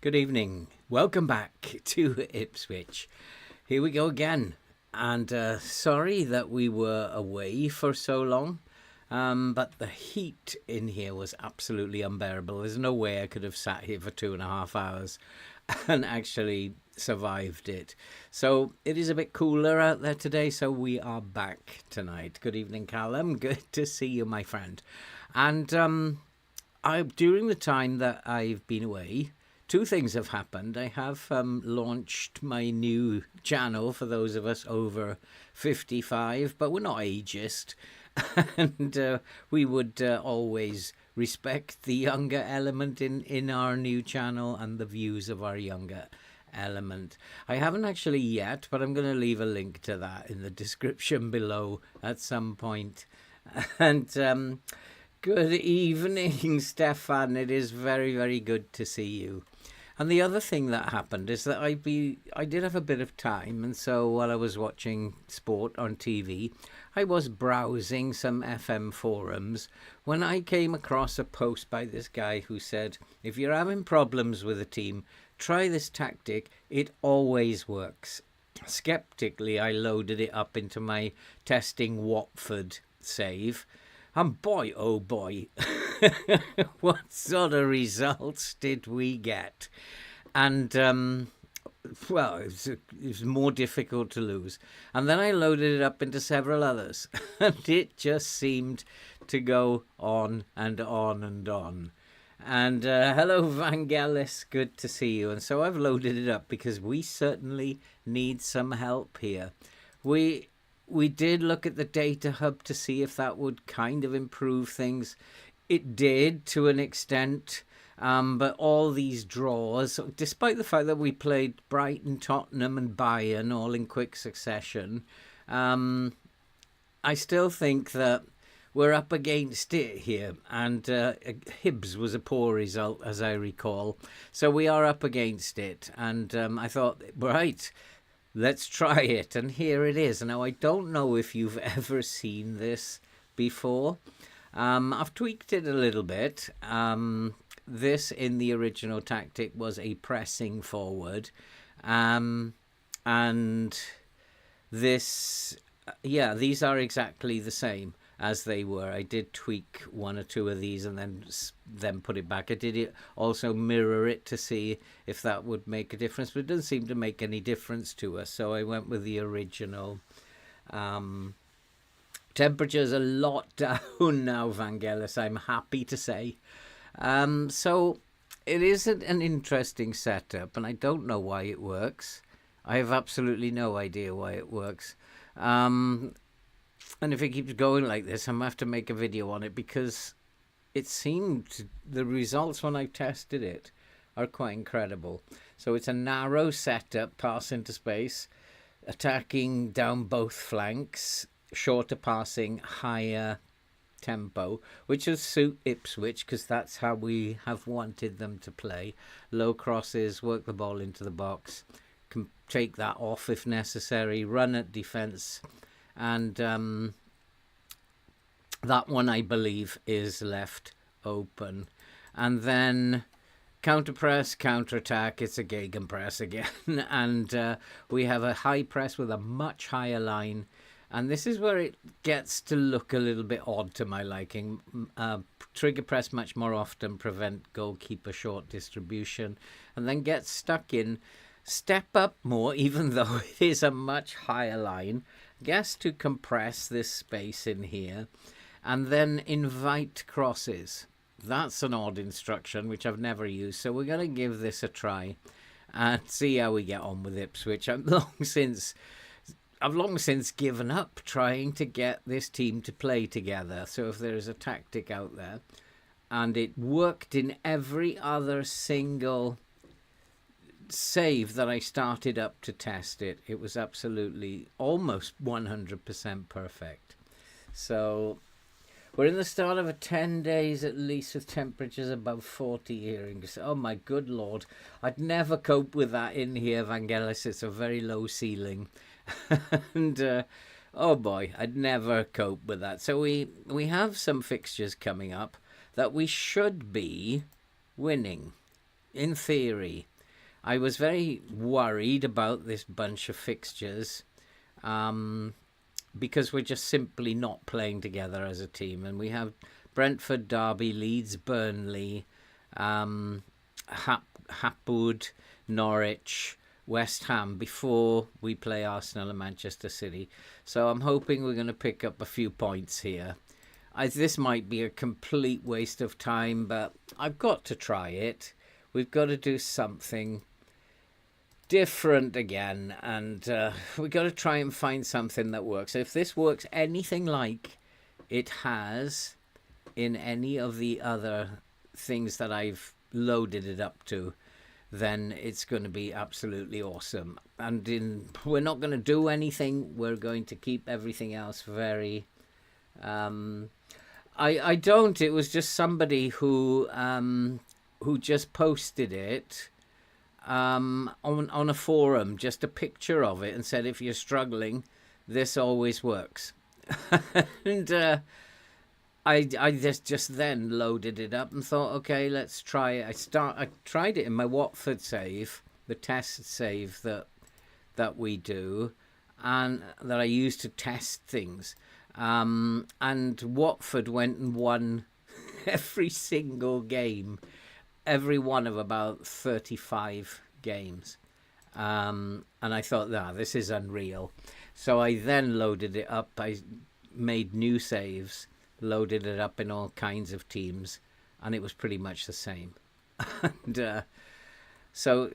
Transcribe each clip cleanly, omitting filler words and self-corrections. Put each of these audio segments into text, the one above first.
Good evening. Welcome back to Ipswich. Here we go again. And sorry that we were away for so long, but the heat in here was absolutely unbearable. There's no way I could have sat here for 2.5 hours and actually survived it. So it is a bit cooler out there today, so we are back tonight. Good evening, Callum. Good to see you, my friend. And during the time that I've been away, two things have happened. I have launched my new channel for those of us over 55, but we're not ageist. And we would always respect the younger element in our new channel and the views of our younger element. I haven't actually yet, but I'm going to leave a link to that in the description below at some point. And good evening, Stefan. It is very, very good to see you. And the other thing that happened is that I did have a bit of time, and so while I was watching sport on TV, I was browsing some FM forums when I came across a post by this guy who said, if you're having problems with a team, try this tactic. It always works. Skeptically, I loaded it up into my testing Watford save. And boy, oh boy, what sort of results did we get? And, well, it was more difficult to lose. And then I loaded it up into several others, and it just seemed to go on and on and on. And hello, Vangelis, good to see you. And so I've loaded it up because we certainly need some help here. We did look at the data hub to see if that would kind of improve things. It did to an extent, but all these draws, despite the fact that we played Brighton, Tottenham and Bayern all in quick succession, I still think that we're up against it here. And Hibs was a poor result, as I recall. So we are up against it. And I thought, right, let's try it, and here it is. Now, I don't know if you've ever seen this before. I've tweaked it a little bit. This, in the original tactic, was a pressing forward. And this, yeah, these are exactly the same as they were. I did tweak one or two of these and then put it back. I did also mirror it to see if that would make a difference, but it doesn't seem to make any difference to us. So I went with the original. Temperature's a lot down now, Vangelis, I'm happy to say. So it is an interesting setup, and I don't know why it works. I have absolutely no idea why it works. And if it keeps going like this, I'm going to have to make a video on it, because it seemed, the results when I tested it are quite incredible. So it's a narrow setup, pass into space, attacking down both flanks, shorter passing, higher tempo, which will suit Ipswich because that's how we have wanted them to play. Low crosses, work the ball into the box, can take that off if necessary, run at defence, and that one I believe is left open. And then counter-press, counter-attack, it's a gegenpress again. And we have a high press with a much higher line. And this is where it gets to look a little bit odd to my liking. Trigger press much more often, prevent goalkeeper short distribution, and then get stuck in. Step up more, even though it is a much higher line. Guess to compress this space in here. And then invite crosses. That's an odd instruction, which I've never used. So we're going to give this a try and see how we get on with Ipswich. I've long since given up trying to get this team to play together. So if there is a tactic out there, and it worked in every other single save that I started up to test it, it was absolutely almost 100% perfect. So we're in the start of a 10 days at least with temperatures above 40 here. Oh my good Lord, I'd never cope with that in here, Vangelis. It's a very low ceiling. And oh boy, I'd never cope with that. So we have some fixtures coming up that we should be winning, in theory. I was very worried about this bunch of fixtures because we're just simply not playing together as a team. And we have Brentford, Derby, Leeds, Burnley, Hapwood, Norwich, West Ham before we play Arsenal and Manchester City. So I'm hoping we're going to pick up a few points here. This might be a complete waste of time, but I've got to try it. We've got to do something different again, and we've got to try and find something that works. If this works anything like it has in any of the other things that I've loaded it up to, then it's going to be absolutely awesome. And we're not going to do anything. We're going to keep everything else very... I don't. It was just somebody who just posted it on a forum, just a picture of it, and said, if you're struggling, this always works. And I just then loaded it up and thought, okay, let's try it. I tried it in my Watford save, the test save that we do, and that I use to test things. And Watford went and won every single game, every one of about 35 games. And I thought, this is unreal. So I then loaded it up. I made new saves, loaded it up in all kinds of teams, and it was pretty much the same. And so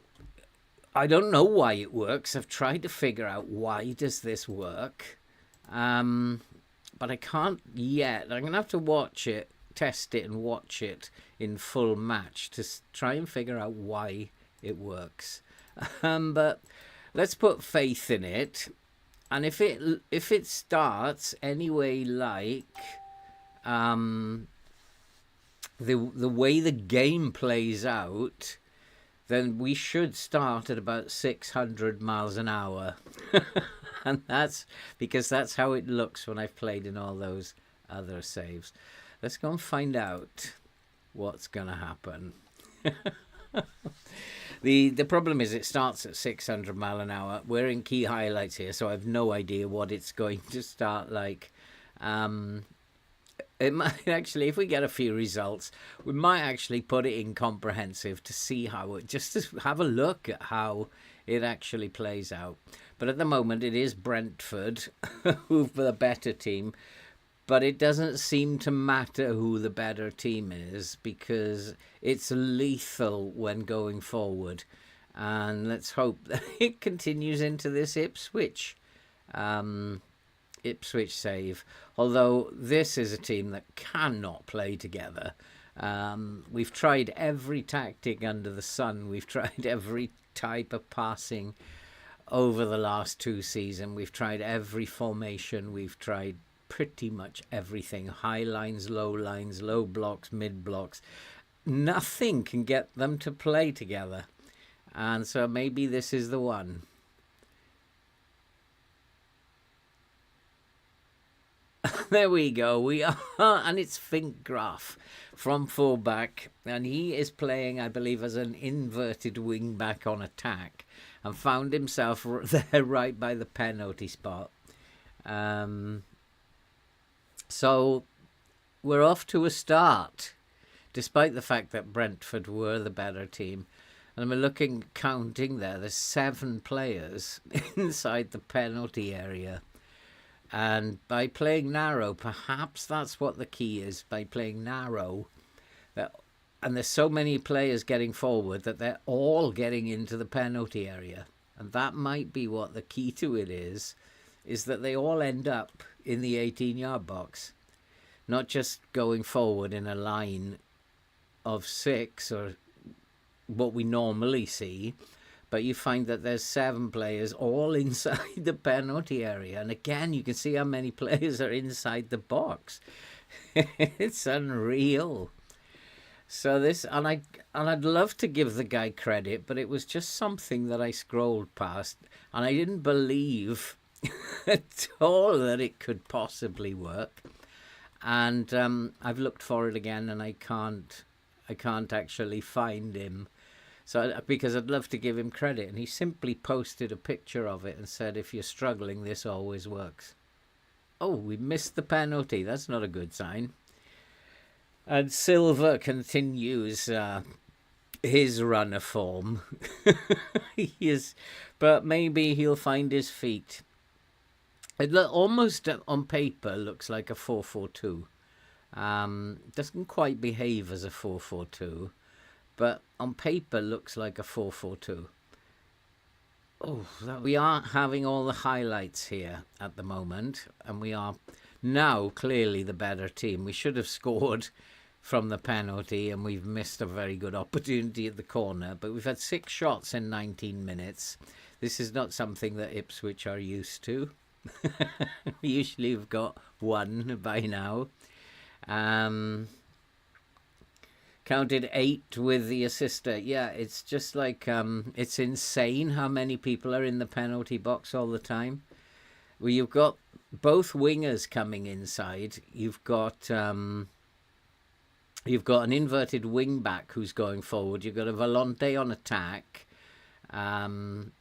I don't know why it works. I've tried to figure out why does this work, but I can't yet. I'm going to have to test it and watch it in full match to try and figure out why it works. But let's put faith in it. And if it starts anyway, like the way the game plays out, then we should start at about 600 miles an hour. And that's because that's how it looks when I've played in all those other saves. Let's go and find out what's going to happen. The problem is it starts at 600 mile an hour. We're in key highlights here, so I have no idea what it's going to start like. It might actually, if we get a few results, we might actually put it in comprehensive to see how it, just to have a look at how it actually plays out. But at the moment, it is Brentford, who've the better team. But it doesn't seem to matter who the better team is, because it's lethal when going forward. And let's hope that it continues into this Ipswich save. Although this is a team that cannot play together. We've tried every tactic under the sun. We've tried every type of passing over the last 2 seasons. We've tried every formation. We've tried pretty much everything. High lines, low blocks, mid blocks. Nothing can get them to play together. And so maybe this is the one. There we go. We are, and it's Finkgraf from fullback, and he is playing, I believe, as an inverted wing back on attack, and found himself there right by the penalty spot. So we're off to a start, despite the fact that Brentford were the better team. And we're counting there, there's 7 players inside the penalty area. And by playing narrow, perhaps that's what the key is, by playing narrow. And there's so many players getting forward that they're all getting into the penalty area. And that might be what the key to it is that they all end up in the 18-yard box. Not just going forward in a line of 6 or what we normally see, but you find that there's 7 players all inside the penalty area. And again, you can see how many players are inside the box. It's unreal. So this, and I'd love to give the guy credit, but it was just something that I scrolled past, and I didn't believe at all that it could possibly work. And I've looked for it again, and I can't actually find him. So, because I'd love to give him credit, and he simply posted a picture of it and said, if you're struggling, this always works. Oh, we missed the penalty. That's not a good sign. And Silva continues his run of form. But maybe he'll find his feet. It almost on paper looks like a 4-4-2. Doesn't quite behave as a 4-4-2. But on paper looks like a 4-4-2. Oh, we aren't having all the highlights here at the moment. And we are now clearly the better team. We should have scored from the penalty, and we've missed a very good opportunity at the corner. But we've had 6 shots in 19 minutes. This is not something that Ipswich are used to. Usually we've got 1 by now. Counted 8 with the assister. Yeah, it's just like, it's insane how many people are in the penalty box all the time. Well, you've got both wingers coming inside. You've got an inverted wing back who's going forward. You've got a volante on attack, and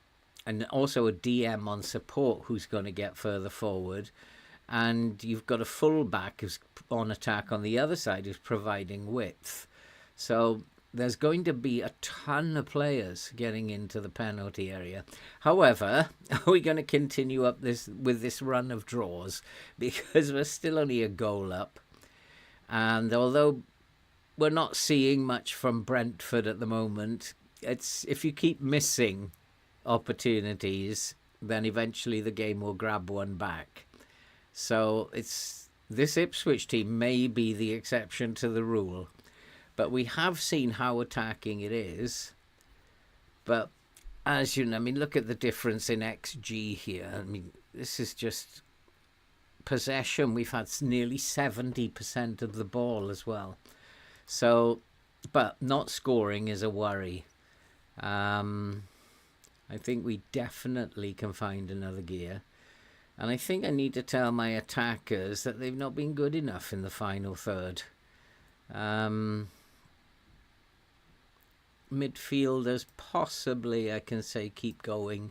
also a DM on support who's going to get further forward. And you've got a full back who's on attack on the other side who's providing width. So there's going to be a ton of players getting into the penalty area. However, are we going to continue up with this run of draws? Because we're still only a goal up. And although we're not seeing much from Brentford at the moment, if you keep missing opportunities, then eventually the game will grab one back. So this Ipswich team may be the exception to the rule. But we have seen how attacking it is. But as you know, I mean, look at the difference in XG here. I mean, this is just possession. We've had nearly 70% of the ball as well. So, but not scoring is a worry. I think we definitely can find another gear. And I think I need to tell my attackers that they've not been good enough in the final third. Midfielders, possibly, I can say, keep going.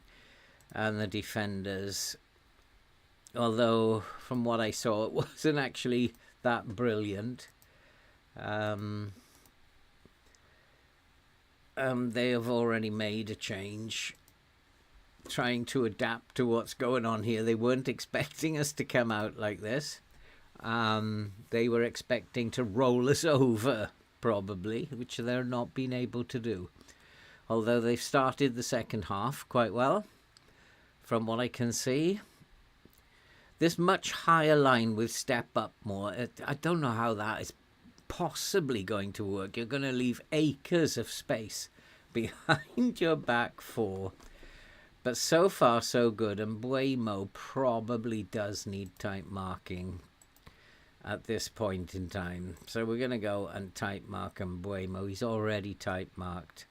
And the defenders, although from what I saw, it wasn't actually that brilliant. They have already made a change, trying to adapt to what's going on here. They weren't expecting us to come out like this. They were expecting to roll us over, probably, which they're not being able to do. Although they've started the second half quite well, from what I can see. This much higher line with step up more, I don't know how that is possibly going to work. You're going to leave acres of space behind your back four. But so far, so good. And Buemo probably does need tight marking at this point in time. So we're going to go and tight mark Buemo. He's already tight marked.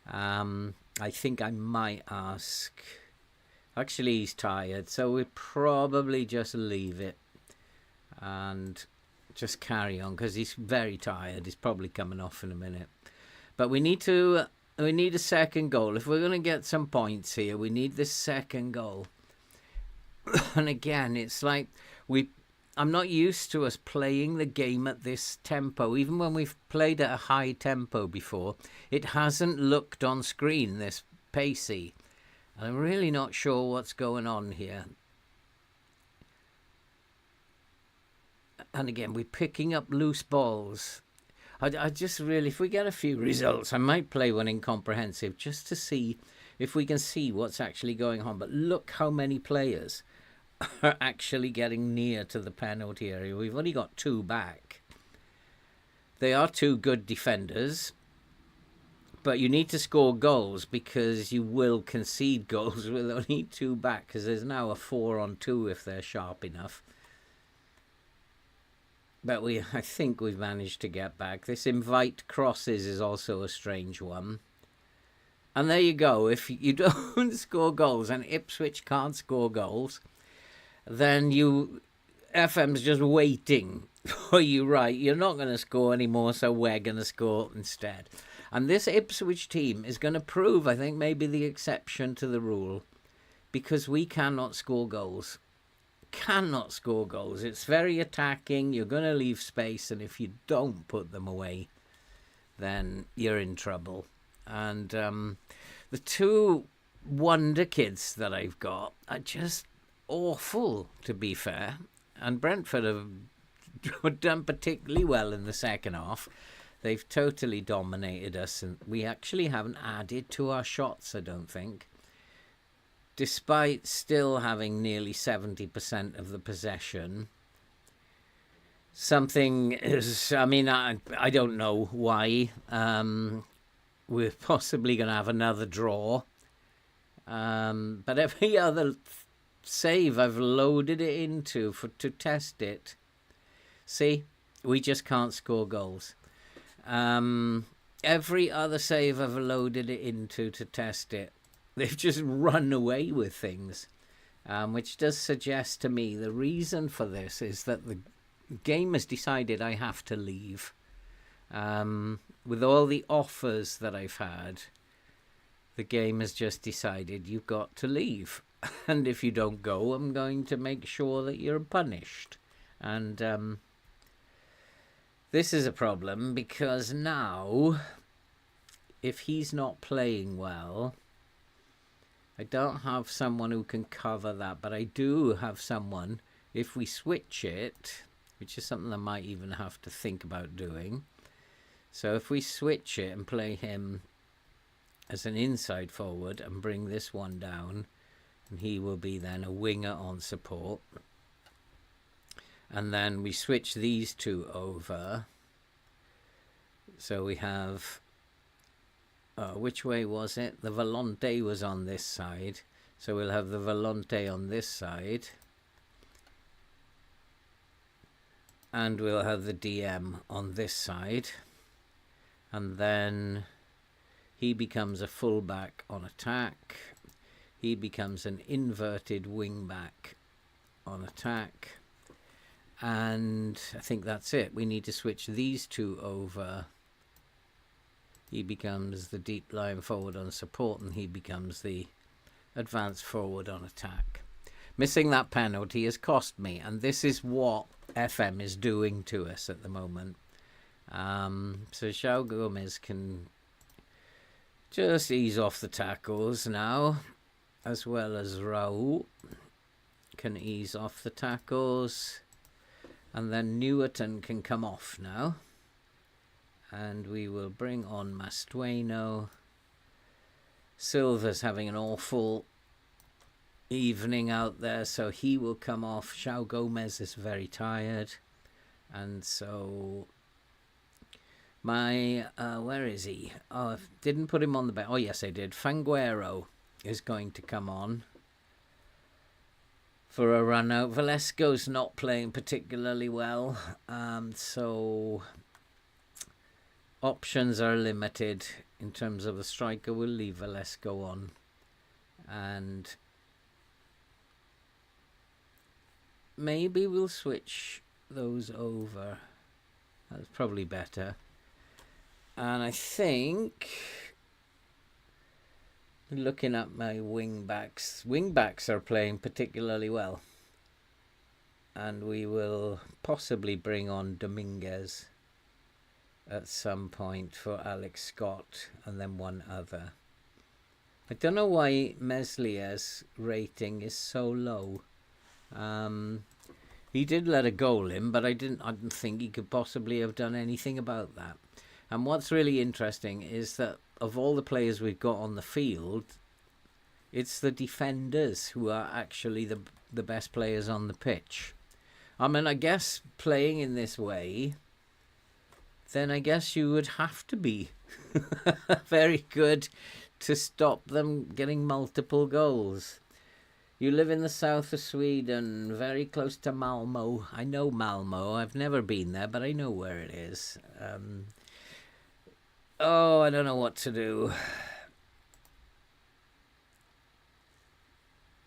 I think I might ask... Actually, he's tired, so we'll probably just leave it and just carry on, because he's very tired. He's probably coming off in a minute. But we need a second goal. If we're going to get some points here, we need this second goal. And again, it's like I'm not used to us playing the game at this tempo. Even when we've played at a high tempo before, it hasn't looked on screen this pacey. I'm really not sure what's going on here. And again, we're picking up loose balls. I just really, if we get a few results, I might play one in comprehensive just to see if we can see what's actually going on. But look how many players are actually getting near to the penalty area. We've only got 2 back. They are 2 good defenders. But you need to score goals, because you will concede goals with only 2 back, because there's now a 4-on-2 if they're sharp enough. But I think we've managed to get back. This invite crosses is also a strange one. And there you go. If you don't score goals and Ipswich can't score goals, then FM's just waiting for you, right? You're not going to score anymore, so we're going to score instead. And this Ipswich team is going to prove, I think, maybe the exception to the rule, because we cannot score goals. Cannot score goals. It's very attacking. You're going to leave space, and if you don't put them away, then you're in trouble. And the 2 wonder kids that I've got are just awful, to be fair. And Brentford have done particularly well in the second half. They've totally dominated us, and we actually haven't added to our shots, I don't think. Despite still having nearly 70% of the possession. Something is, I mean, I don't know why. We're possibly going to have another draw. But every other save I've loaded it into to test it. See, we just can't score goals. Every other save I've loaded it into to test it, they've just run away with things, which does suggest to me the reason for this is that the game has decided I have to leave. With all the offers that I've had, the game has just decided you've got to leave. And if you don't go, I'm going to make sure that you're punished. And this is a problem, because now, if he's not playing well, I don't have someone who can cover that, but I do have someone, if we switch it, which is something I might even have to think about doing. So if we switch it and play him as an inside forward and bring this one down, and he will be then a winger on support. And then we switch these 2 over. So we have, which way was it? The Volante was on this side. So we'll have the Volante on this side. And we'll have the DM on this side. And then he becomes a fullback on attack. He becomes an inverted wing-back on attack. And I think that's it. We need to switch these 2 over. He becomes the deep line forward on support, and he becomes the advanced forward on attack. Missing that penalty has cost me, and this is what FM is doing to us at the moment. So João Gomes can just ease off the tackles now, as well as Raul can ease off the tackles. And then Newerton can come off now. And we will bring on Mastueno. Silva's having an awful evening out there, so he will come off. João Gomez is very tired. And so my, where is he? Oh, I didn't put him on the bench. Oh, yes, I did. Fanguero is going to come on for a run out. Velasco's not playing particularly well. So options are limited in terms of a striker. We'll leave Velasco on. And maybe we'll switch those over. That's probably better. And I think, looking at my wing-backs are playing particularly well. And we will possibly bring on Dominguez at some point for Alex Scott and then one other. I don't know why Meslier's rating is so low. He did let a goal in, but I didn't think he could possibly have done anything about that. And what's really interesting is that of all the players we've got on the field, it's the defenders who are actually the best players on the pitch. I mean, I guess playing in this way, then I guess you would have to be very good to stop them getting multiple goals. You live in the south of Sweden, very close to Malmo. I know Malmo. I've never been there, but I know where it is. I don't know what to do.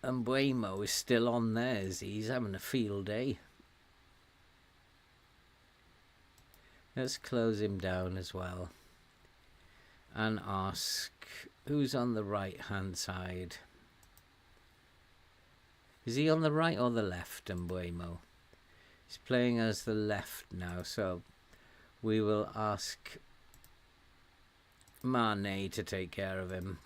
And Buemo is still on there. He's having a field day. Let's close him down as well. And ask who's on the right-hand side. Is he on the right or the left, Mbuemo? He's playing as the left now, so we will ask Mane to take care of him.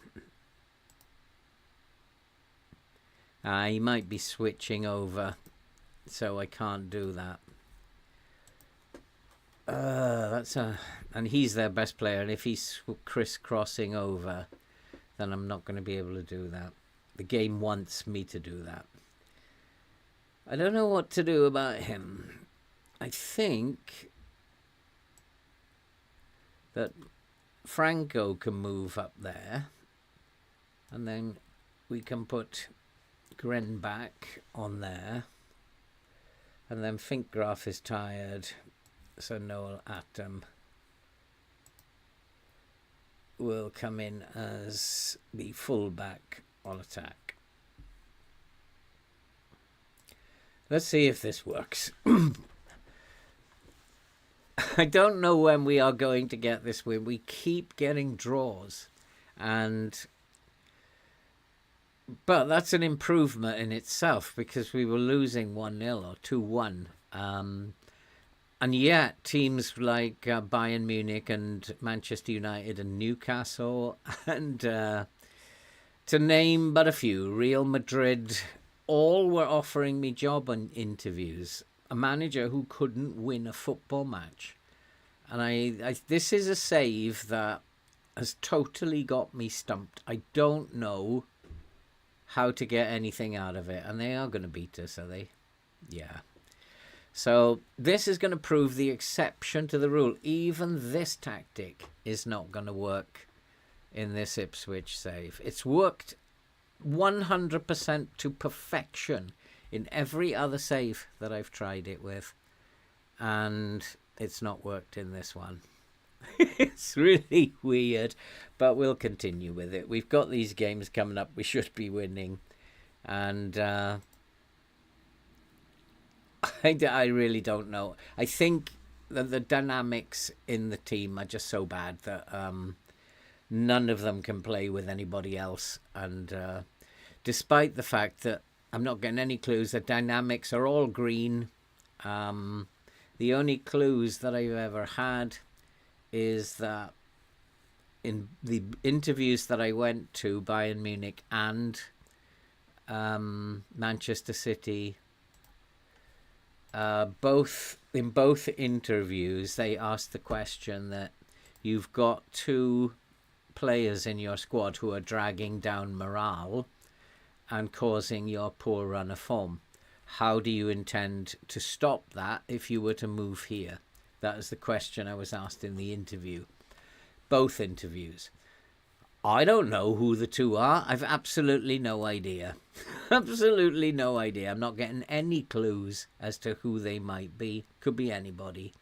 He might be switching over, so I can't do that. And he's their best player, and if he's crisscrossing over, then I'm not going to be able to do that. The game wants me to do that. I don't know what to do about him. I think that Franco can move up there, and then we can put Gren back on there, and then Finkgraf is tired, so Noel Atom will come in as the fullback on attack. Let's see if this works. I don't know when we are going to get this win. We keep getting draws, but that's an improvement in itself, because we were losing 1-0 or 2-1. And yet teams like Bayern Munich and Manchester United and Newcastle and to name but a few, Real Madrid, all were offering me job interviews. A manager who couldn't win a football match. And I this is a save that has totally got me stumped. I don't know how to get anything out of it. And they are going to beat us, are they? Yeah. So this is going to prove the exception to the rule. Even this tactic is not going to work in this Ipswich save. It's worked 100% to perfection in every other save that I've tried it with. And it's not worked in this one. It's really weird, but we'll continue with it. We've got these games coming up. We should be winning. And I really don't know. I think that the dynamics in the team are just so bad that none of them can play with anybody else. And despite the fact that I'm not getting any clues, the dynamics are all green. The only clues that I've ever had is that in the interviews that I went to, Bayern Munich and Manchester City, in both interviews, they asked the question that you've got two players in your squad who are dragging down morale and causing your poor run of form. How do you intend to stop that if you were to move here? That was the question I was asked in the interview. Both interviews. I don't know who the two are. I've absolutely no idea. Absolutely no idea. I'm not getting any clues as to who they might be. Could be anybody.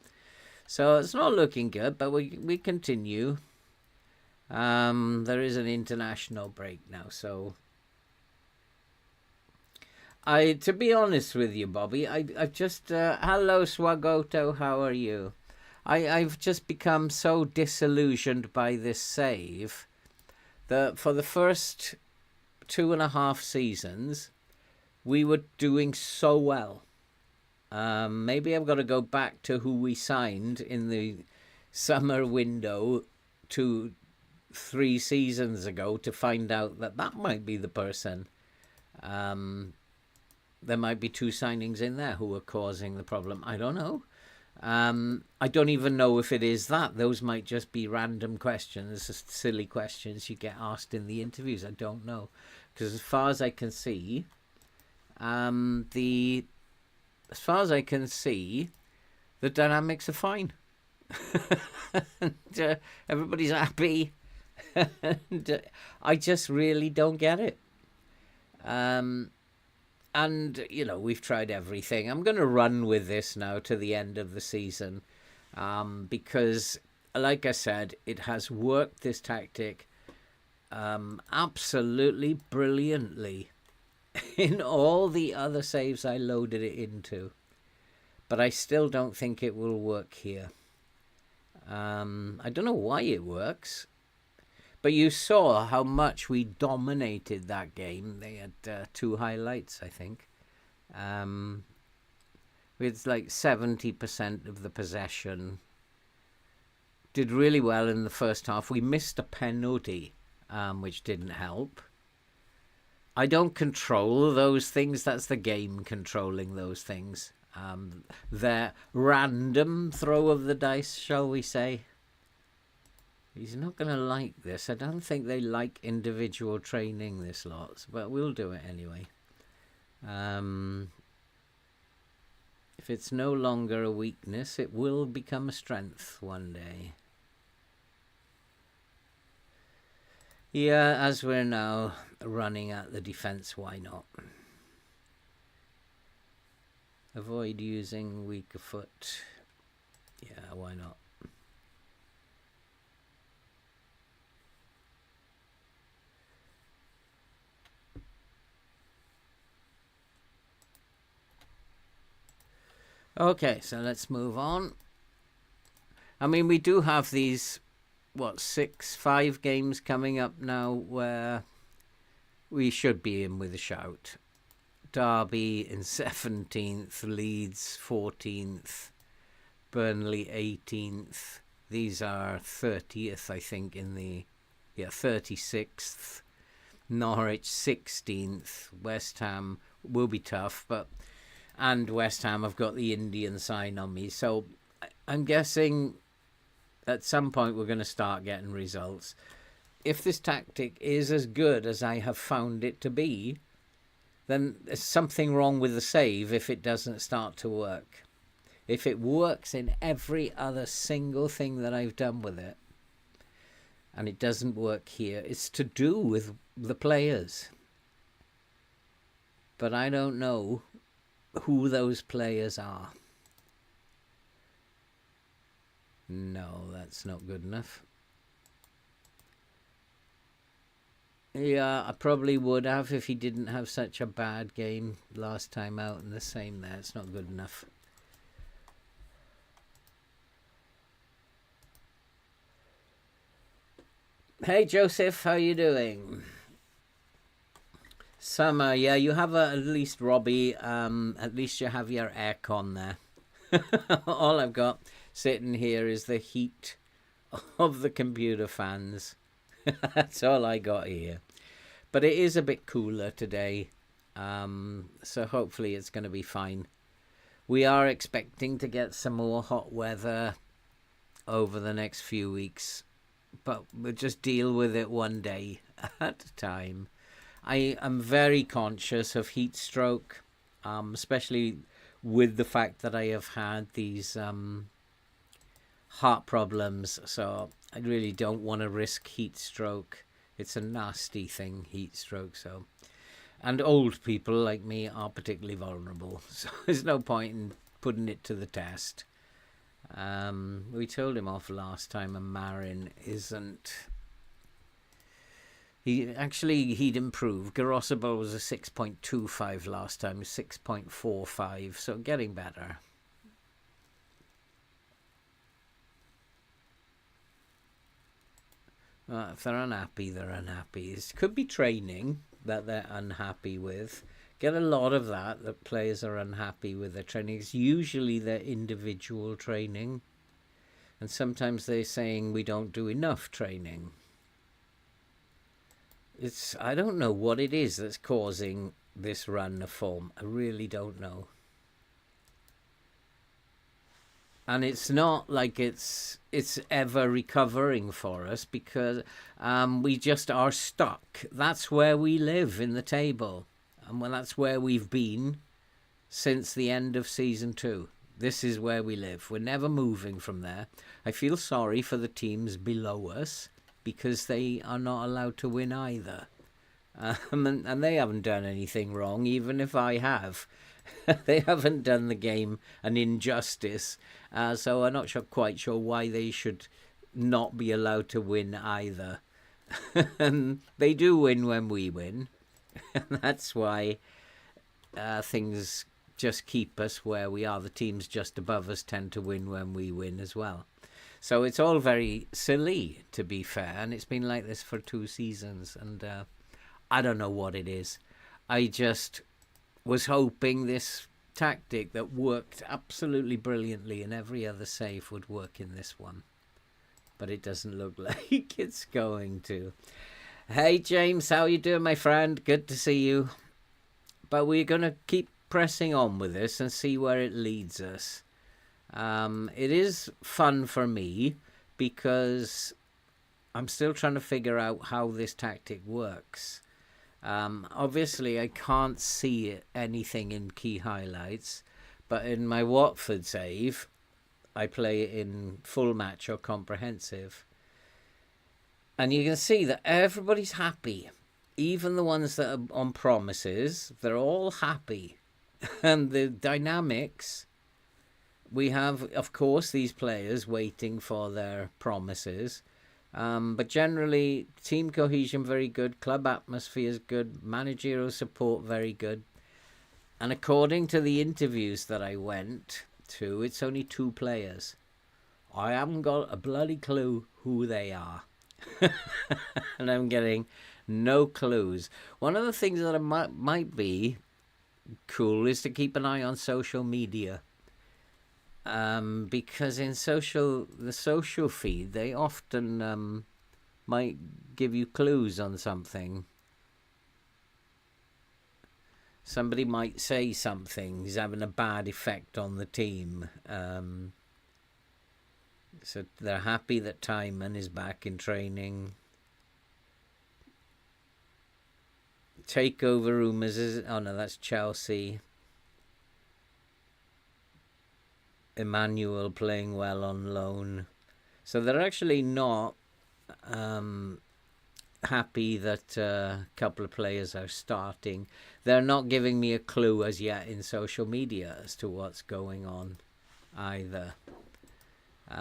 So it's not looking good, but we continue. There is an international break now, so to be honest with you, Bobby, I've just hello Swagoto, how are you? I've just become so disillusioned by this save that for the first 2.5 seasons we were doing so well. Maybe I've got to go back to who we signed in the summer window 3 seasons ago to find out that might be the person. There might be 2 signings in there who are causing the problem. I don't know. I don't even know if it is that. Those might just be random questions, just silly questions you get asked in the interviews. I don't know. Because as far as I can see, the dynamics are fine. And, everybody's happy. And I just really don't get it. And, you know, we've tried everything. I'm going to run with this now to the end of the season because, like I said, it has worked, this tactic, absolutely brilliantly in all the other saves I loaded it into. But I still don't think it will work here. I don't know why it works. But you saw how much we dominated that game. They had 2 highlights, I think. With like 70% of the possession. Did really well in the first half. We missed a penalty, which didn't help. I don't control those things. That's the game controlling those things. Their random throw of the dice, shall we say. He's not going to like this. I don't think they like individual training, this lot, but we'll do it anyway. If it's no longer a weakness, it will become a strength one day. Yeah, as we're now running at the defence, why not? Avoid using weaker foot. Yeah, why not? Okay, so let's move on. I mean, we do have these, 5 games coming up now where we should be in with a shout. Derby in 17th, Leeds 14th, Burnley 18th. These are 30th, I think, 36th. Norwich 16th. West Ham will be tough, and West Ham have got the Indian sign on me. So I'm guessing at some point we're going to start getting results. If this tactic is as good as I have found it to be, then there's something wrong with the save if it doesn't start to work. If it works in every other single thing that I've done with it, and it doesn't work here, it's to do with the players. But I don't know who those players are. No, that's not good enough. Yeah, I probably would have if he didn't have such a bad game last time out, and the same there. It's not good enough. Hey Joseph, how you doing? Summer, yeah, you have at least Robbie, at least you have your aircon there. All I've got sitting here is the heat of the computer fans. That's all I got here. But it is a bit cooler today, so hopefully it's going to be fine. We are expecting to get some more hot weather over the next few weeks, but we'll just deal with it one day at a time. I am very conscious of heat stroke, especially with the fact that I have had these heart problems, so I really don't want to risk heat stroke. It's a nasty thing, heat stroke. So, and old people like me are particularly vulnerable, so there's no point in putting it to the test. We told him off last time, and Marin isn't. He'd improved. Garosabo was a 6.25 last time, 6.45, so getting better. If they're unhappy, they're unhappy. It could be training that they're unhappy with. Get a lot of that players are unhappy with their training. It's usually their individual training. And sometimes they're saying we don't do enough training. I don't know what it is that's causing this run of form. I really don't know. And it's not like it's ever recovering for us, because we just are stuck. That's where we live in the table. And that's where we've been since the end of season 2. This is where we live. We're never moving from there. I feel sorry for the teams below us, because they are not allowed to win either. And they haven't done anything wrong, even if I have. They haven't done the game an injustice. So I'm not quite sure why they should not be allowed to win either. And they do win when we win. And that's why things just keep us where we are. The teams just above us tend to win when we win as well. So it's all very silly, to be fair, and it's been like this for 2 seasons, and I don't know what it is. I just was hoping this tactic that worked absolutely brilliantly in every other save would work in this one, but it doesn't look like it's going to. Hey James, how you doing, my friend? Good to see you. But we're going to keep pressing on with this and see where it leads us. It is fun for me because I'm still trying to figure out how this tactic works. Obviously, I can't see anything in key highlights, but in my Watford save, I play it in full match or comprehensive. And you can see that everybody's happy. Even the ones that are on promises, they're all happy. And the dynamics, we have, of course, these players waiting for their promises. But generally, team cohesion very good, club atmosphere is good, managerial support very good. And according to the interviews that I went to, it's only 2 players. I haven't got a bloody clue who they are. And I'm getting no clues. One of the things that might be cool is to keep an eye on social media. Because in the social feed, they often might give you clues on something. Somebody might say something is having a bad effect on the team. So they're happy that Timon is back in training. Takeover rumours is... Oh no, that's Chelsea. Emmanuel playing well on loan. So they're actually not happy that a couple of players are starting. They're not giving me a clue as yet in social media as to what's going on either.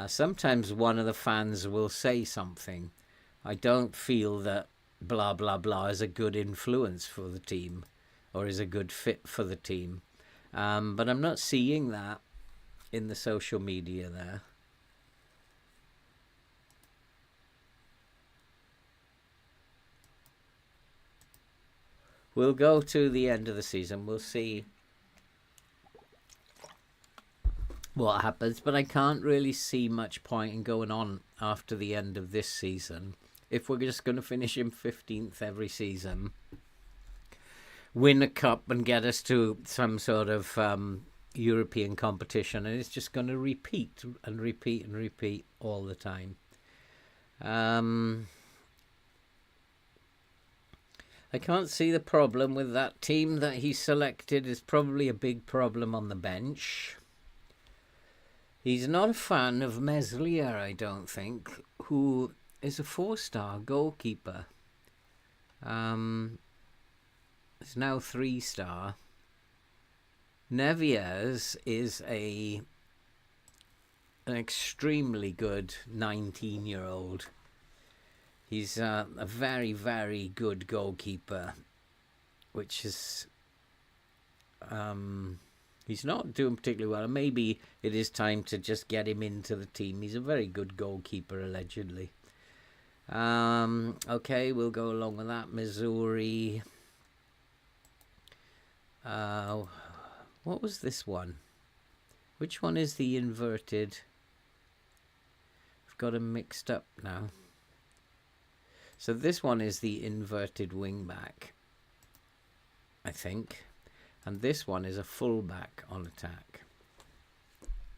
Sometimes one of the fans will say something. I don't feel that blah, blah, blah is a good influence for the team or is a good fit for the team. But I'm not seeing that in the social media there. We'll go to the end of the season. We'll see what happens, but I can't really see much point in going on after the end of this season. If we're just going to finish in 15th every season, win a cup and get us to some sort of European competition, and it's just going to repeat and repeat and repeat all the time. I can't see the problem with that team that he selected. Is probably a big problem on the bench. He's not a fan of Meslier, I don't think, who is a 4-star goalkeeper. It's now 3-star. Neves is an extremely good 19-year-old. He's a very, very good goalkeeper, which is... he's not doing particularly well. Maybe it is time to just get him into the team. He's a very good goalkeeper, allegedly. Okay, we'll go along with that. Missouri. What was this one? Which one is the inverted? I've got them mixed up now. So this one is the inverted wing back, I think. And this one is a full back on attack.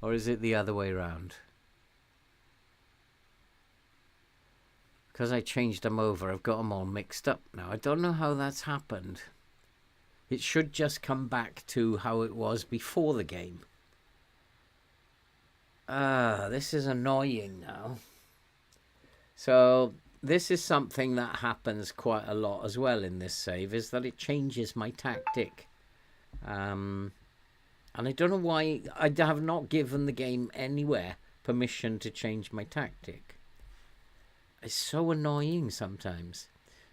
Or is it the other way around? Because I changed them over, I've got them all mixed up now. I don't know how that's happened. It should just come back to how it was before the game. This is annoying now. So this is something that happens quite a lot as well in this save, is that it changes my tactic. And I don't know why. I have not given the game anywhere permission to change my tactic. It's so annoying sometimes.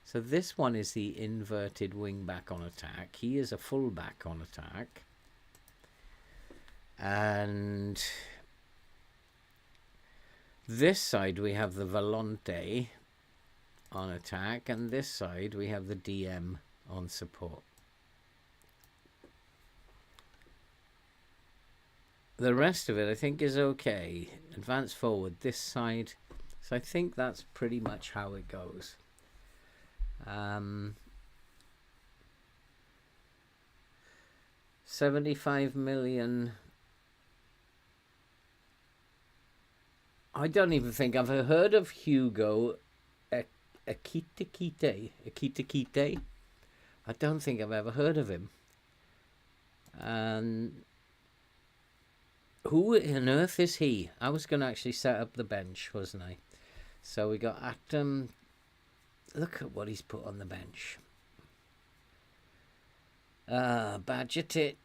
So this one is the inverted wing back on attack. He is a full back on attack. And this side we have the Volante on attack, and this side we have the DM on support. The rest of it I think is okay. Advance forward this side. So I think that's pretty much how it goes. 75 million. I don't even think I've heard of Hugo Ekitike. I don't think I've ever heard of him. Who on earth is he? I was going to actually set up the bench, wasn't I? So we got Atom. Look at what he's put on the bench. Bajcetic,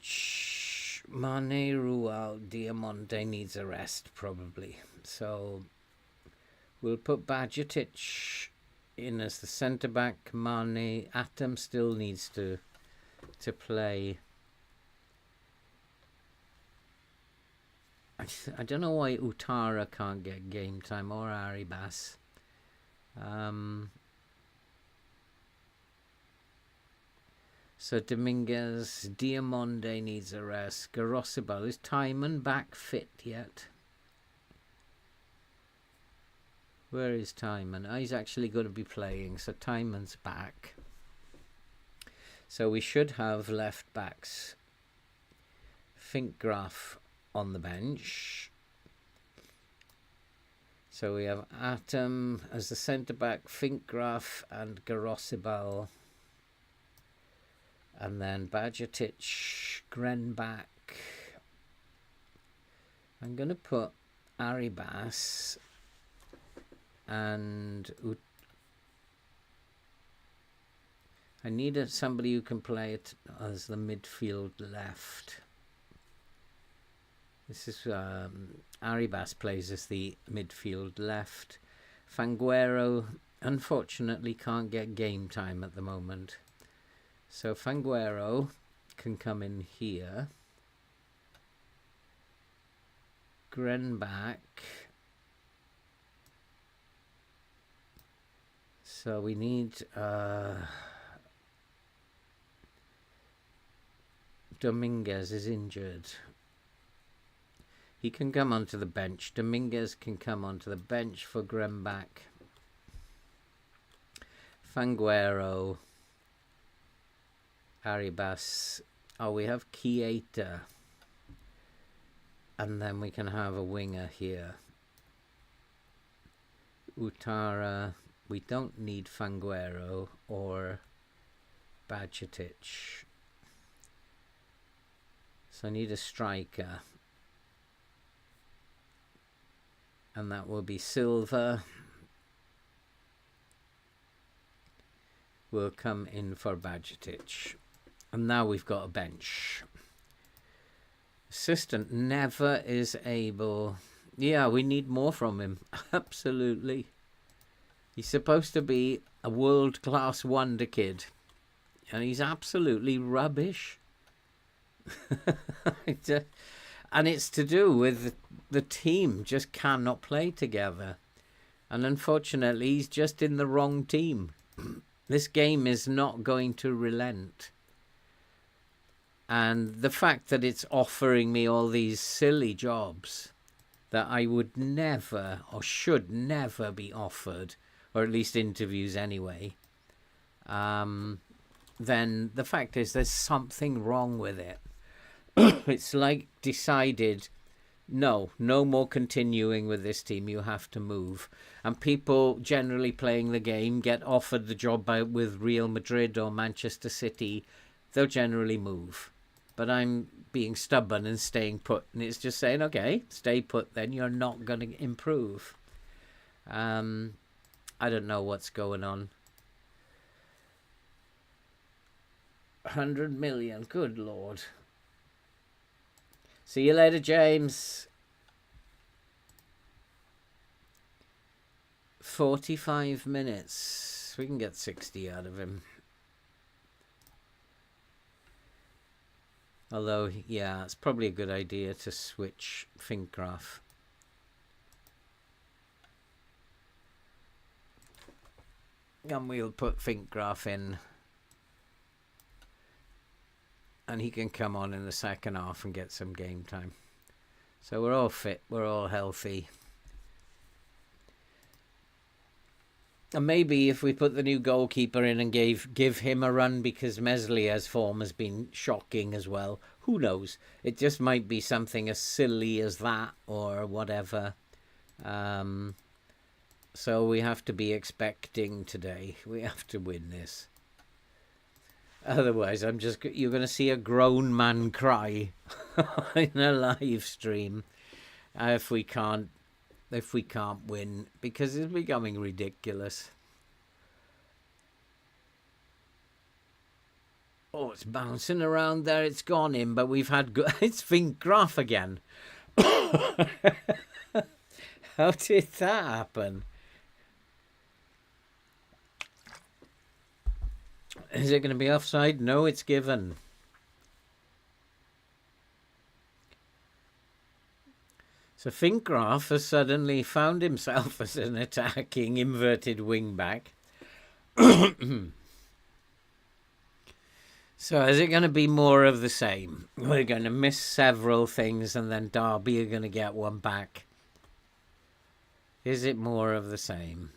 Mane, Rual, Diamante needs a rest probably. So we'll put Bajcetic in as the centre back. Mane, Atom still needs to play. I don't know why Utara can't get game time, or Arribas. So Dominguez, Diamonde needs a rest. Garosibal, is Timon back fit yet? Where is Timon? Oh, he's actually going to be playing, so Timon's back. So we should have left backs. Finkgraf on the bench. So we have Atom as the centre back, Finkgraf and Garosibal. And then Bajcetic, Grenback. I'm going to put Arribas and I need somebody who can play it as the midfield left. This is Arribas plays as the midfield left. Fanguero unfortunately can't get game time at the moment. So Fanguero can come in here. Grenback. So we need Dominguez is injured. He can come onto the bench. Dominguez can come onto the bench for Grenback. Fanguero. Arribas. Oh, we have Keita. And then we can have a winger here. Utara. We don't need Fanguero or Bajcetic. So I need a striker. And that will be Silva. Will come in for Bajcetic. And now we've got a bench. Assistant never is able... Yeah, we need more from him. Absolutely. He's supposed to be a world-class wonder kid. And he's absolutely rubbish. And it's to do with the team just cannot play together. And unfortunately, he's just in the wrong team. This game is not going to relent. And the fact that it's offering me all these silly jobs that I would never or should never be offered, or at least interviews anyway, then the fact is there's something wrong with it. It's like decided, no more continuing with this team, you have to move. And people generally playing the game get offered the job with Real Madrid or Manchester City, they'll generally move. But I'm being stubborn and staying put, and it's just saying, okay, stay put then, you're not going to improve. I don't know what's going on. 100 million, good Lord. See you later, James. 45 minutes. We can get 60 out of him. Although, yeah, it's probably a good idea to switch Finkgraf. And we'll put Finkgraf in. And he can come on in the second half and get some game time. So we're all fit. We're all healthy. And maybe if we put the new goalkeeper in and give him a run, because Meslier's form has been shocking as well. Who knows? It just might be something as silly as that or whatever. So we have to be expecting today. We have to win this. Otherwise, you're going to see a grown man cry in a live stream if we can't win, because it's becoming ridiculous. Oh, it's bouncing around there. It's gone in, but we've had it's Finkgraf again. How did that happen? Is it going to be offside? No, it's given. So Finkgraf has suddenly found himself as an attacking inverted wing back. So is it going to be more of the same? We're going to miss several things and then Derby are going to get one back. Is it more of the same?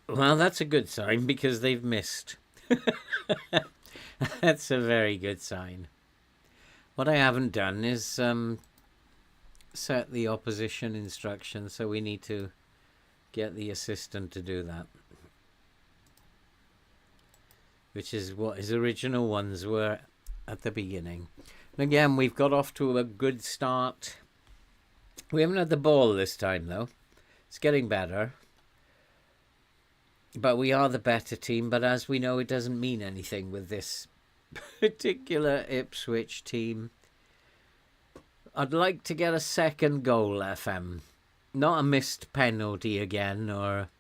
Well, that's a good sign because they've missed. That's a very good sign. What I haven't done is set the opposition instructions, so we need to get the assistant to do that. Which is what his original ones were at the beginning. And again, we've got off to a good start. We haven't had the ball this time, though. It's getting better. But we are the better team. But as we know, it doesn't mean anything with this particular Ipswich team. I'd like to get a second goal, FM. Not a missed penalty again, or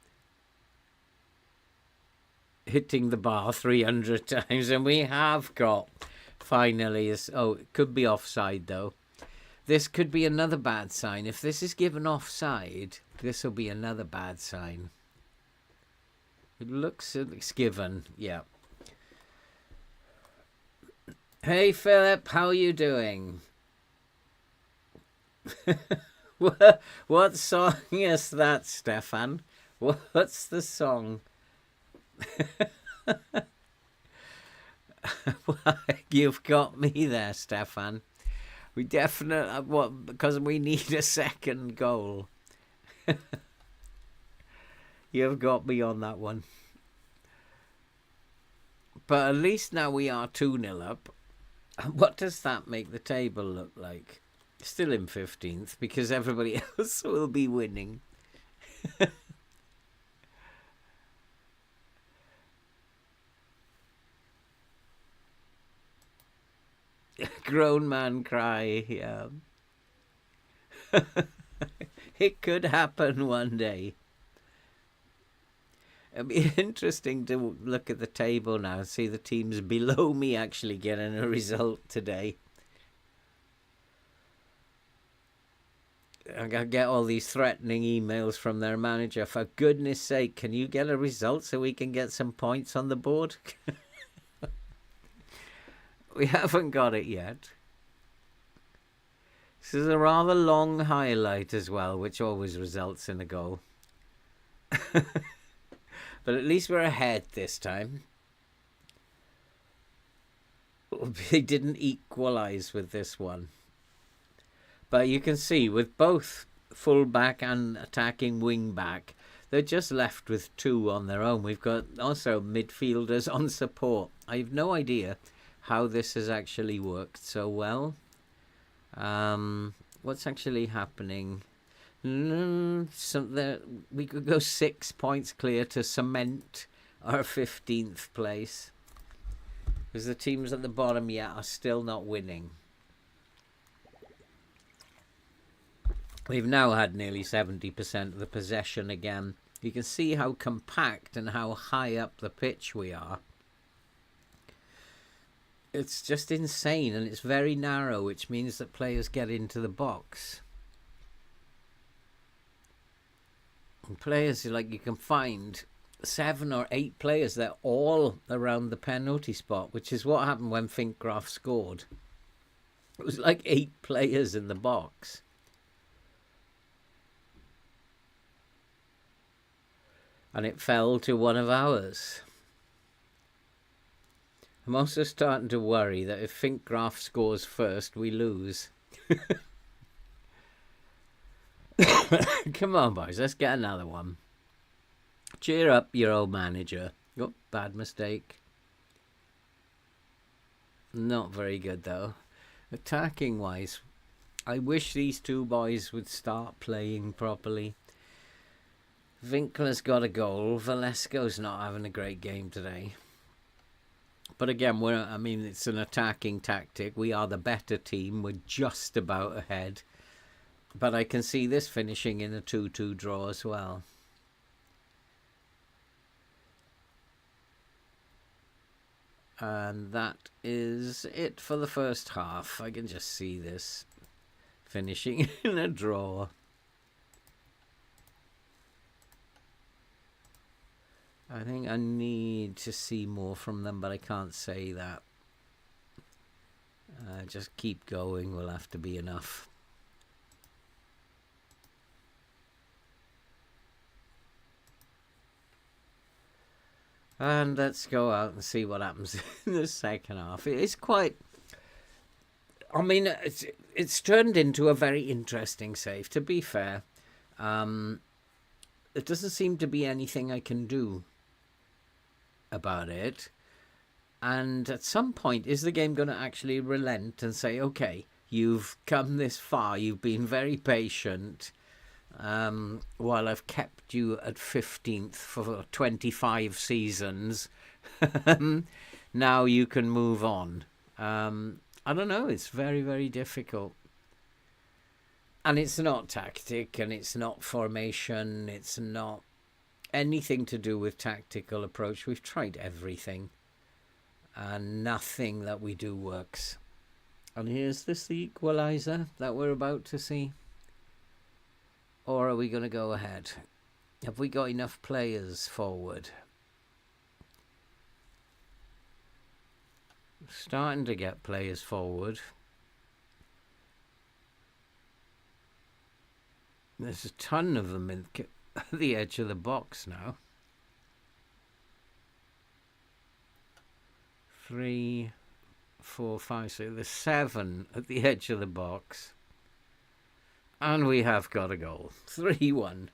hitting the bar 300 times. And we have got, finally, oh, it could be offside, though. This could be another bad sign. If this is given offside, this will be another bad sign. It looks it's given, yeah. Hey, Philip, how are you doing? What song is that, Stefan? What's the song? You've got me there, Stefan. We definitely, because we need a second goal. You've got me on that one. But at least now we are 2-0 up. What does that make the table look like? Still in 15th, because everybody else will be winning. Grown man cry, yeah. It could happen one day. It'd be interesting to look at the table now and see the teams below me actually getting a result today. I'm going to get all these threatening emails from their manager. For goodness sake, can you get a result so we can get some points on the board? We haven't got it yet. This is a rather long highlight as well, which always results in a goal. But at least we're ahead this time. They didn't equalise with this one. But you can see with both full-back and attacking wing-back, they're just left with 2 on their own. We've got also midfielders on support. I have no idea how this has actually worked so well. What's actually happening? We could go 6 points clear to cement our 15th place. Because the teams at the bottom yet are still not winning. We've now had nearly 70% of the possession again. You can see how compact and how high up the pitch we are. It's just insane, and it's very narrow, which means that players get into the box. And players, like, you can find 7 or 8 players, they're all around the penalty spot, which is what happened when Finkgraf scored. It was like 8 players in the box. And it fell to one of ours. I'm also starting to worry that if Finkgraf scores first, we lose. Come on, boys, let's get another one. Cheer up, your old manager. Oh, bad mistake. Not very good, though. Attacking-wise, I wish these 2 boys would start playing properly. Winkler's got a goal. Valesco's not having a great game today. But again, it's an attacking tactic. We are the better team. We're just about ahead. But I can see this finishing in a 2-2 draw as well. And that is it for the first half. I can just see this finishing in a draw. I think I need to see more from them, but I can't say that. Just keep going will have to be enough. And let's go out and see what happens in the second half. It's quite... it's turned into a very interesting save, to be fair. There doesn't seem to be anything I can do about it. And at some point, is the game going to actually relent and say, okay, you've come this far, you've been very patient, while I've kept you at 15th for 25 seasons. Now you can move on. I don't know, it's very, very difficult. And it's not tactic, and it's not formation, it's not anything to do with tactical approach. We've tried everything, and nothing that we do works. And here's this the equaliser that we're about to see. Or are we going to go ahead? Have we got enough players forward? Starting to get players forward. There's a ton of them the edge of the box now. 3, 4, 5, so there's 7 at the edge of the box. And we have got a goal. 3-1.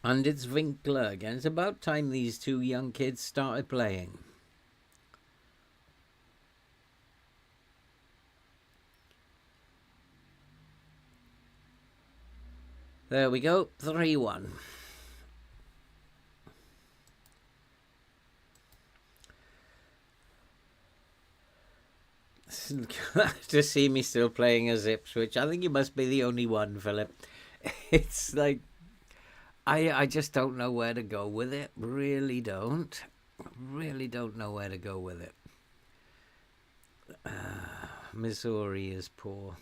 And it's Winkler again. It's about time these two young kids started playing. There we go. 3-1. To see me still playing as Ipswich. I think you must be the only one, Philip. It's like I just don't know where to go with it. Really don't. Really don't know where to go with it. Missouri is poor.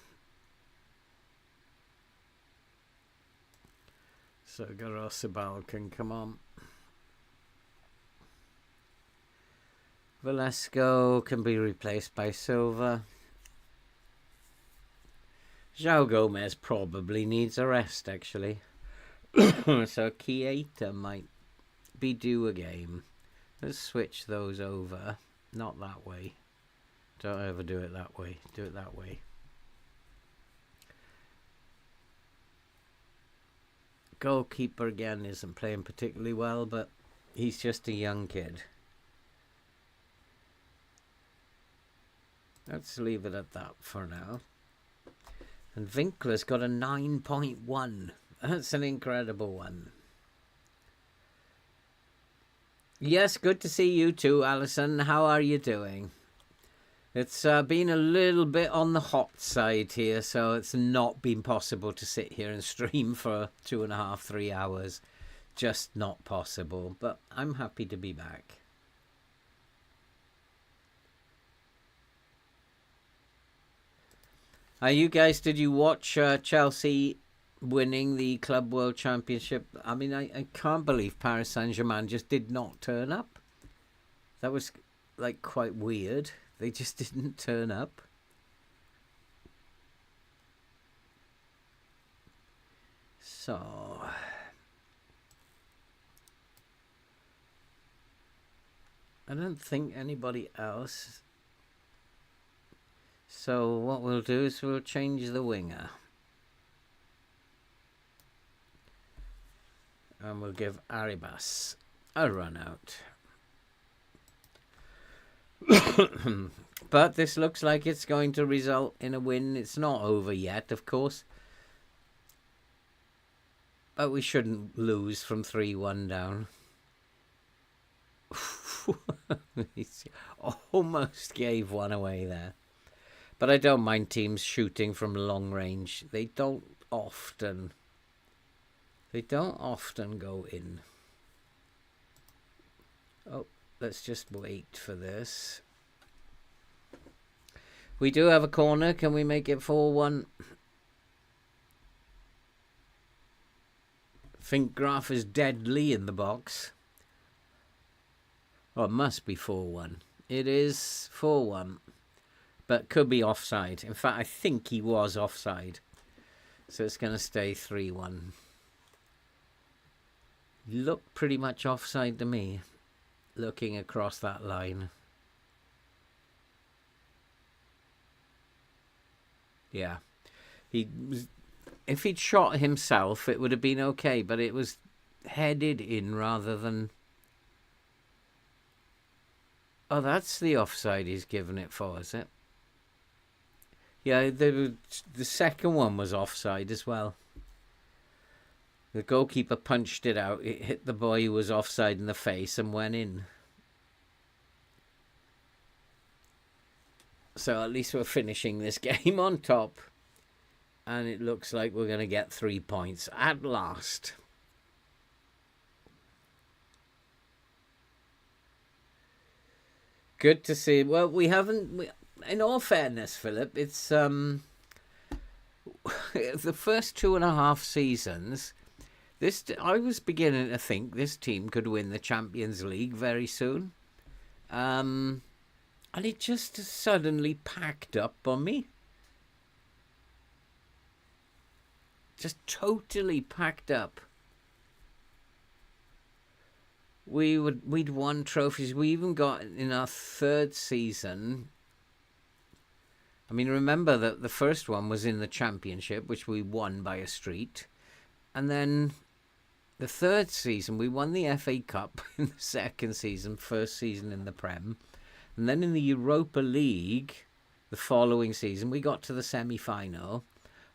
So Garosibal can come on. Velasco can be replaced by Silva. João Gomez probably needs a rest, actually. So Keita might be due a game. Let's switch those over. Not that way. Don't ever do it that way. Do it that way. Goalkeeper again isn't playing particularly well, but he's just a young kid. Let's leave it at that for now. And Winkler's got a 9.1. That's an incredible one. Yes, good to see you too, Alison. How are you doing? It's been a little bit on the hot side here, so it's not been possible to sit here and stream for 2.5, 3 hours. Just not possible, but I'm happy to be back. You guys, did you watch Chelsea winning the Club World Championship? I mean, I can't believe Paris Saint-Germain just did not turn up. That was, like, quite weird. They just didn't turn up. So I don't think anybody else. So what we'll do is we'll change the winger. And we'll give Arribas a run out. But this looks like it's going to result in a win. It's not over yet, of course. But we shouldn't lose from 3-1 down. Almost gave one away there. But I don't mind teams shooting from long range. They don't often go in. Oh, let's just wait for this. We do have a corner. Can we make it 4-1? Think Graf is deadly in the box. Oh, it must be 4-1. It is 4-1. But could be offside. In fact, I think he was offside. So it's going to stay 3-1. Looked pretty much offside to me, looking across that line. Yeah. If he'd shot himself, it would have been okay, but it was headed in rather than... Oh, that's the offside he's given it for, is it? Yeah, the second one was offside as well. The goalkeeper punched it out. It hit the boy who was offside in the face and went in. So at least we're finishing this game on top. And it looks like we're going to get 3 points at last. Good to see. Well, we haven't... In all fairness, Philip, it's the first 2.5 seasons. I was beginning to think this team could win the Champions League very soon, and it just suddenly packed up on me. just totally packed up. We'd won trophies. We even got in our third season. I mean, remember that the first one was in the Championship, which we won by a street. And then the third season, we won the FA Cup in the second season, first season in the Prem. And then in the Europa League, the following season, we got to the semi-final.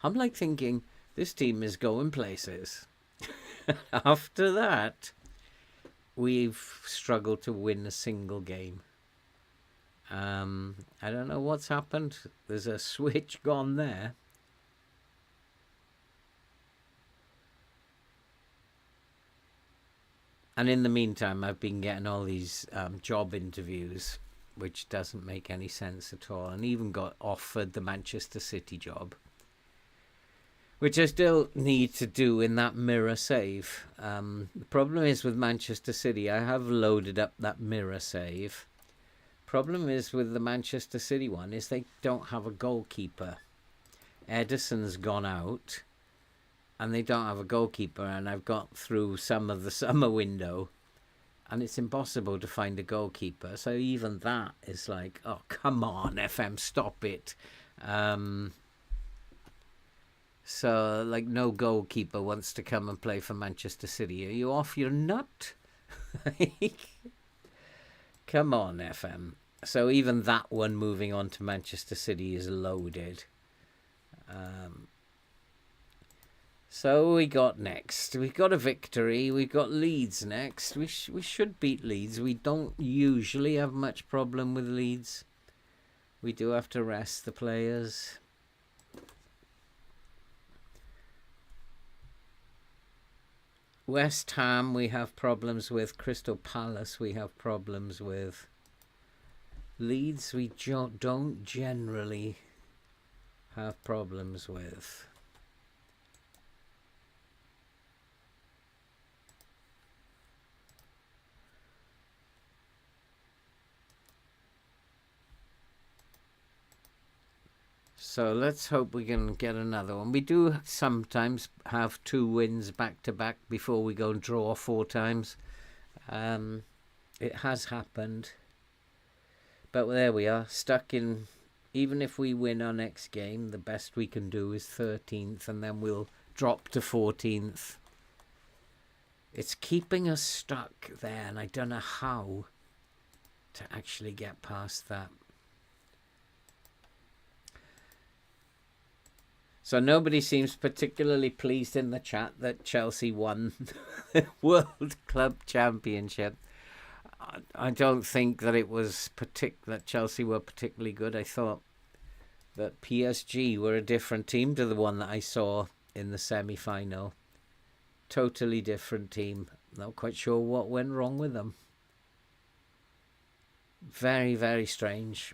I'm like thinking, this team is going places. After that, we've struggled to win a single game. I don't know what's happened. There's a switch gone there. And in the meantime, I've been getting all these job interviews, which doesn't make any sense at all. And even got offered the Manchester City job, which I still need to do in that mirror save. The problem is with Manchester City, I have loaded up that mirror save. Problem is with the Manchester City one is they don't have a goalkeeper. Edison's gone out and they don't have a goalkeeper, and I've got through some of the summer window and it's impossible to find a goalkeeper. So even that is like, oh, come on, FM, stop it. So, like, no goalkeeper wants to come and play for Manchester City. Are you off your nut? Come on, FM. So even that one moving on to Manchester City is loaded. So we got next. We got a victory. We got Leeds next. We should beat Leeds. We don't usually have much problem with Leeds. We do have to rest the players. West Ham we have problems with. Crystal Palace we have problems with. Leeds we don't generally have problems with. So let's hope we can get another one. We do sometimes have 2 wins back to back before we go and draw 4 times. It has happened. But there we are, stuck in. Even if we win our next game, the best we can do is 13th, and then we'll drop to 14th. It's keeping us stuck there, and I don't know how to actually get past that. So nobody seems particularly pleased in the chat that Chelsea won the World Club Championship. I don't think that it was that Chelsea were particularly good. I thought that PSG were a different team to the one that I saw in the semi-final. Totally different team. Not quite sure what went wrong with them. Very, very strange.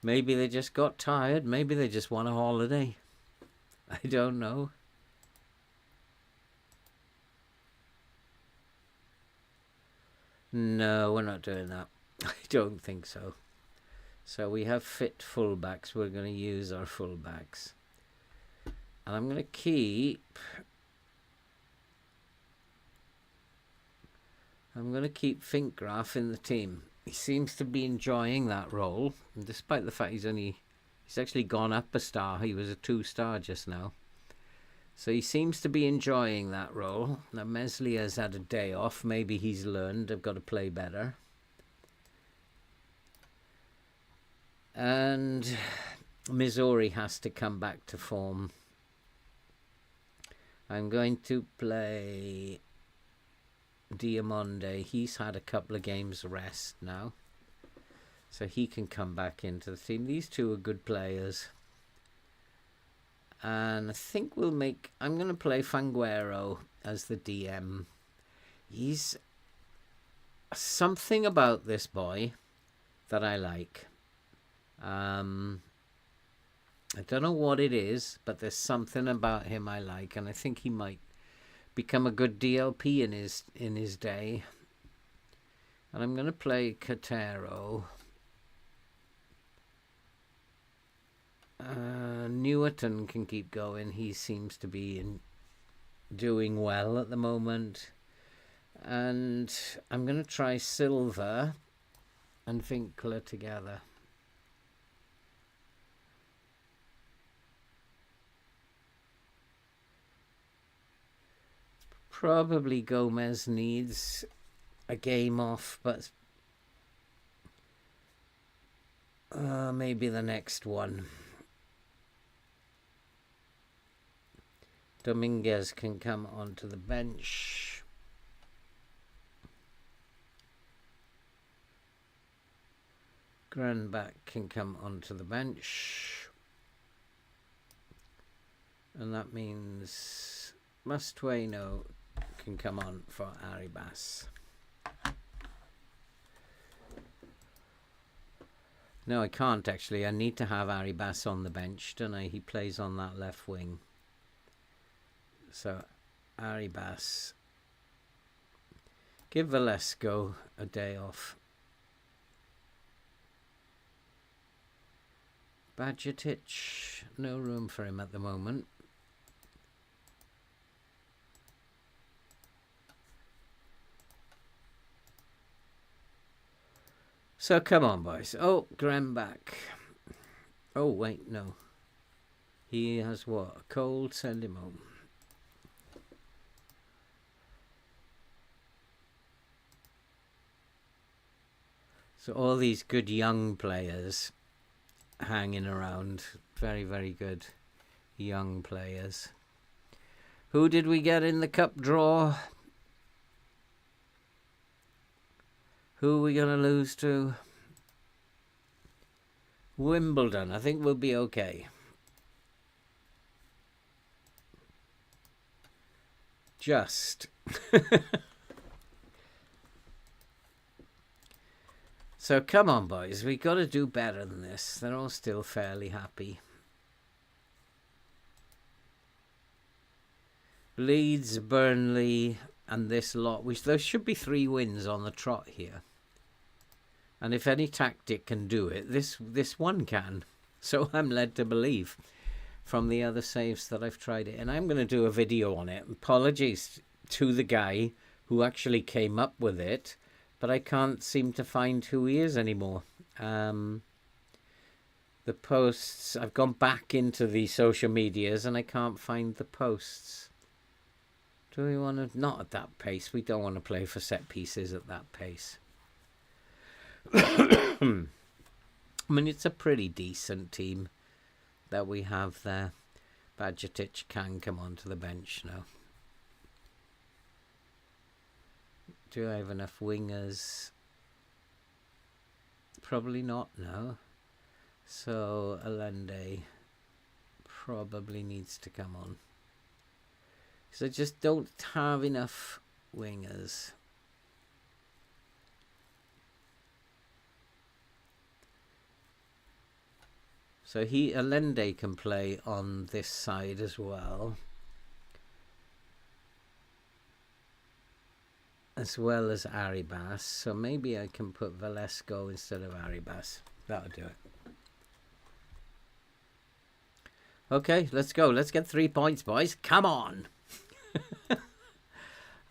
Maybe they just got tired. Maybe they just want a holiday. I don't know. No, we're not doing that. I don't think so. So we have fit fullbacks. We're going to use our fullbacks. And I'm going to keep Finkgraf in the team. He seems to be enjoying that role, and despite the fact he's actually gone up a star. He was a 2-star just now. So he seems to be enjoying that role. Now Meslier has had a day off. Maybe he's learned I've got to play better. And Missouri has to come back to form. I'm going to play Diamonde. He's had a couple of games rest now, so he can come back into the team. These two are good players. And I think I'm going to play Fanguero as the DM. He's something about this boy that I like. I don't know what it is, but there's something about him I like, and I think he might become a good DLP in his day. And I'm going to play Catero. Newerton can keep going. He seems to be doing well at the moment. And I'm going to try Silver and Winkler together. Probably Gomez needs a game off, but maybe the next one. Dominguez can come onto the bench. Granbach can come onto the bench. And that means Mastueno can come on for Arribas. No, I can't actually. I need to have Arribas on the bench, don't I? He plays on that left wing. So, Arribas. Give Valesco a day off. Badgetic, no room for him at the moment. So come on, boys. Oh, Granbach. Oh, wait, no. He has what? A cold? Send him home. So all these good young players hanging around. Very, very good young players. Who did we get in the cup draw? Who are we going to lose to? Wimbledon. I think we'll be okay. Just. So come on, boys. We got to do better than this. They're all still fairly happy. Leeds, Burnley, and this lot. There should be 3 wins on the trot here. And if any tactic can do it, this one can. So I'm led to believe from the other saves that I've tried it. And I'm going to do a video on it. Apologies to the guy who actually came up with it. But I can't seem to find who he is anymore. The posts, I've gone back into the social medias and I can't find the posts. Do we want to? Not at that pace. We don't want to play for set pieces at that pace. I mean, it's a pretty decent team that we have there. Badgetic can come onto the bench now. Do I have enough wingers? Probably not, no. So Allende probably needs to come on. Because I just don't have enough wingers. So Allende can play on this side as well. As well as Arribas. So maybe I can put Valesco instead of Arribas. That'll do it. Okay, let's go. Let's get 3 points, boys. Come on.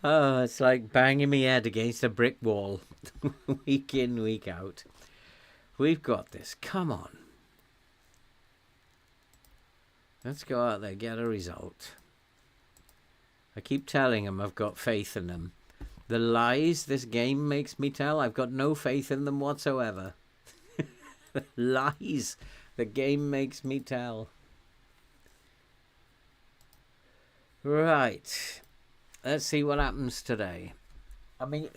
Oh, it's like banging my head against a brick wall. Week in, week out. We've got this. Come on. Let's go out there, get a result. I keep telling them I've got faith in them. The lies this game makes me tell, I've got no faith in them whatsoever. The lies the game makes me tell. Right. Let's see what happens today. I mean,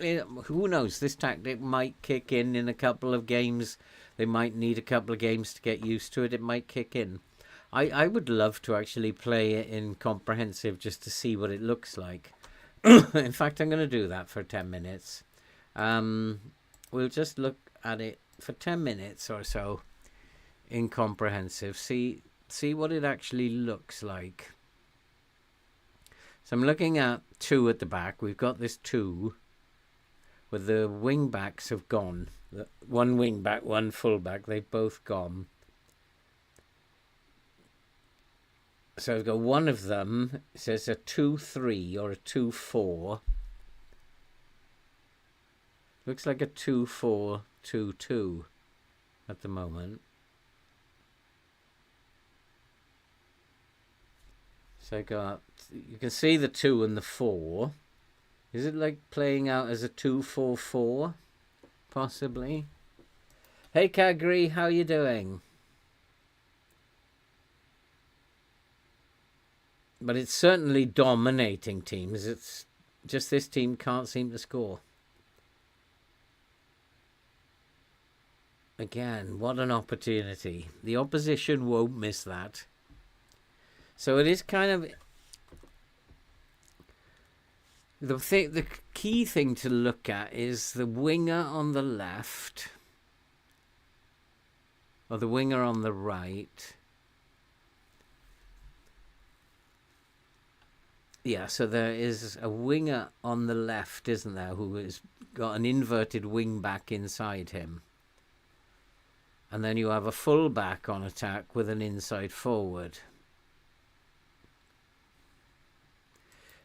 who knows? This tactic might kick in a couple of games. They might need a couple of games to get used to it. It might kick in. I would love to actually play it in comprehensive just to see what it looks like. In fact, I'm going to do that for 10 minutes. We'll just look at it for 10 minutes or so in comprehensive. See what it actually looks like. So I'm looking at 2 at the back. We've got this 2 where the wing backs have gone. One wing back, one full back. They've both gone. So I've got one of them. It says a 2-3 or a 2-4. Looks like a 2-4-2-2 at the moment. So I got, you can see the 2 and the 4. Is it like playing out as a 2-4-4? Possibly. Hey Kagri, how you doing? But it's certainly dominating teams. It's just this team can't seem to score. Again, what an opportunity. The opposition won't miss that. So it is kind of... The key thing to look at is the winger on the left. Or the winger on the right. Yeah, so there is a winger on the left, isn't there, who has got an inverted wing back inside him. And then you have a full back on attack with an inside forward.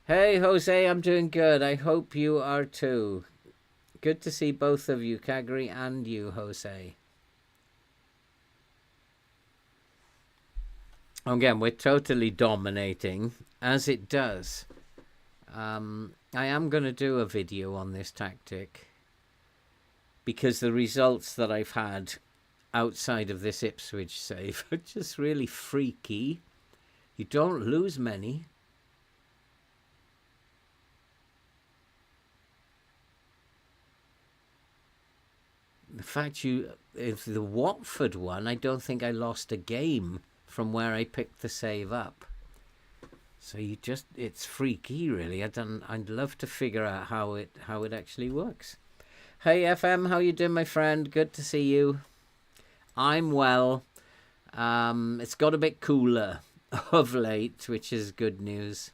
Hey, Jose, I'm doing good. I hope you are too. Good to see both of you, Kagri and you, Jose. Again, we're totally dominating, as it does. I am going to do a video on this tactic, because the results that I've had outside of this Ipswich save are just really freaky. You don't lose many. The fact if the Watford one, I don't think I lost a game from where I picked the save up. So it's freaky, really. I'd love to figure out how it actually works. Hey FM, how you doing, my friend? Good to see you. I'm well. It's got a bit cooler of late, which is good news.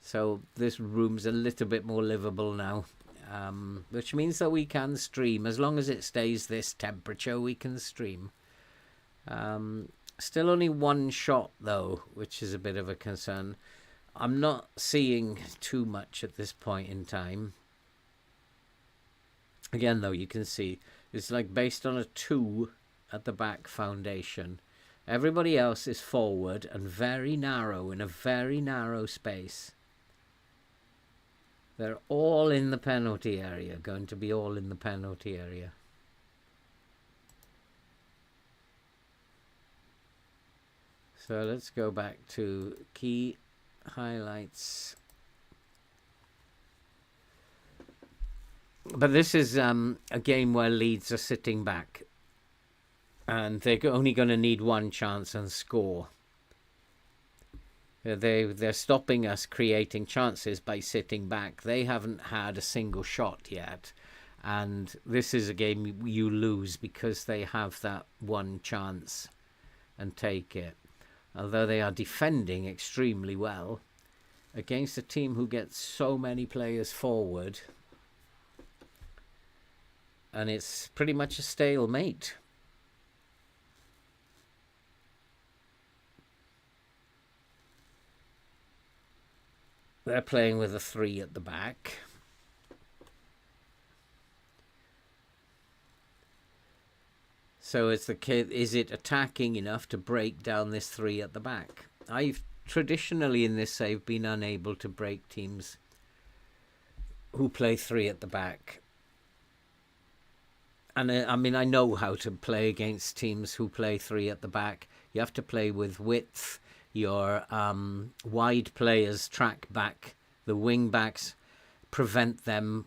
So this room's a little bit more livable now. Which means that we can stream. As long as it stays this temperature, we can stream. Still only one shot, though, which is a bit of a concern. I'm not seeing too much at this point in time. Again, though, you can see it's like based on a 2 at the back foundation. Everybody else is forward and very narrow, in a very narrow space. They're all in the penalty area, going to be all in the penalty area. So let's go back to key highlights. But this is a game where Leeds are sitting back. And they're only going to need one chance and score. They're stopping us creating chances by sitting back. They haven't had a single shot yet. And this is a game you lose because they have that one chance and take it. Although they are defending extremely well against a team who gets so many players forward. And it's pretty much a stalemate. They're playing with a 3 at the back. So it's is it attacking enough to break down this 3 at the back? I've traditionally in this save been unable to break teams who play 3 at the back. And I mean, I know how to play against teams who play 3 at the back. You have to play with width. Your wide players track back. The wing backs prevent them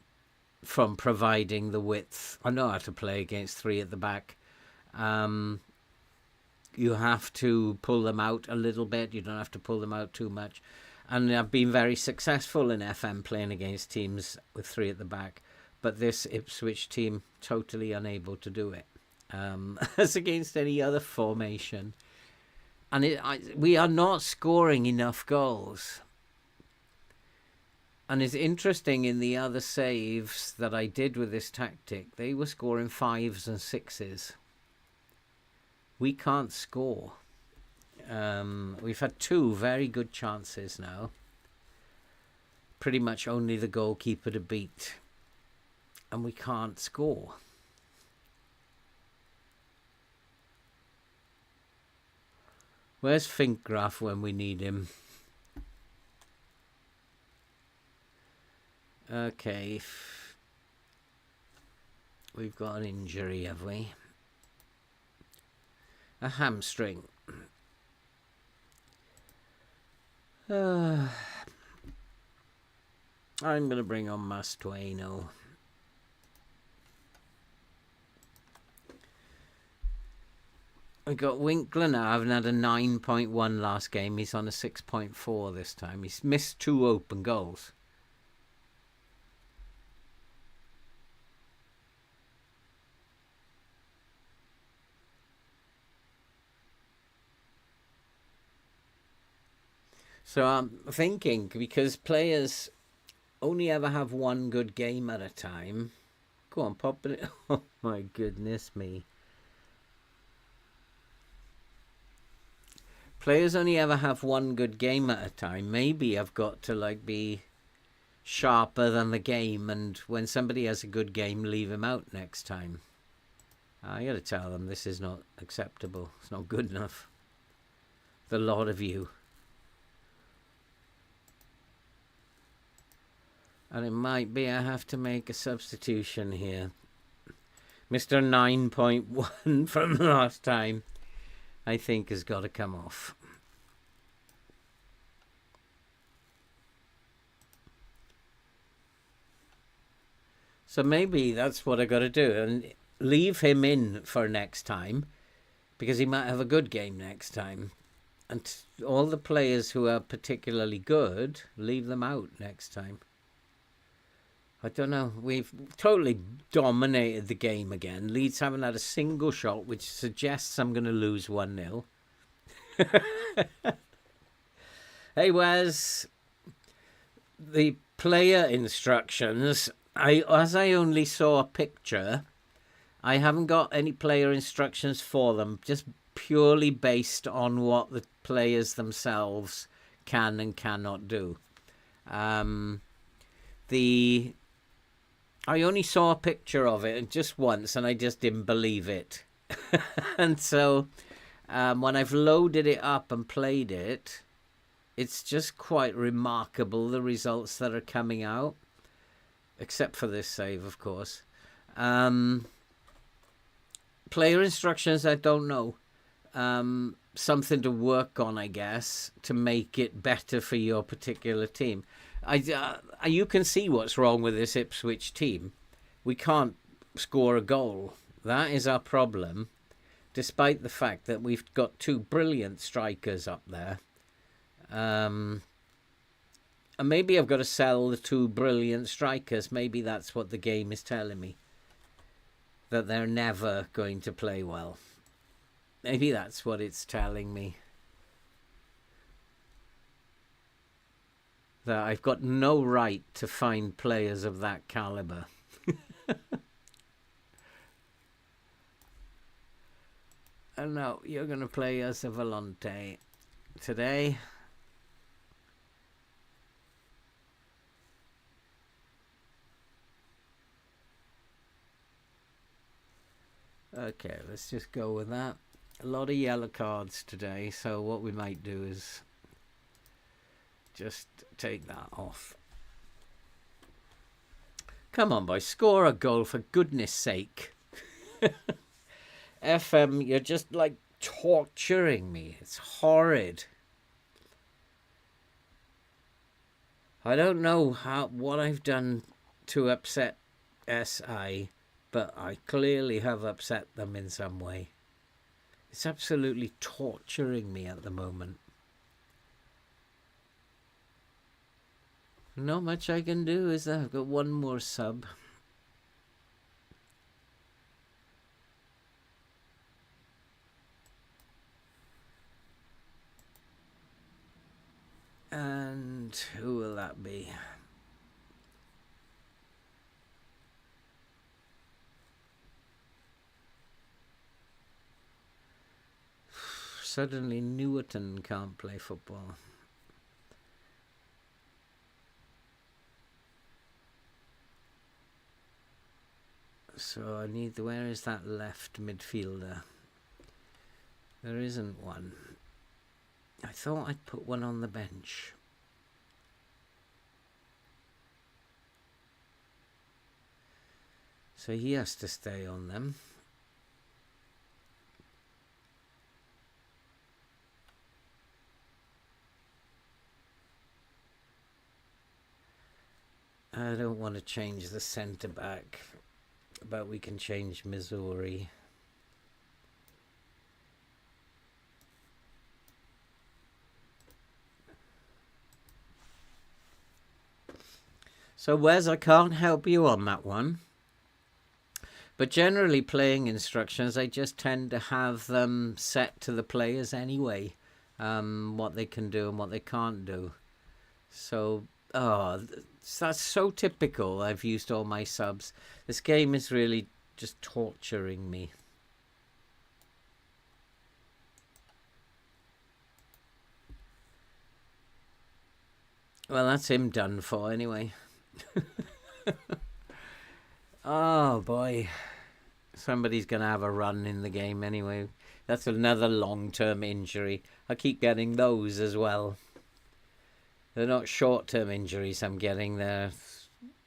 from providing the width. I know how to play against 3 at the back. You have to pull them out a little bit. You don't have to pull them out too much. And I've been very successful in FM playing against teams with 3 at the back. But this Ipswich team, totally unable to do it. As against any other formation. And we are not scoring enough goals. And it's interesting, in the other saves that I did with this tactic, they were scoring 5s and 6s. We can't score. We've had 2 very good chances now. Pretty much only the goalkeeper to beat. And we can't score. Where's Finkgraf when we need him? Okay. We've got an injury, have we? A hamstring. I'm going to bring on Mastueno. We got Winkler now, having had a 9.1 last game. He's on a 6.4 this time. He's missed 2 open goals. So I'm thinking, because players only ever have 1 good game at a time. Go on, pop it. Oh my goodness me. Players only ever have 1 good game at a time. Maybe I've got to be sharper than the game, and when somebody has a good game, leave him out next time. I gotta tell them this is not acceptable. It's not good enough. The lot of you. And it might be I have to make a substitution here. Mr. 9.1 from last time, I think, has got to come off. So maybe that's what I got to do, and leave him in for next time, because he might have a good game next time. And all the players who are particularly good, leave them out next time. I don't know. We've totally dominated the game again. Leeds haven't had a single shot, which suggests I'm going to lose 1-0. Hey, Wes. The player instructions, as I only saw a picture, I haven't got any player instructions for them, just purely based on what the players themselves can and cannot do. I only saw a picture of it just once, and I just didn't believe it. And so when I've loaded it up and played it, it's just quite remarkable, the results that are coming out. Except for this save, of course. Player instructions, I don't know. Something to work on, I guess, to make it better for your particular team. You can see what's wrong with this Ipswich team. We can't score a goal. That is our problem, despite the fact that we've got 2 brilliant strikers up there. And maybe I've got to sell the 2 brilliant strikers. Maybe that's what the game is telling me, that they're never going to play well. Maybe that's what it's telling me. That I've got no right to find players of that caliber. And no, you're going to play as a volante today. Okay, let's just go with that. A lot of yellow cards today, so what we might do is just take that off. Come on, boys, score a goal for goodness sake. FM, you're just torturing me. It's horrid. I don't know what I've done to upset SI, but I clearly have upset them in some way. It's absolutely torturing me at the moment. Not much I can do, is there? I've got 1 more sub. And who will that be? suddenly Newarton can't play football. So I need, where is that left midfielder? There isn't one. I thought I'd put one on the bench. So he has to stay on them. I don't want to change the centre back, but we can change Missouri. So Wes, I can't help you on that one. But generally playing instructions, I just tend to have them set to the players anyway. What they can do and what they can't do. So, that's so typical. I've used all my subs. This game is really just torturing me. Well, that's him done for anyway. Oh boy, somebody's gonna have a run in the game anyway. That's another long-term injury. I keep getting those as well. They're not short-term injuries I'm getting. They're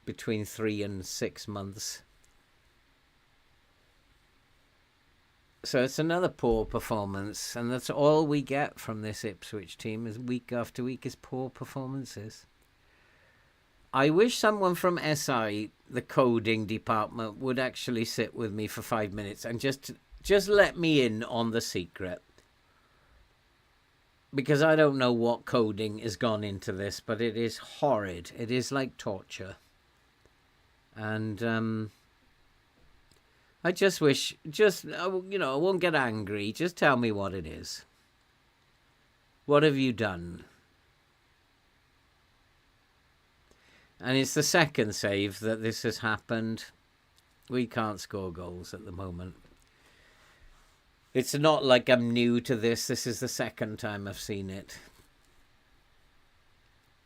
between 3 and 6 months. So it's another poor performance, and that's all we get from this Ipswich team is week after week is poor performances. I wish someone from SI, the coding department, would actually sit with me for 5 minutes and just let me in on the secret. Because I don't know what coding has gone into this, but it is horrid. It is like torture. And I just wish, I won't get angry. Just tell me what it is. What have you done? And it's the second save that this has happened. We can't score goals at the moment. It's not like I'm new to this. This is the second time I've seen it.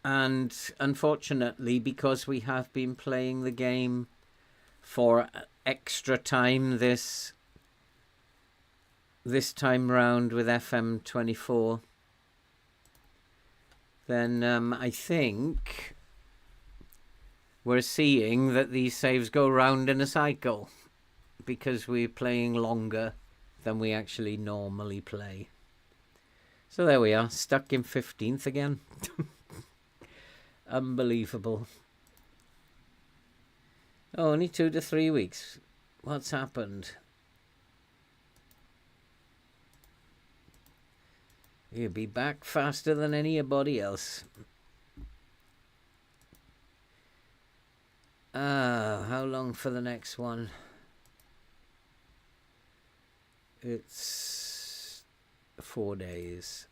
And unfortunately, because we have been playing the game for extra time this time round with FM24, then I think we're seeing that these saves go round in a cycle because we're playing longer than we actually normally play. So there we are, stuck in 15th again. Unbelievable. Oh, only 2 to 3 weeks. What's happened? You'll be back faster than anybody else. How long for the next one? It's 4 days.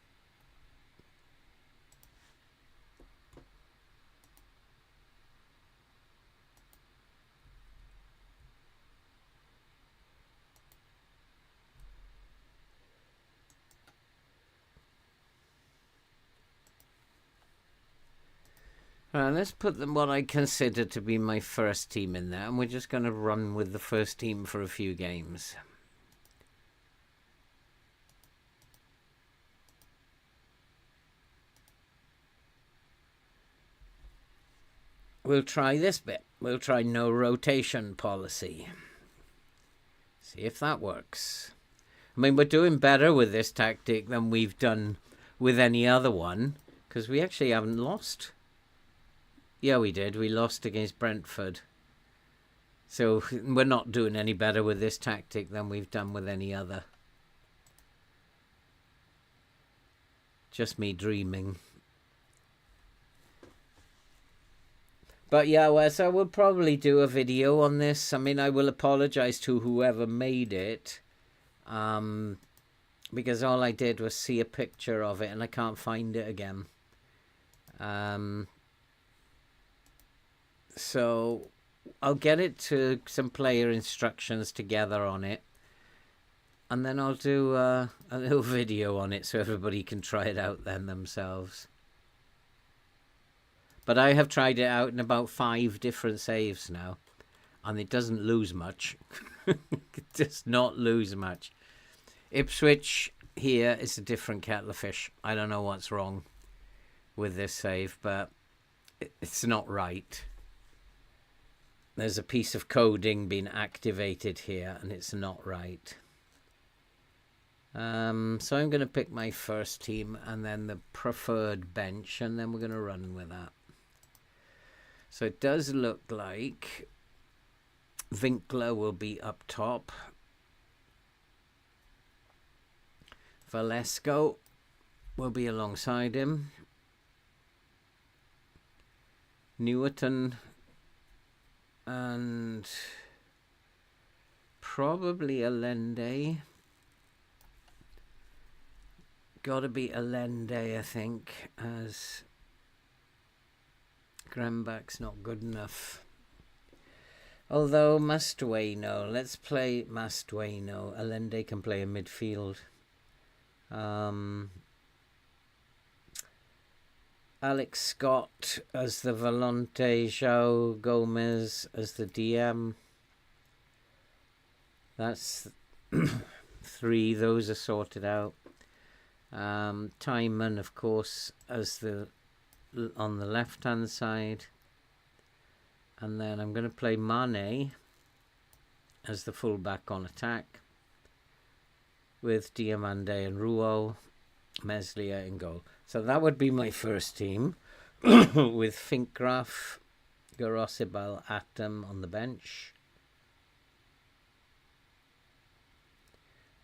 Let's put what I consider to be my first team in there, and we're just going to run with the first team for a few games. We'll try this bit. We'll try no rotation policy. See if that works. I mean, we're doing better with this tactic than we've done with any other one, because we actually haven't lost. Yeah, we did. We lost against Brentford. So we're not doing any better with this tactic than we've done with any other. Just me dreaming. But yeah, Wes, I will probably do a video on this. I mean, I will apologize to whoever made it. Because all I did was see a picture of it and I can't find it again. So I'll get it to some player instructions together on it. And then I'll do a little video on it so everybody can try it out then themselves. But I have tried it out in about 5 different saves now. And it doesn't lose much. It does not lose much. Ipswich here is a different kettle of fish. I don't know what's wrong with this save, but it's not right. There's a piece of coding being activated here, and it's not right. So I'm going to pick my first team and then the preferred bench, and then we're going to run with that. So it does look like Winkler will be up top. Valesco will be alongside him. Newerton and probably Allende. Got to be Allende, I think, as Grembach's not good enough. Although Mastueno, let's play Mastueno. Allende can play in midfield. Alex Scott as the Volante, João Gomez as the DM. That's 3. Those are sorted out. Timon, of course, as the on the left-hand side. And then I'm going to play Mane as the fullback on attack, with Diamande and Rouault, Meslier in goal. So that would be my first team, with Finkgraf, Garosibal, Atom on the bench,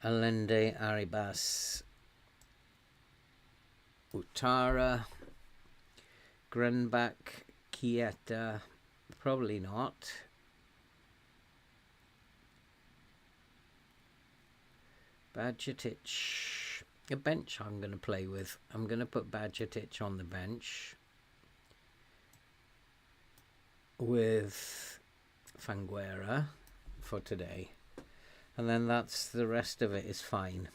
Allende, Arribas, Utara, Grembach, Chiesa, probably not. Badgetic, a bench I'm going to play with. I'm going to put Badgetic on the bench with Fanguera for today. And then that's the rest of it is fine.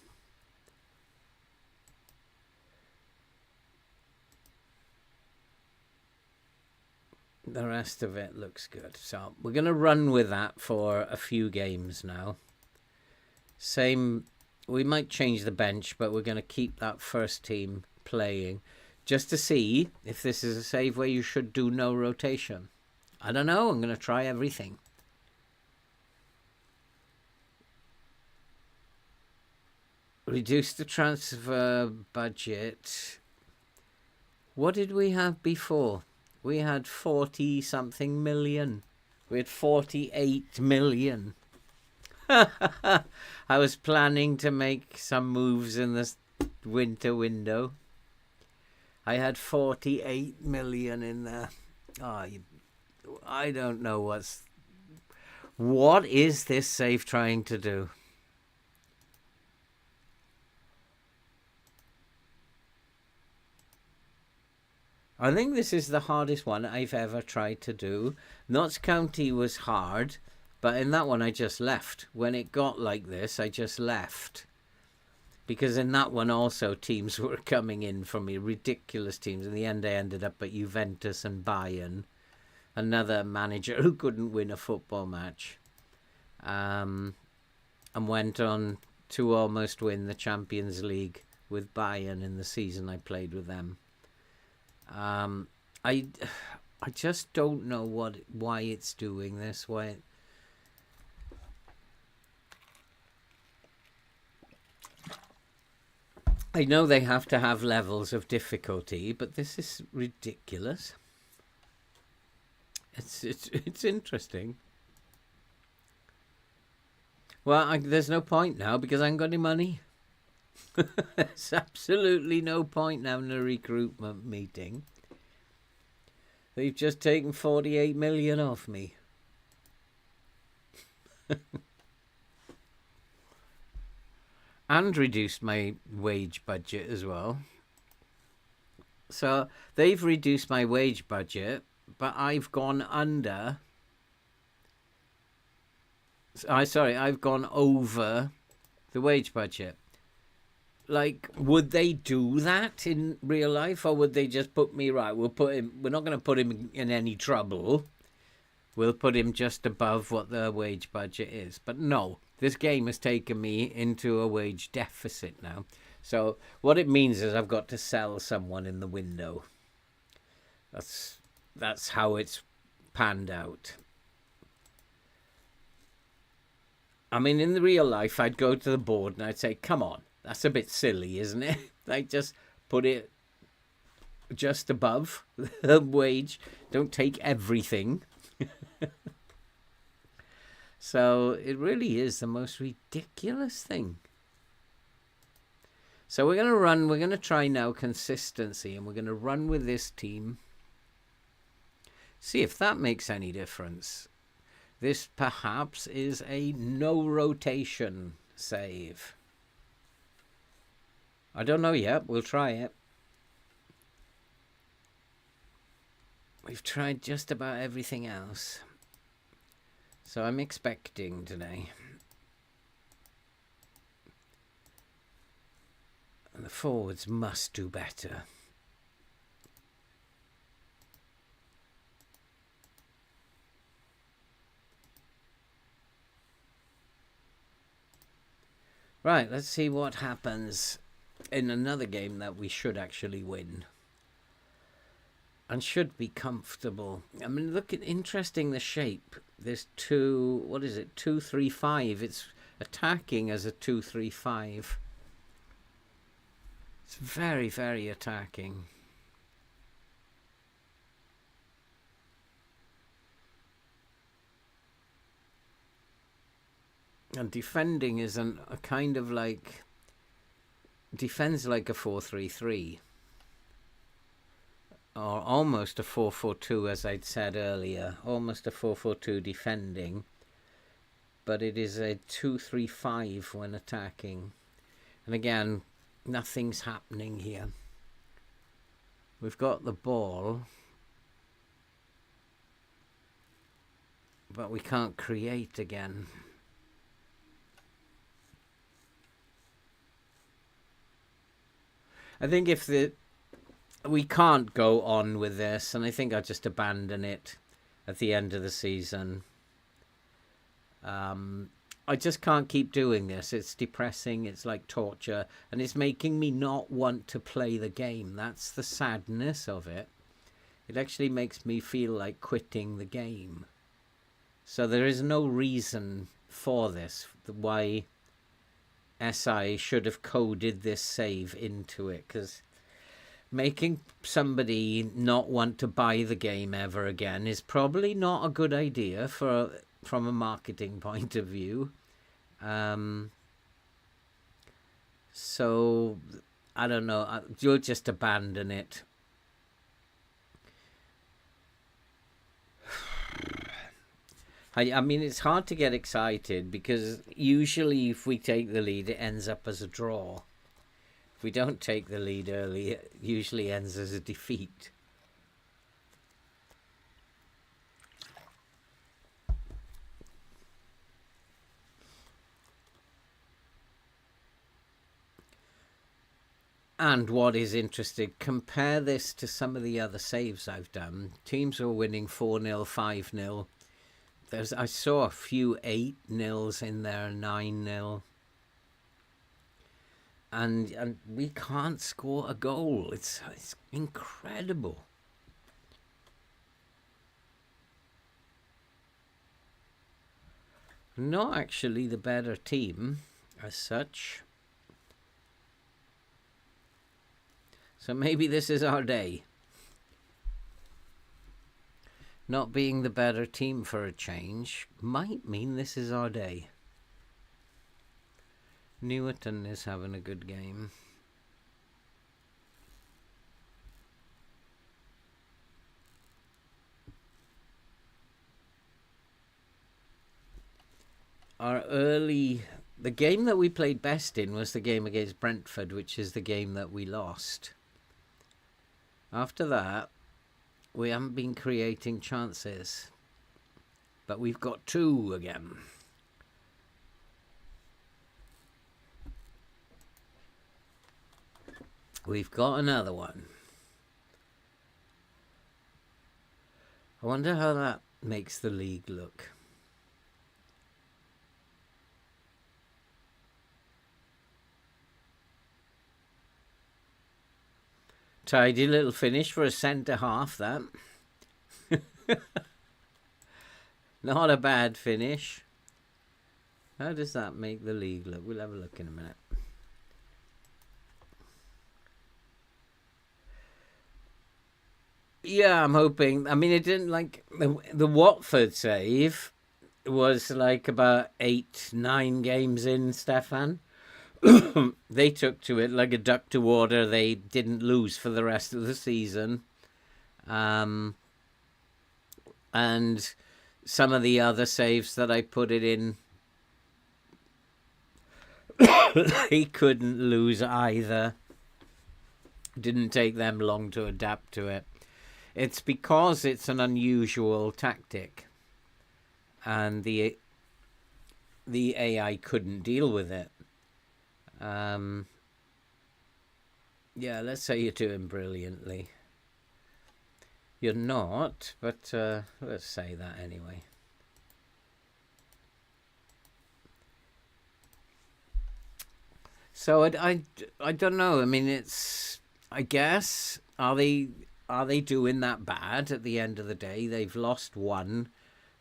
The rest of it looks good. So we're going to run with that for a few games now. Same, we might change the bench, but we're going to keep that first team playing just to see if this is a save where you should do no rotation. I don't know. I'm going to try everything. Reduce the transfer budget. What did we have before? We had 40-something million. We had 48 million. I was planning to make some moves in this winter window. I had 48 million in there. Oh, I don't know what is this save trying to do? I think this is the hardest one I've ever tried to do. Notts County was hard, but in that one I just left. When it got like this, I just left. Because in that one also teams were coming in for me, ridiculous teams. In the end I ended up at Juventus and Bayern. Another manager who couldn't win a football match. And went on to almost win the Champions League with Bayern in the season I played with them. I just don't know why it's doing this. I know they have to have levels of difficulty, but this is ridiculous. It's interesting. Well, there's no point now because I haven't got any money. There's absolutely no point now in a recruitment meeting. They've just taken 48 million off me. And reduced my wage budget as well. So they've reduced my wage budget, but I've gone under. I've gone over The wage budget. Like, would they do that in real life, or would they just put me right? We're not going to put him in any trouble. We'll put him just above what the wage budget is. But no, this game has taken me into a wage deficit now. So what it means is I've got to sell someone in the window. That's how it's panned out. I mean, in the real life, I'd go to the board and I'd say, come on, that's a bit silly, isn't it? Like, just put it just above the wage. Don't take everything. So it really is the most ridiculous thing. So we're going to try now consistency, and we're going to run with this team. See if that makes any difference. This perhaps is a no rotation save. I don't know yet. We'll try it. We've tried just about everything else. So I'm expecting today. And the forwards must do better. Right, let's see what happens in another game that we should actually win. And should be comfortable. I mean, look at interesting the shape. There's 2-3-5. It's attacking as a 2-3-5. It's very, very attacking. And defending is a kind of like, defends like a 4-3-3. Or almost a 4-4-2, as I'd said earlier. Almost a 4-4-2 defending. But it is a 2-3-5 when attacking. And again, nothing's happening here. We've got the ball. But we can't create again. I think we can't go on with this, and I think I'll just abandon it at the end of the season. I just can't keep doing this. It's depressing. It's like torture, and it's making me not want to play the game. That's the sadness of it. It actually makes me feel like quitting the game. So there is no reason for this, why SI should have coded this save into it, because making somebody not want to buy the game ever again is probably not a good idea from a marketing point of view. So I don't know. You'll just abandon it. I mean, it's hard to get excited because usually if we take the lead, it ends up as a draw. If we don't take the lead early, it usually ends as a defeat. And what is interesting, compare this to some of the other saves I've done. Teams were winning 4-0, 5-0. I saw a few 8-0s in there, 9-0. And we can't score a goal. It's incredible. Not actually the better team as such. So maybe this is our day. Not being the better team for a change might mean this is our day. Newerton is having a good game. The game that we played best in was the game against Brentford, which is the game that we lost. After that, we haven't been creating chances, but we've got 2 again. We've got another one. I wonder how that makes the league look. Tidy little finish for a centre half, that. Not a bad finish. How does that make the league look? We'll have a look in a minute. Yeah, I'm hoping. I mean, it didn't like the Watford save was like about 8-9 games in, Stefan. They took to it like a duck to water. They didn't lose for the rest of the season. And some of the other saves that I put it in, he couldn't lose either. Didn't take them long to adapt to it. It's because it's an unusual tactic, and the AI couldn't deal with it. Yeah, let's say you're doing brilliantly. You're not, but let's say that anyway. So I don't know. I mean, it's, I guess, are they doing that bad at the end of the day? They've lost one,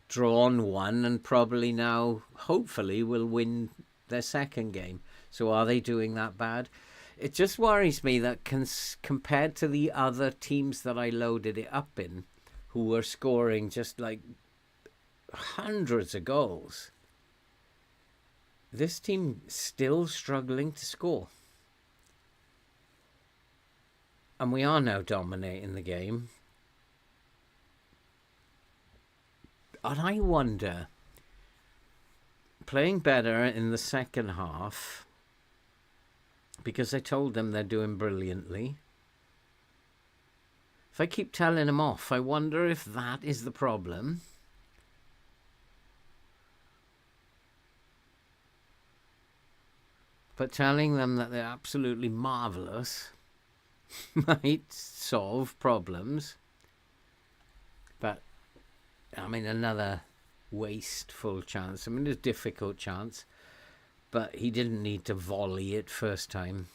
drawn one, and probably now, hopefully, will win their second game. So are they doing that bad? It just worries me that compared to the other teams that I loaded it up in, who were scoring just like hundreds of goals, this team still struggling to score. And we are now dominating the game. And I wonder, playing better in the second half, because I told them they're doing brilliantly. If I keep telling them off, I wonder if that is the problem. But telling them that they're absolutely marvellous might solve problems. But, I mean, another wasteful chance. I mean, a difficult chance. But he didn't need to volley it first time.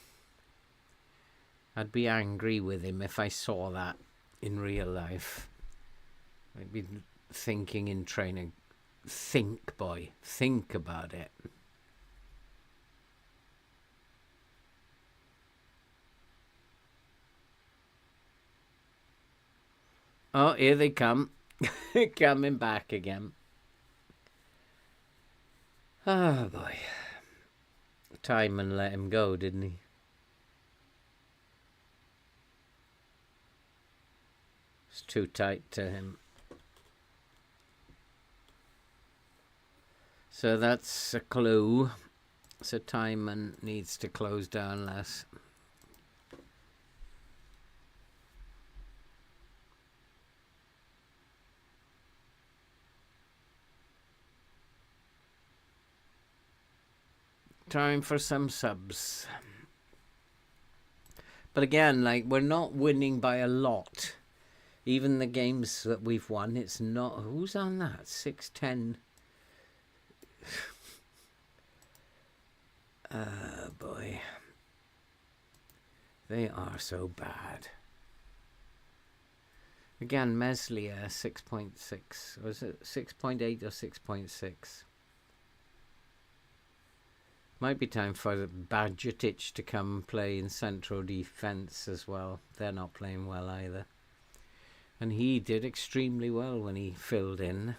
I'd be angry with him if I saw that in real life. I'd be thinking in training, think, boy, think about it. Oh, here they come. Coming back again. Oh, boy. Timon let him go, didn't he? It's too tight to him. So that's a clue. So Timon needs to close down less. Time for some subs. But again, like, we're not winning by a lot. Even the games that we've won, it's not... Who's on that? 6-10. Boy. They are so bad. Again, Meslier, 6.6. Was it 6.8 or 6.6? Might be time for Badgetic to come play in central defence as well. They're not playing well either. And he did extremely well when he filled in.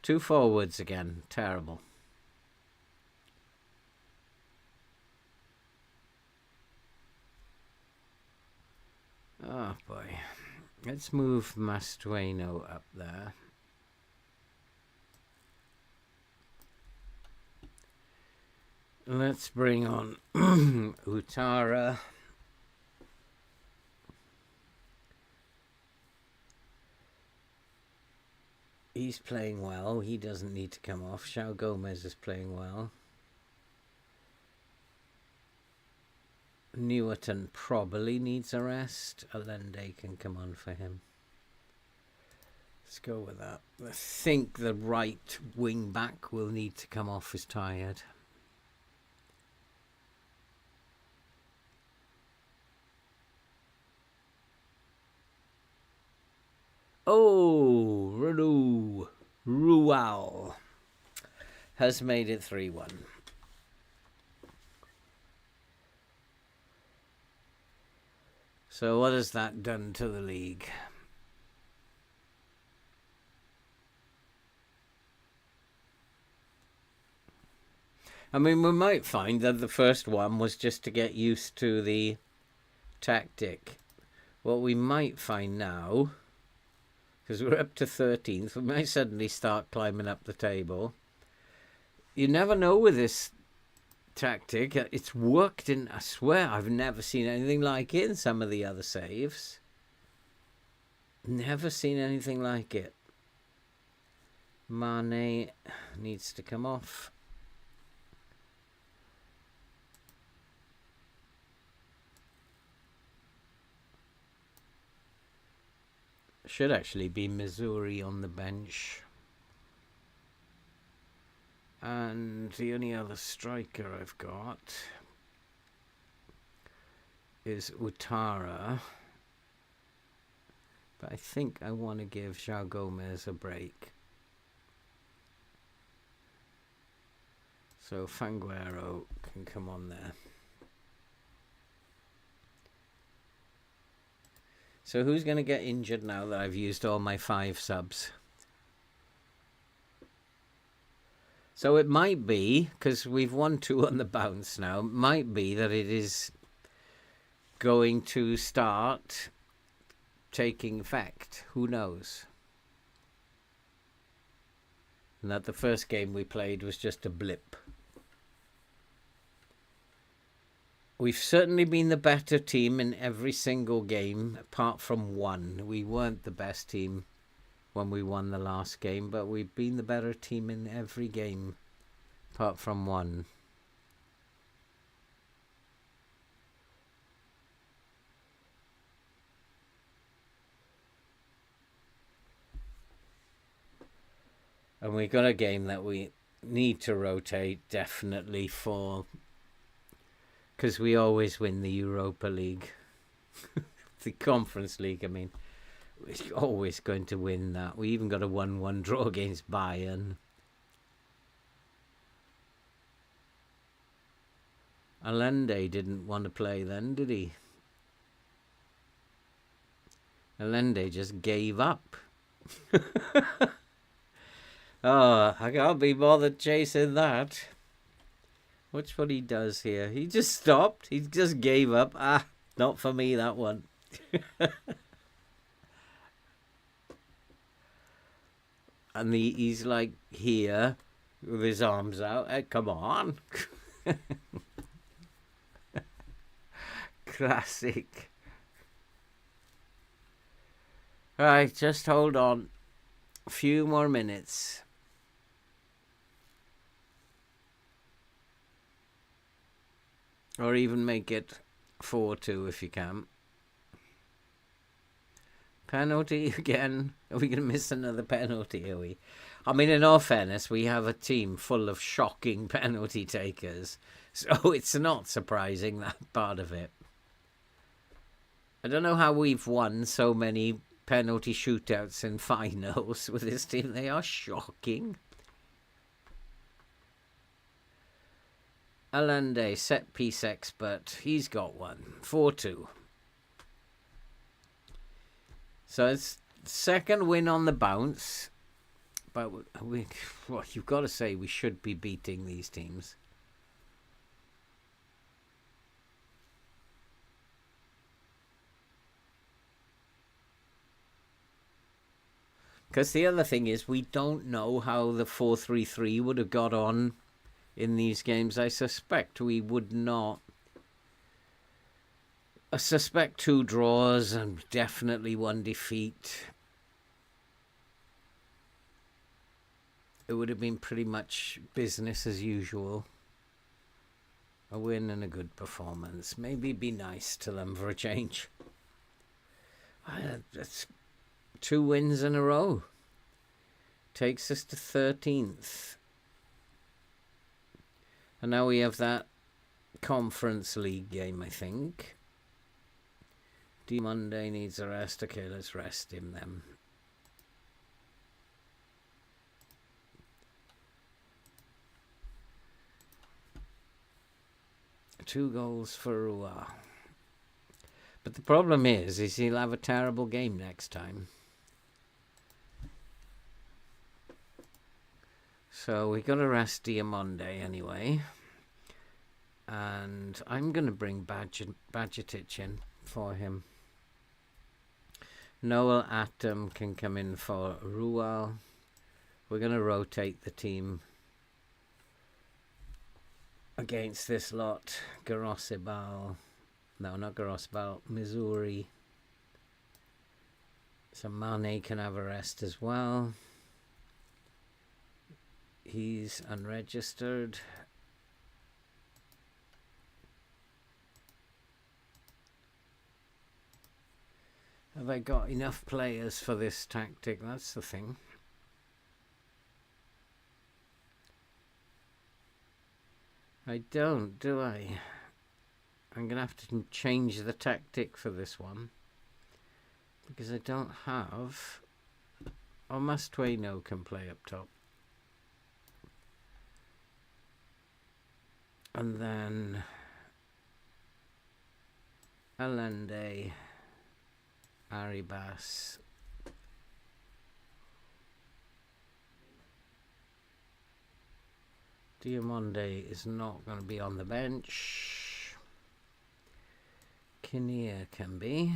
2 forwards again. Terrible. Oh boy. Let's move Mastueno up there. Let's bring on Utara. He's playing well. He doesn't need to come off. João Gomez is playing well. Newerton probably needs a rest. Allende can come on for him. Let's go with that. I think the right wing back will need to come off as tired. Oh, Rual has made it 3-1. So what has that done to the league? I mean, we might find that the first one was just to get used to the tactic. What we might find now, because we're up to 13th, we might suddenly start climbing up the table. You never know with this tactic. It's worked in, I swear, I've never seen anything like it in some of the other saves. Never seen anything like it. Mane needs to come off. Should actually be Missouri on the bench. And the only other striker I've got is Utara. But I think I want to give João Gomez a break. So Fanguero can come on there. So who's going to get injured now that I've used all my 5 subs? So it might be, because we've won 2 on the bounce now, it might be that it is going to start taking effect. Who knows? And that the first game we played was just a blip. We've certainly been the better team in every single game, apart from one. We weren't the best team when we won the last game, but we've been the better team in every game, apart from one. And we got a game that we need to rotate, definitely, for... because we always win the Europa League. The Conference League, I mean. We're always going to win that. We even got a 1-1 draw against Bayern. Allende didn't want to play then, did he? Allende just gave up. Oh, I can't be bothered chasing that. Watch what he does here. He just stopped. He just gave up. Ah, not for me, that one. And he's like here with his arms out. Hey, come on. Classic. Right, just hold on. A few more minutes. Or even make it 4-2 if you can. Penalty again. Are we going to miss another penalty, are we? I mean, in all fairness, we have a team full of shocking penalty takers. So it's not surprising, that part of it. I don't know how we've won so many penalty shootouts and finals with this team. They are shocking. Allende, set piece expert. He's got one. 4-2. So it's second win on the bounce. But you've got to say we should be beating these teams. Because the other thing is, we don't know how the 4-3-3 would have got on in these games. I suspect we would not. I suspect 2 draws and definitely 1 defeat. It would have been pretty much business as usual. A win and a good performance. Maybe be nice to them for a change. That's 2 wins in a row. Takes us to 13th. And now we have that Conference League game, I think. Monday needs a rest. Okay, let's rest him then. Two goals for Rua. But the problem is he'll have a terrible game next time. So we got to rest Monday anyway. And I'm going to bring Badgetic in for him. Noel Atom can come in for Rual. We're going to rotate the team against this lot. Garosibal. No, not Garosibal. Missouri. So Mane can have a rest as well. He's unregistered. Have I got enough players for this tactic? That's the thing. I don't, do I? I'm going to have to change the tactic for this one. Because I don't have... Oh, Mastueno can play up top. And then... Allende... Arribas. Diamonde is not going to be on the bench. Kinnear can be.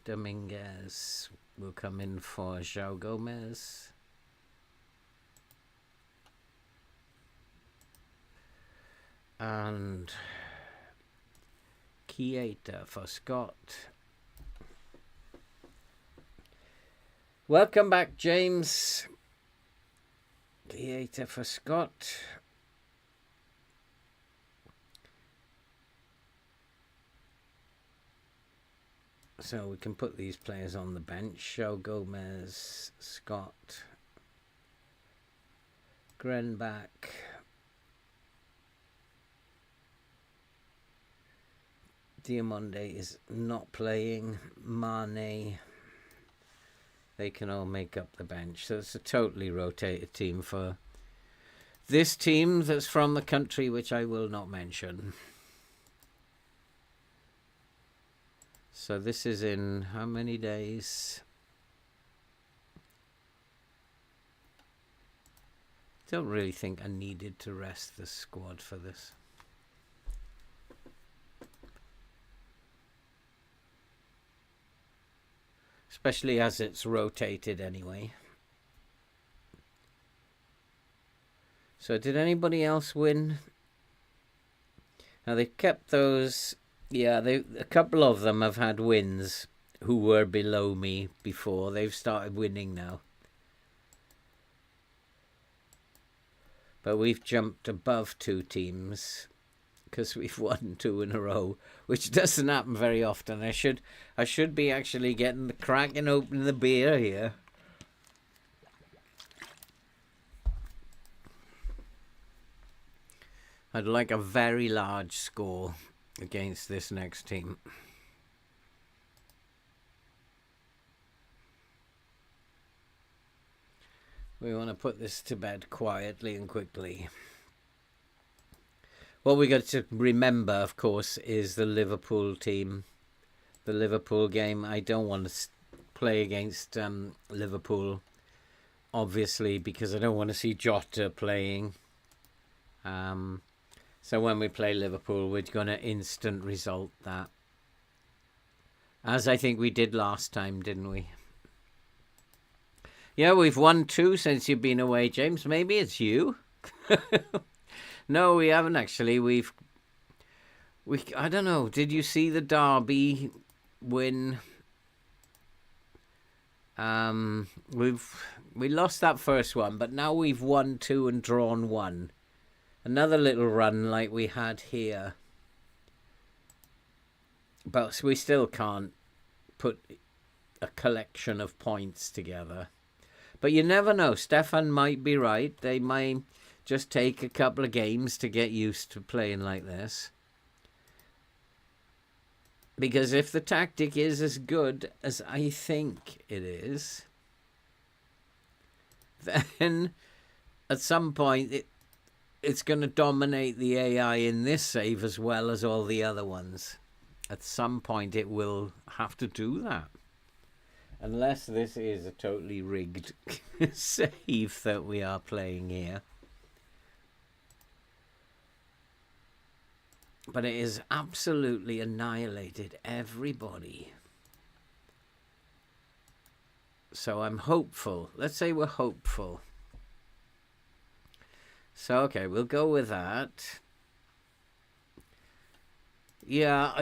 Dominguez will come in for João Gomez. And Keita for Scott. Welcome back, James. Keita for Scott. So we can put these players on the bench. João Gomez, Scott, Grenbach. Diamonde is not playing. Mane. They can all make up the bench. So it's a totally rotated team for this team that's from the country which I will not mention. So this is in how many days? Don't really think I needed to rest the squad for this. Especially as it's rotated anyway. So did anybody else win? Now they kept those. Yeah, a couple of them have had wins who were below me before. They've started winning now. But we've jumped above 2 teams. Because we've won 2 in a row, which doesn't happen very often. I should be actually getting the cracking open the beer here. I'd like a very large score against this next team. We want to put this to bed quietly and quickly. What we got to remember, of course, is the Liverpool team. The Liverpool game. I don't want to play against Liverpool, obviously, because I don't want to see Jota playing. So when we play Liverpool, we're going to instant result that. As I think we did last time, didn't we? Yeah, we've won 2 since you've been away, James. Maybe it's you. No, we haven't actually. I don't know. Did you see the Derby win? We lost that first one, but now we've won 2 and drawn 1. another little run like we had here. But we still can't put a collection of points together. But you never know. Stefan might be right. They might just take a couple of games to get used to playing like this. Because if the tactic is as good as I think it is, then at some point it's going to dominate the AI in this save as well as all the other ones. At some point it will have to do that. Unless this is a totally rigged save that we are playing here. But it has absolutely annihilated everybody. So I'm hopeful. Let's say we're hopeful. So, okay, we'll go with that. Yeah,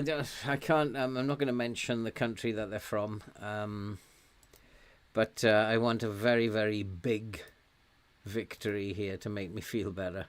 I can't. I'm not going to mention the country that they're from. But I want a very, very big victory here to make me feel better.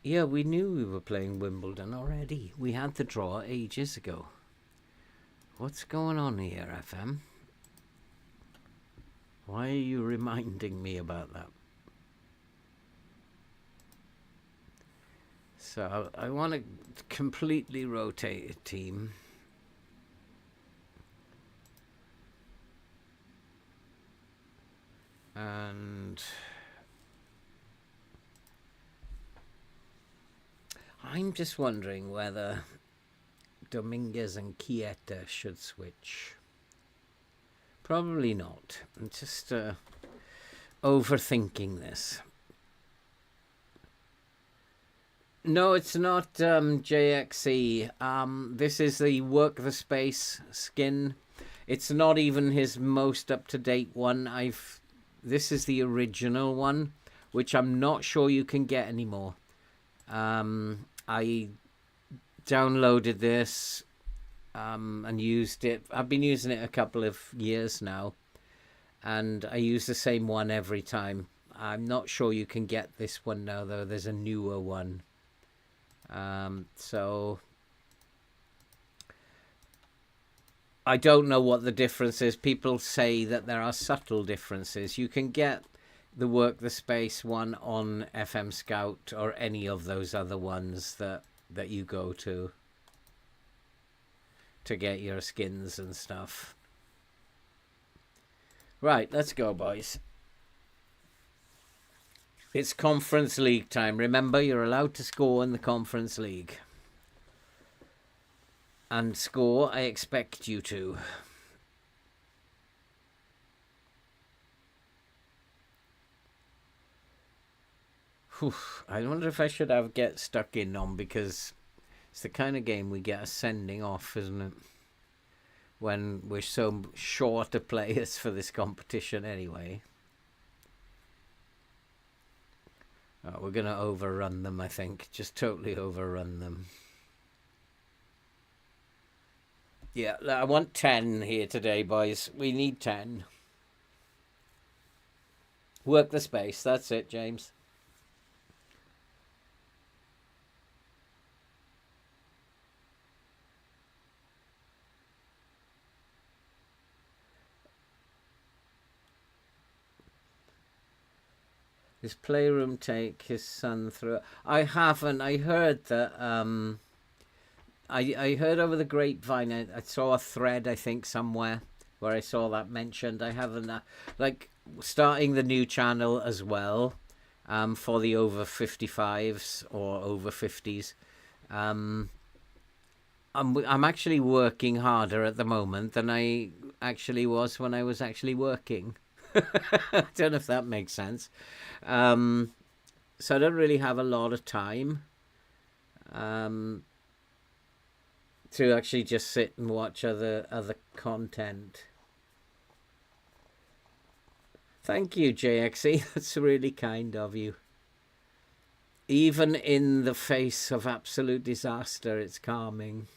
Yeah, we knew we were playing Wimbledon already. We had the draw ages ago. What's going on here, FM? Why are you reminding me about that? So I want to completely rotate a team. And I'm just wondering whether Dominguez and Chieta should switch. Probably not. I'm just overthinking this. No, it's not JXE. This is the Work the Space skin. It's not even his most up-to-date one. This is the original one, which I'm not sure you can get anymore. I downloaded this and used it. I've been using it a couple of years now, and I use the same one every time. I'm not sure you can get this one now, though. There's a newer one. So I don't know what the difference is. People say that there are subtle differences. You can get the Work the Space one on FM Scout or any of those other ones that you go to get your skins and stuff. Right, let's go, boys. It's Conference League time. Remember, you're allowed to score in the Conference League. And score, I expect you to. Whew. I wonder if I should have Get Stuck In on, because it's the kind of game we get a sending off, isn't it? When we're so short of players for this competition anyway. Oh, we're going to overrun them, I think. Just totally overrun them. Yeah, I want 10 here today, boys. We need 10. Work the Space. That's it, James. His playroom take his son through. I haven't. I heard that. I heard over the grapevine. I saw a thread, I think, somewhere where I saw that mentioned. I haven't. Like starting the new channel as well. For the over 55s or over 50s. I'm actually working harder at the moment than I actually was when I was actually working. I don't know if that makes sense. So I don't really have a lot of time. to actually just sit and watch other content. Thank you, JXE. That's really kind of you. Even in the face of absolute disaster, it's calming.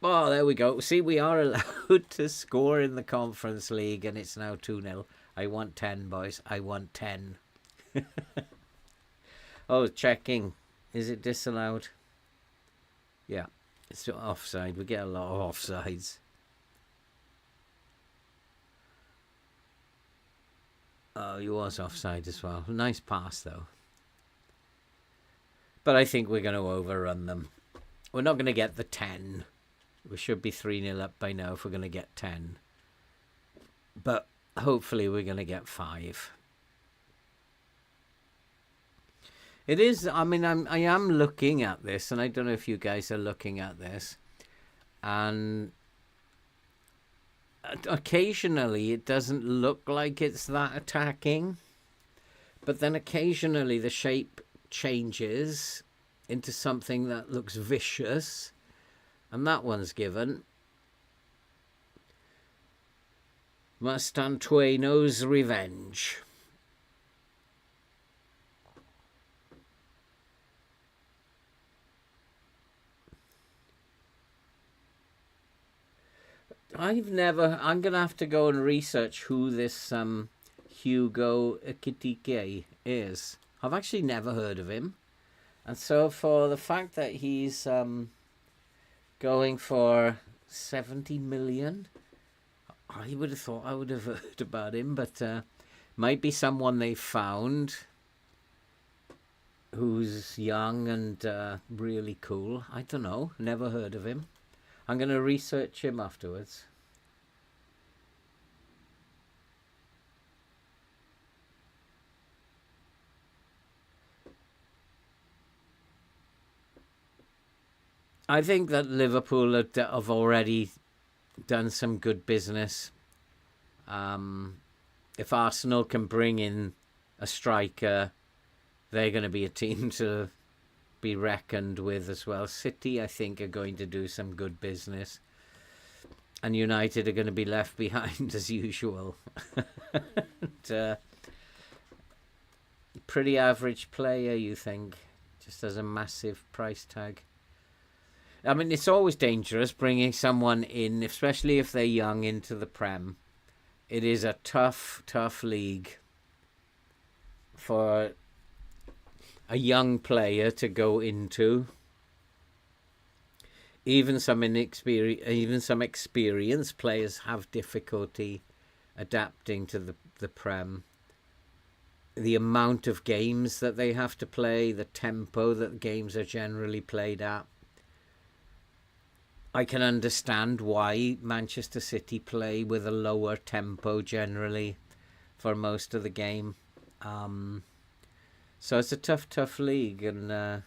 Oh, there we go. See, we are allowed to score in the Conference League, and it's now 2-0. I want 10, boys. I want 10. Oh, checking. Is it disallowed? Yeah, it's offside. We get a lot of offsides. Oh, he was offside as well. Nice pass, though. But I think we're going to overrun them. We're not going to get the 10. We should be 3-0 up by now if we're going to get 10. But hopefully we're going to get 5. It is, I mean, I am looking at this, and I don't know if you guys are looking at this. And occasionally it doesn't look like it's that attacking. But then occasionally the shape changes into something that looks vicious. And that one's given. Mastantueno's revenge. I'm going to have to go and research who this Hugo Ekitike is. I've actually never heard of him. And so for the fact that he's going for 70 million, I would have thought I would have heard about him, but might be someone they found who's young and really cool. I don't know. Never heard of him. I'm going to research him afterwards. I think that Liverpool have already done some good business. If Arsenal can bring in a striker, they're going to be a team to be reckoned with as well. City, I think, are going to do some good business. And United are going to be left behind as usual. And, pretty average player, you think? Just has a massive price tag. I mean, it's always dangerous bringing someone in, especially if they're young, into the Prem. It is a tough, tough league for a young player to go into. Even some experienced players have difficulty adapting to the Prem. The amount of games that they have to play, the tempo that games are generally played at. I can understand why Manchester City play with a lower tempo generally for most of the game. So it's a tough, tough league. And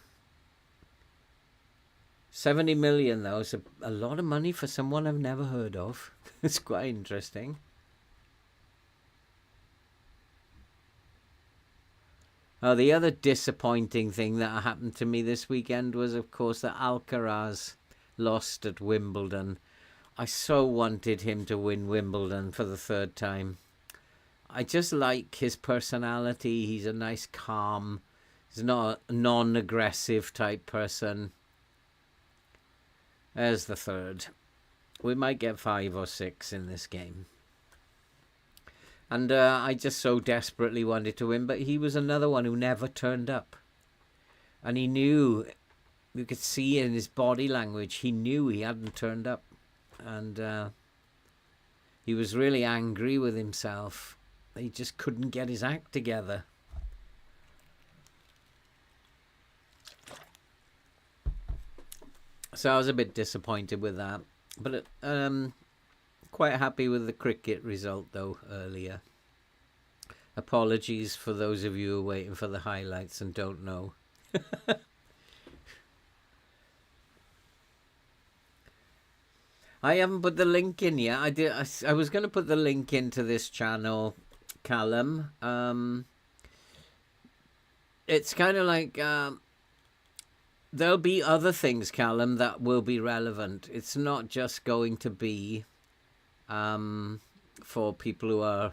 70 million, though, is a lot of money for someone I've never heard of. It's quite interesting. Oh, the other disappointing thing that happened to me this weekend was, of course, that Alcaraz lost at Wimbledon. I so wanted him to win Wimbledon for the 3rd time. I just like his personality. He's a nice, calm, he's not a non-aggressive type person. There's the 3rd. We might get 5 or 6 in this game. And I just so desperately wanted to win, but he was another one who never turned up. And he knew, you could see in his body language, he knew he hadn't turned up. And he was really angry with himself. He just couldn't get his act together. So I was a bit disappointed with that. But quite happy with the cricket result, though, earlier. Apologies for those of you who are waiting for the highlights and don't know. I haven't put the link in yet. I was going to put the link into this channel, Callum. It's kind of like there'll be other things, Callum, that will be relevant. It's not just going to be for people who are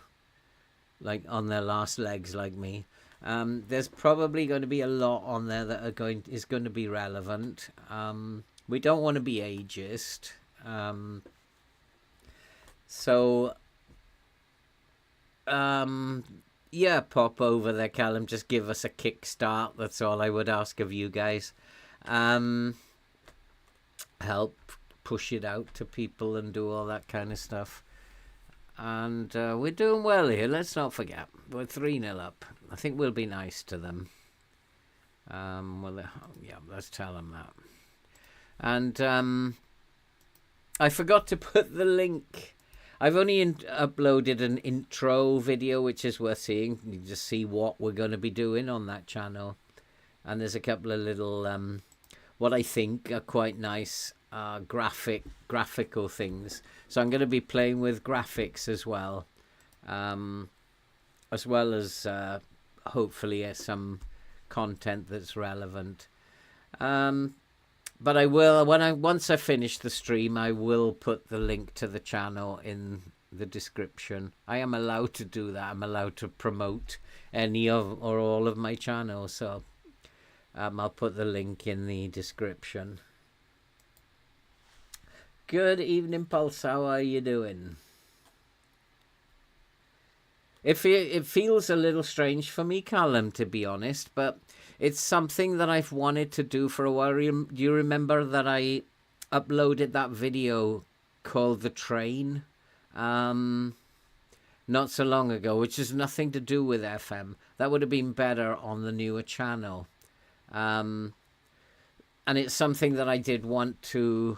like on their last legs like me. There's probably going to be a lot on there that is going to be relevant. We don't want to be ageist. Yeah, pop over there, Callum. Just give us a kickstart. That's all I would ask of you guys. Help push it out to people and do all that kind of stuff. And we're doing well here. Let's not forget. We're 3-0 up. I think we'll be nice to them. Yeah, let's tell them that. And I forgot to put the link. I've only uploaded an intro video, which is worth seeing. You just see what we're going to be doing on that channel. And there's a couple of little, what I think are quite nice graphical things. So I'm going to be playing with graphics as well as hopefully some content that's relevant. But I will, once I finish the stream, I will put the link to the channel in the description. I am allowed to do that. I'm allowed to promote any of or all of my channels. So I'll put the link in the description. Good evening, Pulse. How are you doing? It feels a little strange for me, Callum, to be honest, but it's something that I've wanted to do for a while. Do you remember that I uploaded that video called The Train not so long ago, which has nothing to do with FM. That would have been better on the newer channel. And it's something that I did want to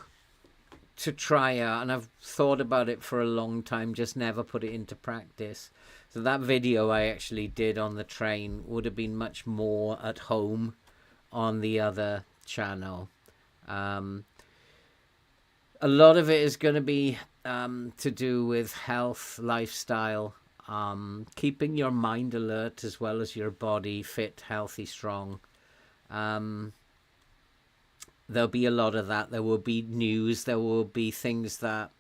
try out, and I've thought about it for a long time, just never put it into practice. So that video I actually did on the train would have been much more at home on the other channel. A lot of it is going to be to do with health, lifestyle, keeping your mind alert as well as your body fit, healthy, strong. There'll be a lot of that. There will be news. There will be things that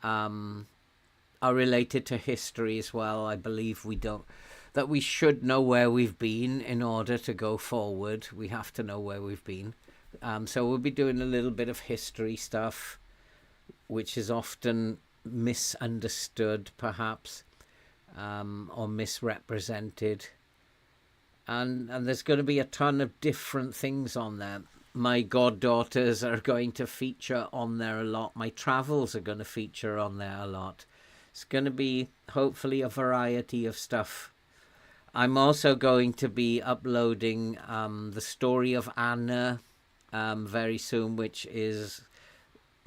are related to history as well. I believe that we should know where we've been in order to go forward. We have to know where we've been. So we'll be doing a little bit of history stuff, which is often misunderstood, perhaps, or misrepresented. And there's going to be a ton of different things on there. My goddaughters are going to feature on there a lot. My travels are going to feature on there a lot. It's going to be hopefully a variety of stuff. I'm also going to be uploading the story of Anna very soon, which is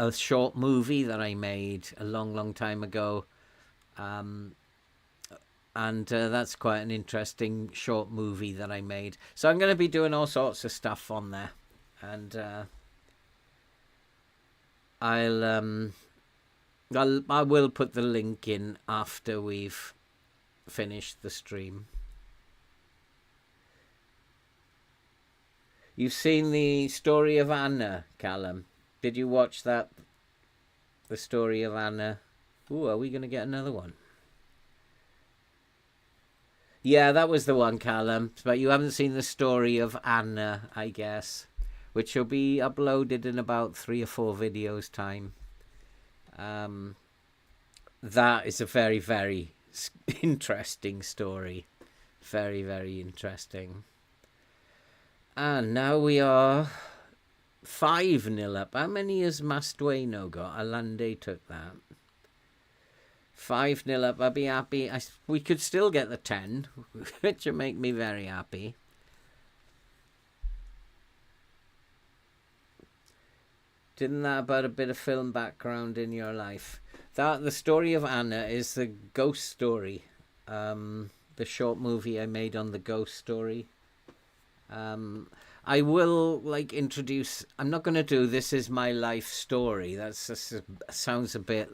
a short movie that I made a long time ago. And that's quite an interesting short movie that I made. So I'm going to be doing all sorts of stuff on there. And I will put the link in after we've finished the stream. You've seen the story of Anna, Callum. Did you watch that? The story of Anna. Ooh, are we going to get another one? Yeah, that was the one, Callum. But you haven't seen the story of Anna, I guess, which will be uploaded in about 3 or 4 videos' time. That is a very, very interesting story. Very, very interesting. And now we are 5-0 up. How many has Mastueno got? Alande took that. 5-0 up. I'll be happy. We could still get the 10, which would make me very happy. Didn't that about a bit of film background in your life? The story of Anna is the ghost story. The short movie I made on the ghost story. I will introduce. I'm not going to do this is my life story. Sounds a bit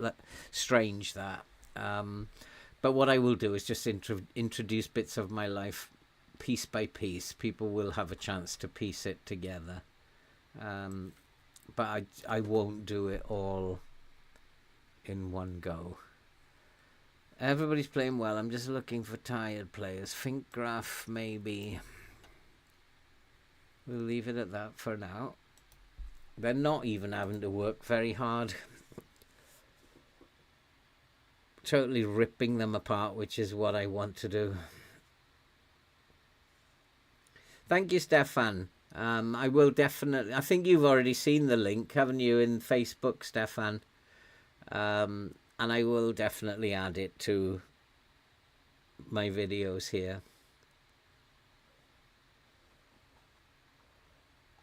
strange that. But what I will do is just introduce bits of my life piece by piece. People will have a chance to piece it together. But I won't do it all in one go. Everybody's playing well. I'm just looking for tired players. Finkgraf, maybe. We'll leave it at that for now. They're not even having to work very hard. Totally ripping them apart, which is what I want to do. Thank you, Stefan. I will definitely... I think you've already seen the link, haven't you, in Facebook, Stefan? And I will definitely add it to my videos here.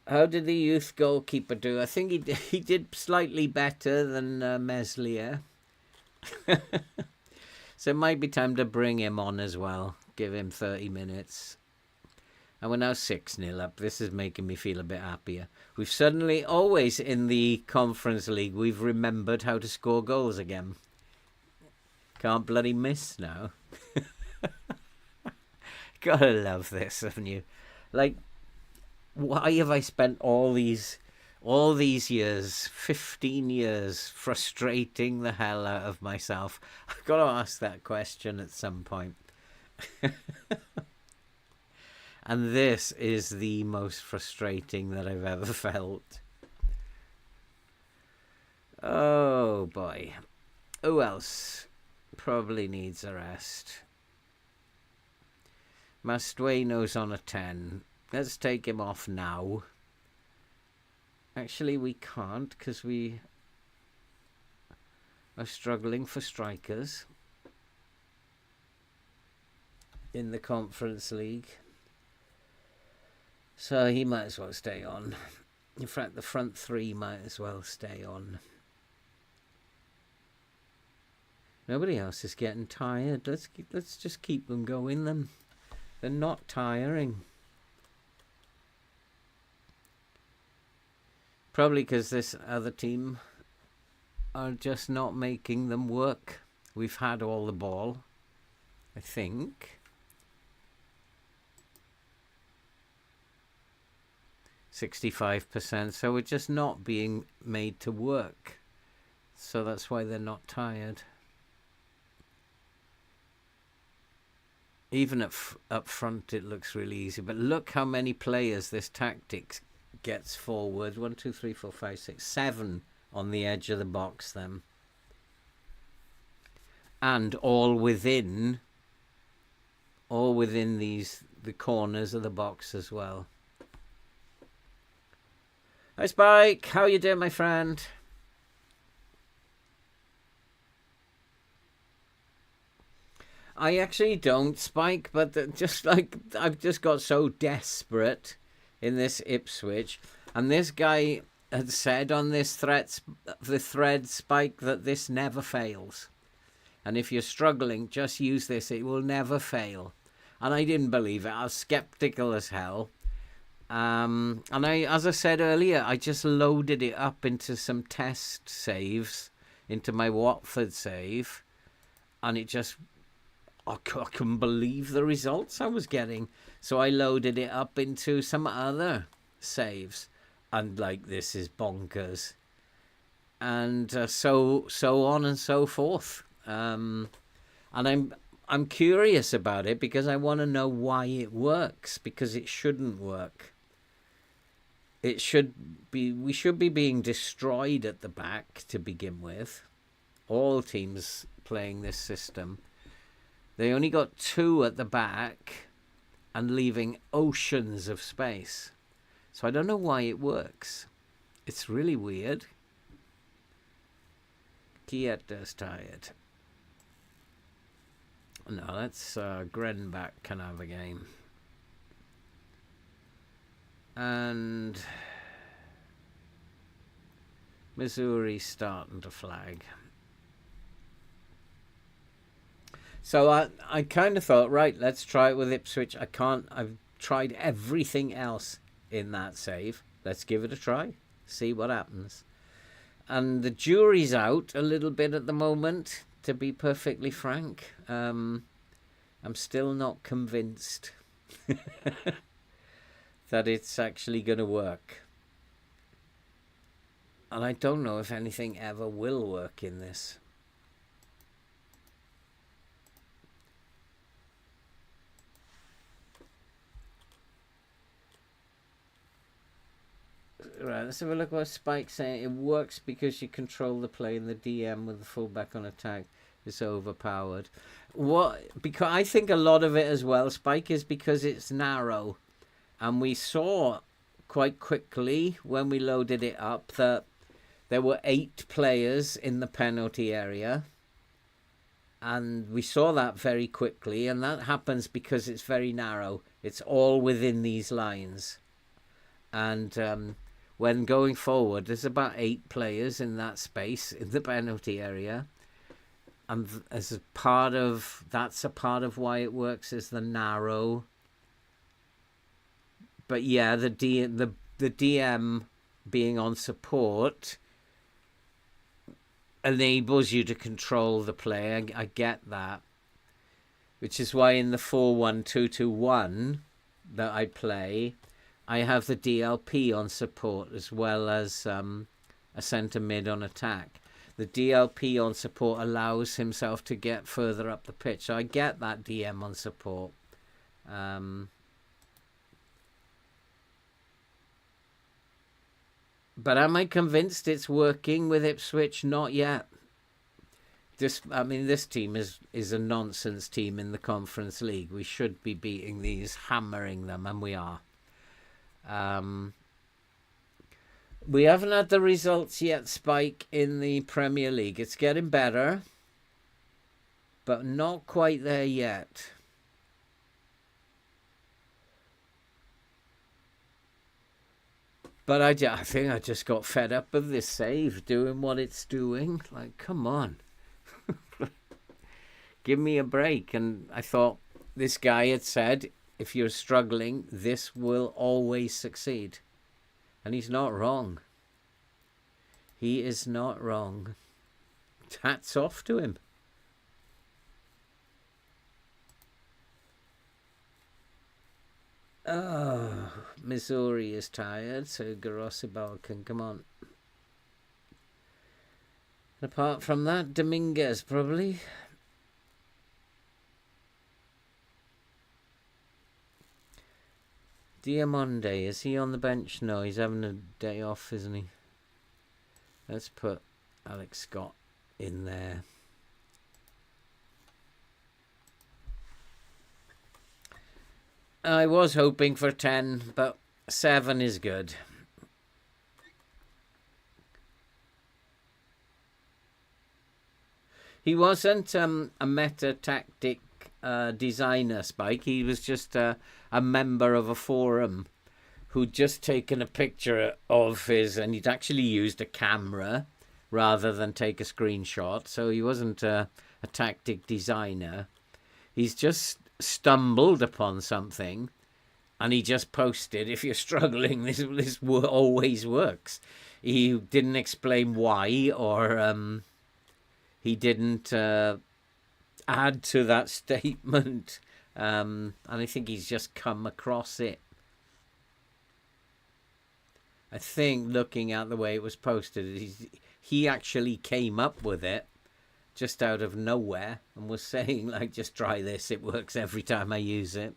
How did the youth goalkeeper do? I think he did slightly better than Meslier. So it might be time to bring him on as well. Give him 30 minutes. And we're now 6-0 up. This is making me feel a bit happier. We've suddenly, always in the Conference League, we've remembered how to score goals again. Can't bloody miss now. Gotta love this, haven't you? Like, why have I spent all these years, 15 years, frustrating the hell out of myself? I've got to ask that question at some point. And this is the most frustrating that I've ever felt. Oh boy. Who else probably needs a rest? Mastueno's on a 10. Let's take him off now. Actually, we can't because we are struggling for strikers in the Conference League. So he might as well stay on. In fact, the front three might as well stay on. Nobody else is getting tired. Let's just keep them going then. They're not tiring. Probably because this other team are just not making them work. We've had all the ball, I think. 65%, so we're just not being made to work. So that's why they're not tired. Even up front it looks really easy, but look how many players this tactics gets forward. 1, 2, 3, 4, 5, 6, 7 on the edge of the box then. And all within the corners of the box as well. Hi Spike, how you doing, my friend? I actually don't, Spike, but just like I've just got so desperate in this Ipswich, and this guy had said on this the thread, Spike, that this never fails, and if you're struggling, just use this; it will never fail. And I didn't believe it. I was skeptical as hell. And as I said earlier, I just loaded it up into some test saves, into my Watford save, and it just, I couldn't believe the results I was getting. So I loaded it up into some other saves, and like, this is bonkers. And so on and so forth. And I'm curious about it because I want to know why it works, because it shouldn't work. We should be being destroyed at the back to begin with. All teams playing this system. They only got 2 at the back and leaving oceans of space. So I don't know why it works. It's really weird. Kieta's tired. No, let's Grenbach can have a game. And Missouri's starting to flag. So I kind of thought, right, let's try it with Ipswich. I've tried everything else in that save. Let's give it a try. See what happens. And the jury's out a little bit at the moment, to be perfectly frank. I'm still not convinced that it's actually going to work. And I don't know if anything ever will work in this. Right, let's have a look what Spike's saying. It works because you control the play and the DM with the fullback on attack is overpowered. What? Because I think a lot of it as well, Spike, is because it's narrow. And we saw quite quickly when we loaded it up that there were 8 players in the penalty area. And we saw that very quickly. And that happens because it's very narrow. It's all within these lines. And when going forward, there's about 8 players in that space in the penalty area. And as a part of, that's a part of why it works, is the narrow. But yeah, the DM being on support enables you to control the play. I get that. Which is why in the 4-1-2-2-1 that I play, I have the DLP on support as well as a centre mid on attack. The DLP on support allows himself to get further up the pitch. So I get that DM on support. But am I convinced it's working with Ipswich? Not yet. This team is a nonsense team in the Conference League. We should be beating these, hammering them, and we are. We haven't had the results yet, Spike, in the Premier League. It's getting better, but not quite there yet. But I think I just got fed up of this save doing what it's doing. Like, come on. Give me a break. And I thought this guy had said, if you're struggling, this will always succeed. And he's not wrong. He is not wrong. Hats off to him. Oh, Missouri is tired, so Garosibal can come on. Apart from that, Dominguez probably. Diamonde, is he on the bench? No, he's having a day off, isn't he? Let's put Alex Scott in there. I was hoping for 10, but 7 is good. He wasn't a meta-tactic designer, Spike. He was just a member of a forum who'd just taken a picture of his, and he'd actually used a camera rather than take a screenshot. So he wasn't a tactic designer. He's just stumbled upon something and he just posted, if you're struggling, this always works. He didn't explain why, or he didn't add to that statement, and I think he's just come across it. I think, looking at the way it was posted, he actually came up with it just out of nowhere and was saying, like, just try this, it works every time I use it.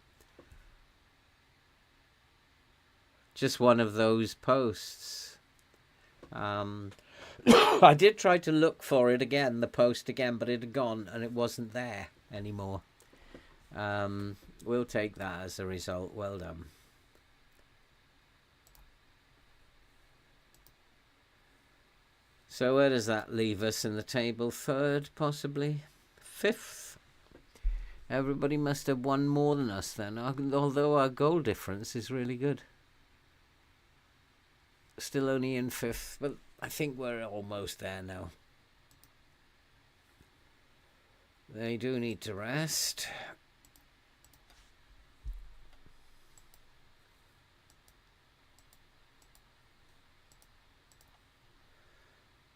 Just one of those posts. I did try to look for it again, the post again, but it had gone and it wasn't there anymore. We'll take that as a result. Well done. So where does that leave us in the table? 3rd, possibly? 5th? Everybody must have won more than us then, although our goal difference is really good. Still only in 5th, but I think we're almost there now. They do need to rest.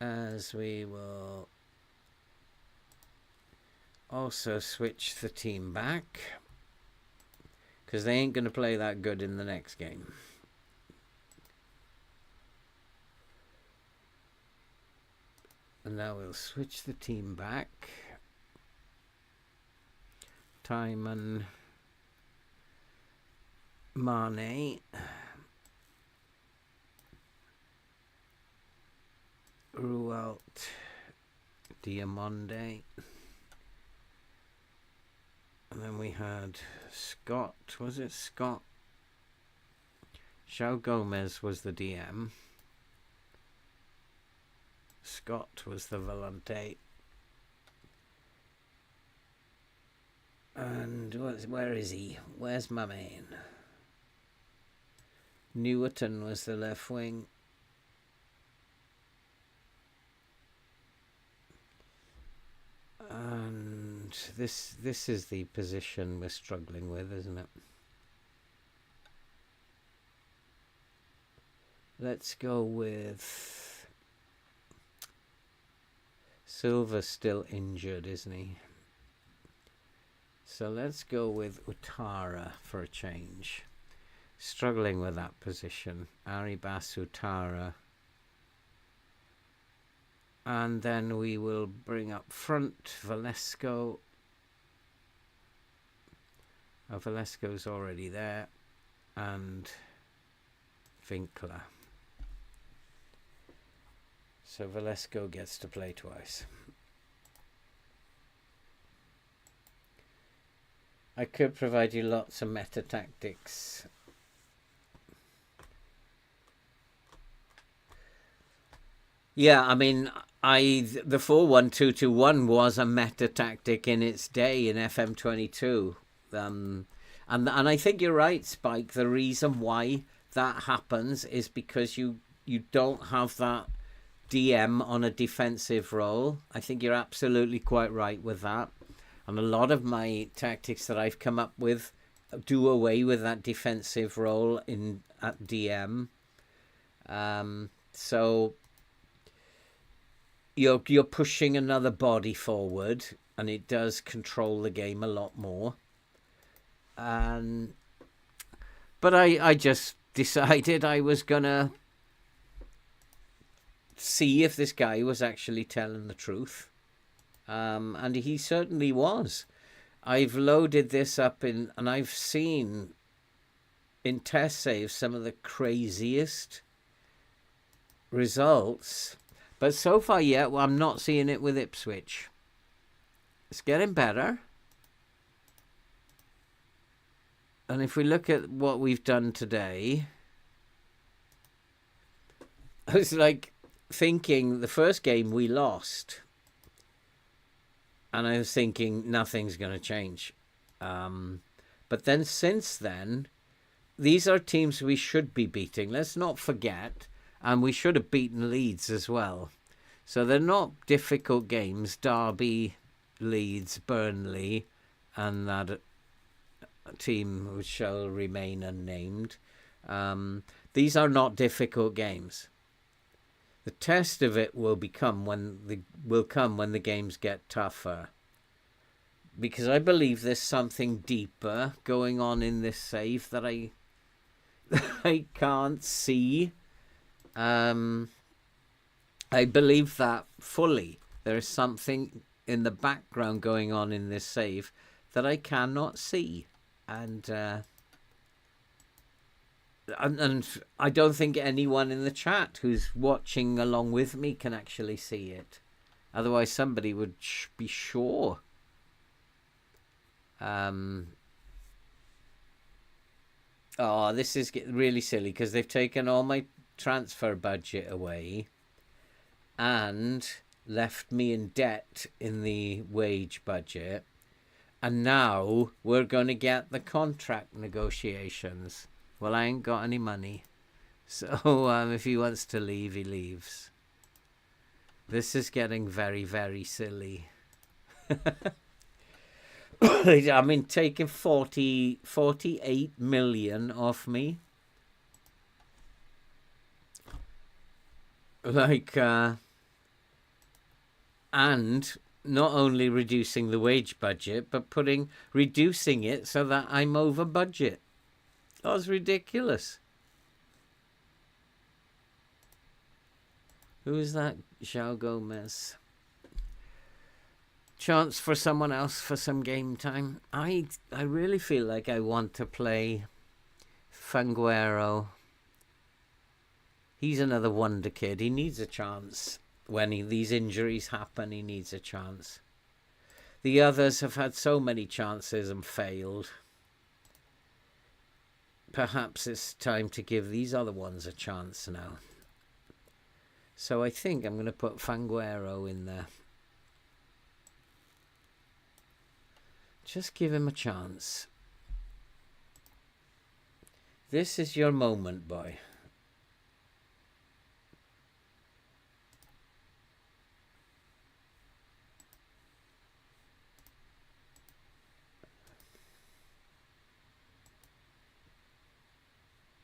As we will also switch the team back, because they ain't going to play that good in the next game. And now we'll switch the team back. Timon, Mane, Rualt, Diamonde. And then we had Scott. Was it Scott? João Gomez was the DM. Scott was the volante. And where is he? Where's my man? Newerton was the left wing. And this is the position we're struggling with, isn't it? Let's go with Silva's still injured, isn't he? So let's go with Utara for a change. Struggling with that position. Aribas, Utara. And then we will bring up front Valesco. Oh, Valesco's already there. And Winkler. So Valesco gets to play twice. I could provide you lots of meta tactics. Yeah, I mean, the 4-1-2-2-1 was a meta tactic in its day in FM22. And I think you're right, Spike. The reason why that happens is because you don't have that DM on a defensive role. I think you're absolutely quite right with that. And a lot of my tactics that I've come up with do away with that defensive role at DM. So you're pushing another body forward, and it does control the game a lot more. But I just decided I was gonna see if this guy was actually telling the truth. And he certainly was. I've loaded this up and I've seen in test saves some of the craziest results. But so far yet, I'm not seeing it with Ipswich. It's getting better. And if we look at what we've done today, I was like thinking the first game we lost. And I was thinking nothing's going to change. But then since then, these are teams we should be beating. Let's not forget. And we should have beaten Leeds as well. So they're not difficult games. Derby, Leeds, Burnley, and that team which shall remain unnamed. These are not difficult games. The test of it will come when the games get tougher. Because I believe there's something deeper going on in this save that I can't see. I believe that fully. There is something in the background going on in this save that I cannot see. And I don't think anyone in the chat who's watching along with me can actually see it. Otherwise, somebody would be sure. Oh, this is really silly because they've taken all my transfer budget away and left me in debt in the wage budget. And now we're going to get the contract negotiations. Well, I ain't got any money. So if he wants to leave, he leaves. This is getting very, very silly. I mean, taking 48 million off me. And not only reducing the wage budget, but reducing it so that I'm over budget. That was ridiculous. Who is that? João Gomez. chance for someone else for some game time. I really feel like I want to play Fanguero. He's another wonder kid. He needs a chance. When these injuries happen, he needs a chance. The others have had so many chances and failed. Perhaps it's time to give these other ones a chance now. So I think I'm going to put Fanguero in there. Just give him a chance. This is your moment, boy.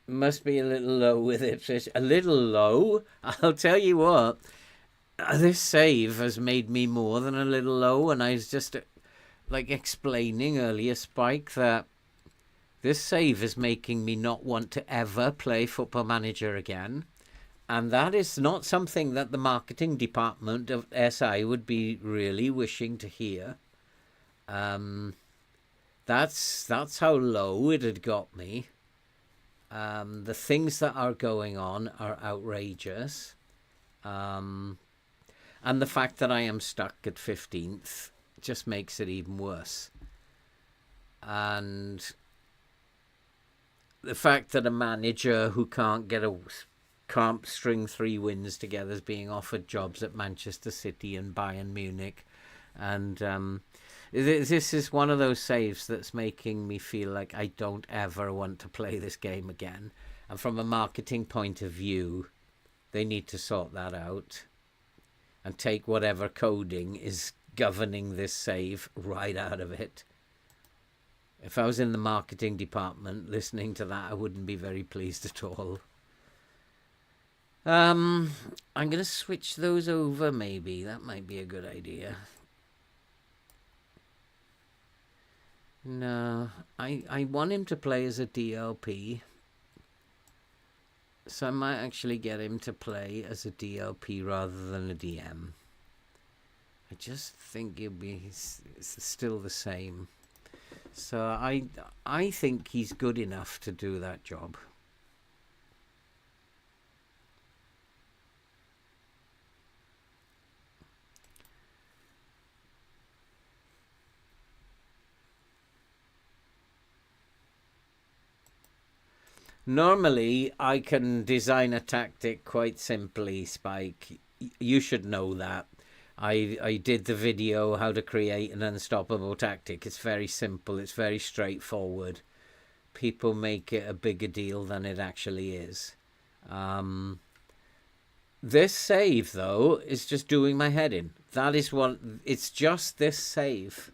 Must be a little low with Ipswich. A little low? I'll tell you what. This save has made me more than a little low, and I was just like explaining earlier, Spike, that this save is making me not want to ever play Football Manager again. And that is not something that the marketing department of SI would be really wishing to hear. That's how low it had got me. The things that are going on are outrageous. And the fact that I am stuck at 15th just makes it even worse. And the fact that a manager who can't string 3 wins together is being offered jobs at Manchester City and Bayern Munich. And this is one of those saves that's making me feel like I don't ever want to play this game again. And from a marketing point of view, they need to sort that out and take whatever coding is governing this save right out of it. If I was in the marketing department listening to that, I wouldn't be very pleased at all. I'm going to switch those over, maybe. That might be a good idea. No, I want him to play as a DLP. So I might actually get him to play as a DLP rather than a DM. I just think he'll be still the same. So I think he's good enough to do that job. Normally, I can design a tactic quite simply, Spike. You should know that. I did the video how to create an unstoppable tactic. It's very simple. It's very straightforward. People make it a bigger deal than it actually is. This save, though, is just doing my head in. That is what... It's just this save.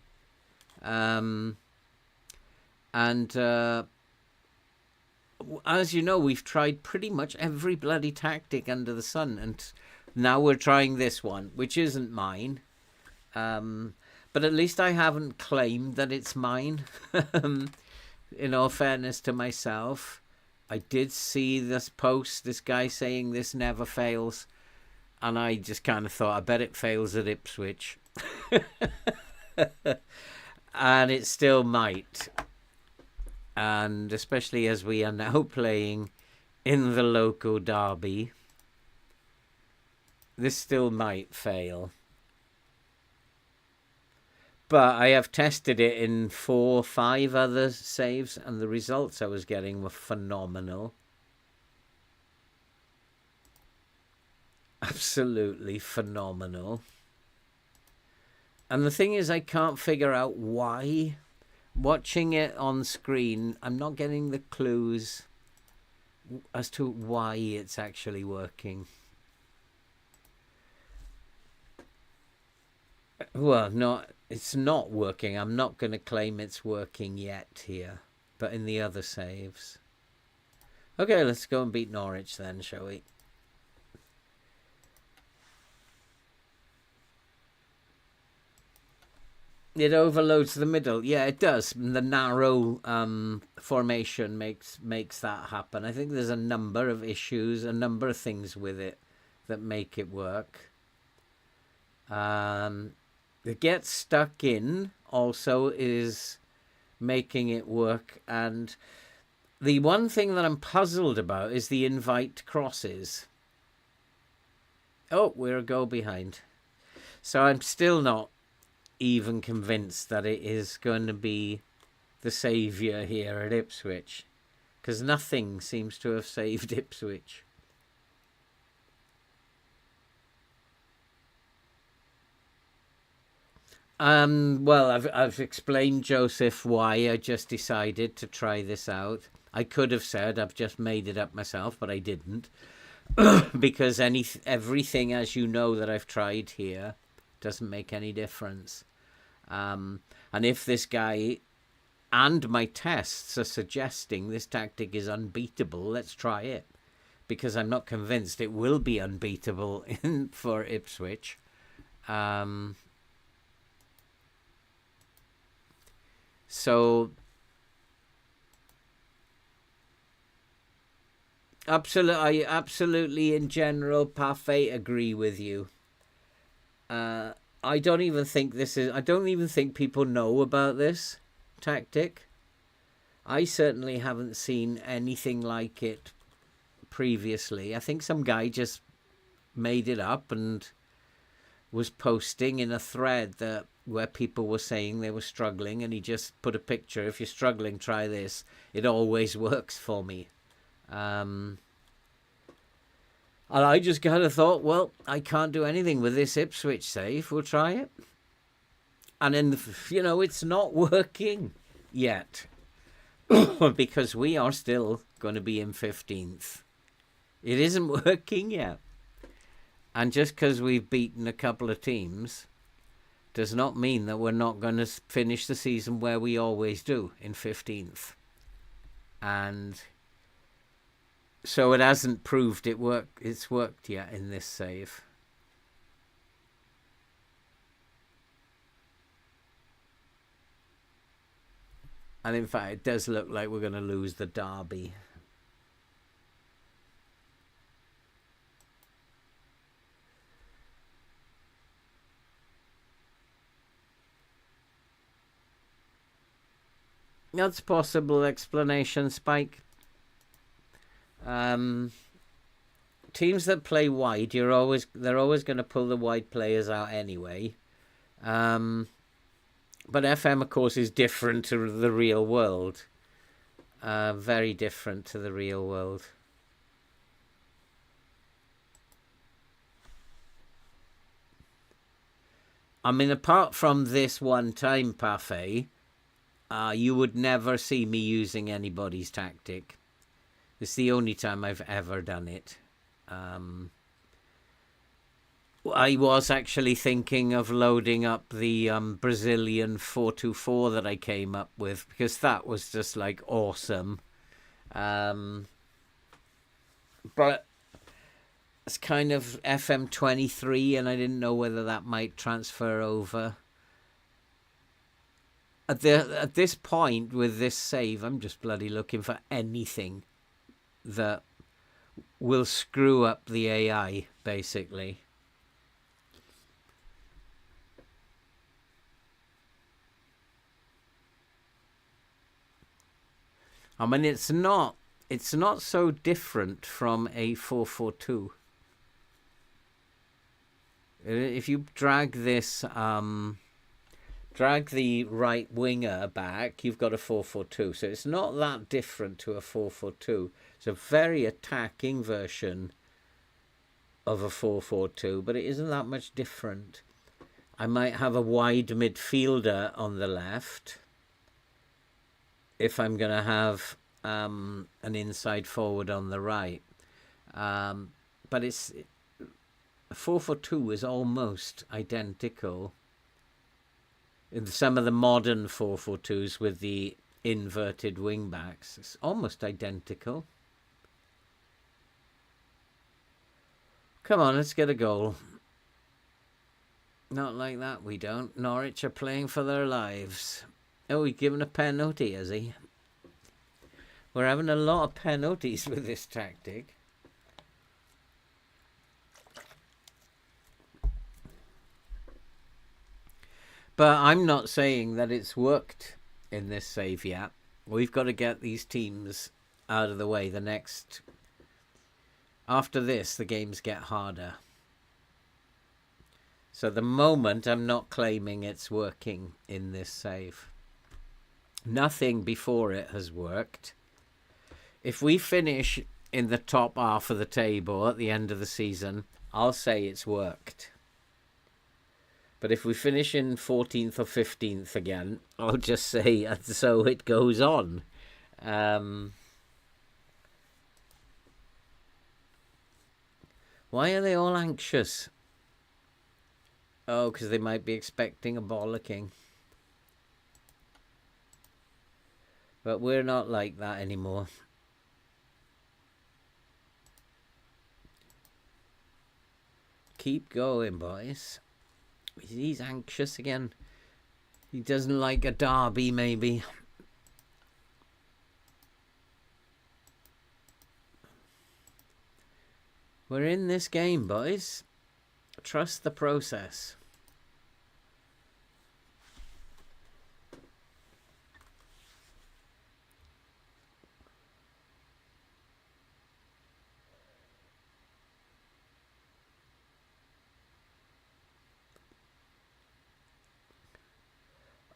As you know, we've tried pretty much every bloody tactic under the sun, and now we're trying this one, which isn't mine. But at least I haven't claimed that it's mine. In all fairness to myself, I did see this post, this guy saying this never fails, and I just kind of thought, I bet it fails at Ipswich. And it still might. And especially as we are now playing in the local derby, this still might fail. But I have tested it in 4 or 5 other saves, and the results I was getting were phenomenal. Absolutely phenomenal. And the thing is, I can't figure out why. Watching it on screen, I'm not getting the clues as to why it's actually working. Well, it's not working. I'm not going to claim it's working yet here, but in the other saves. Okay, let's go and beat Norwich then, shall we? It overloads the middle. Yeah, it does. The narrow formation makes that happen. I think there's a number of issues, a number of things with it that make it work. The get stuck in also is making it work. And the one thing that I'm puzzled about is the invite crosses. Oh, we're a goal behind. So I'm still not even convinced that it is going to be the saviour here at Ipswich, because nothing seems to have saved Ipswich. Well, I've explained, Joseph, why I just decided to try this out. I could have said I've just made it up myself, but I didn't. Because everything, as you know, that I've tried here doesn't make any difference. And if this guy and my tests are suggesting this tactic is unbeatable, let's try it. Because I'm not convinced it will be unbeatable for Ipswich. So, I absolutely, in general, parfait agree with you. I don't even think I don't even think people know about this tactic. I certainly haven't seen anything like it previously. I think some guy just made it up and was posting in a thread where people were saying they were struggling, and he just put a picture. If you're struggling, try this. It always works for me. And I just kind of thought, well, I can't do anything with this Ipswich save. We'll try it. And then, it's not working yet. Because we are still going to be in 15th. It isn't working yet. And just because we've beaten a couple of teams does not mean that we're not going to finish the season where we always do, in 15th. And so it hasn't proved it's worked yet in this save. And in fact, it does look like we're going to lose the derby. That's a possible explanation, Spike. Teams that play wide, they're always going to pull the wide players out anyway. But FM, of course, is different to the real world. Very different to the real world. I mean, apart from this one time parfait, you would never see me using anybody's tactic. It's the only time I've ever done it. I was actually thinking of loading up the Brazilian 4-2-4 that I came up with, because that was just like awesome. But it's kind of FM23, and I didn't know whether that might transfer over. At this point with this save, I'm just bloody looking for anything that will screw up the AI, basically. I mean, it's not so different from a 4-4-2. If you drag this, drag the right winger back, you've got a 4-4-2. So it's not that different to a 4-4-2. It's a very attacking version of a 4-4-2, but it isn't that much different. I might have a wide midfielder on the left if I'm going to have an inside forward on the right. But it's 4-4-2 is almost identical in some of the modern 4-4-2s with the inverted wing backs. It's almost identical. Come on, let's get a goal. Not like that, we don't. Norwich are playing for their lives. Oh, he's given a penalty, has he? We're having a lot of penalties with this tactic. But I'm not saying that it's worked in this save yet. We've got to get these teams out of the way. After this, the games get harder. So the moment, I'm not claiming it's working in this save. Nothing before it has worked. If we finish in the top half of the table at the end of the season, I'll say it's worked. But if we finish in 14th or 15th again, I'll just say, and so it goes on. Why are they all anxious? Oh, because they might be expecting a bollocking. But we're not like that anymore. Keep going, boys. He's anxious again. He doesn't like a derby, maybe. We're in this game, boys. Trust the process.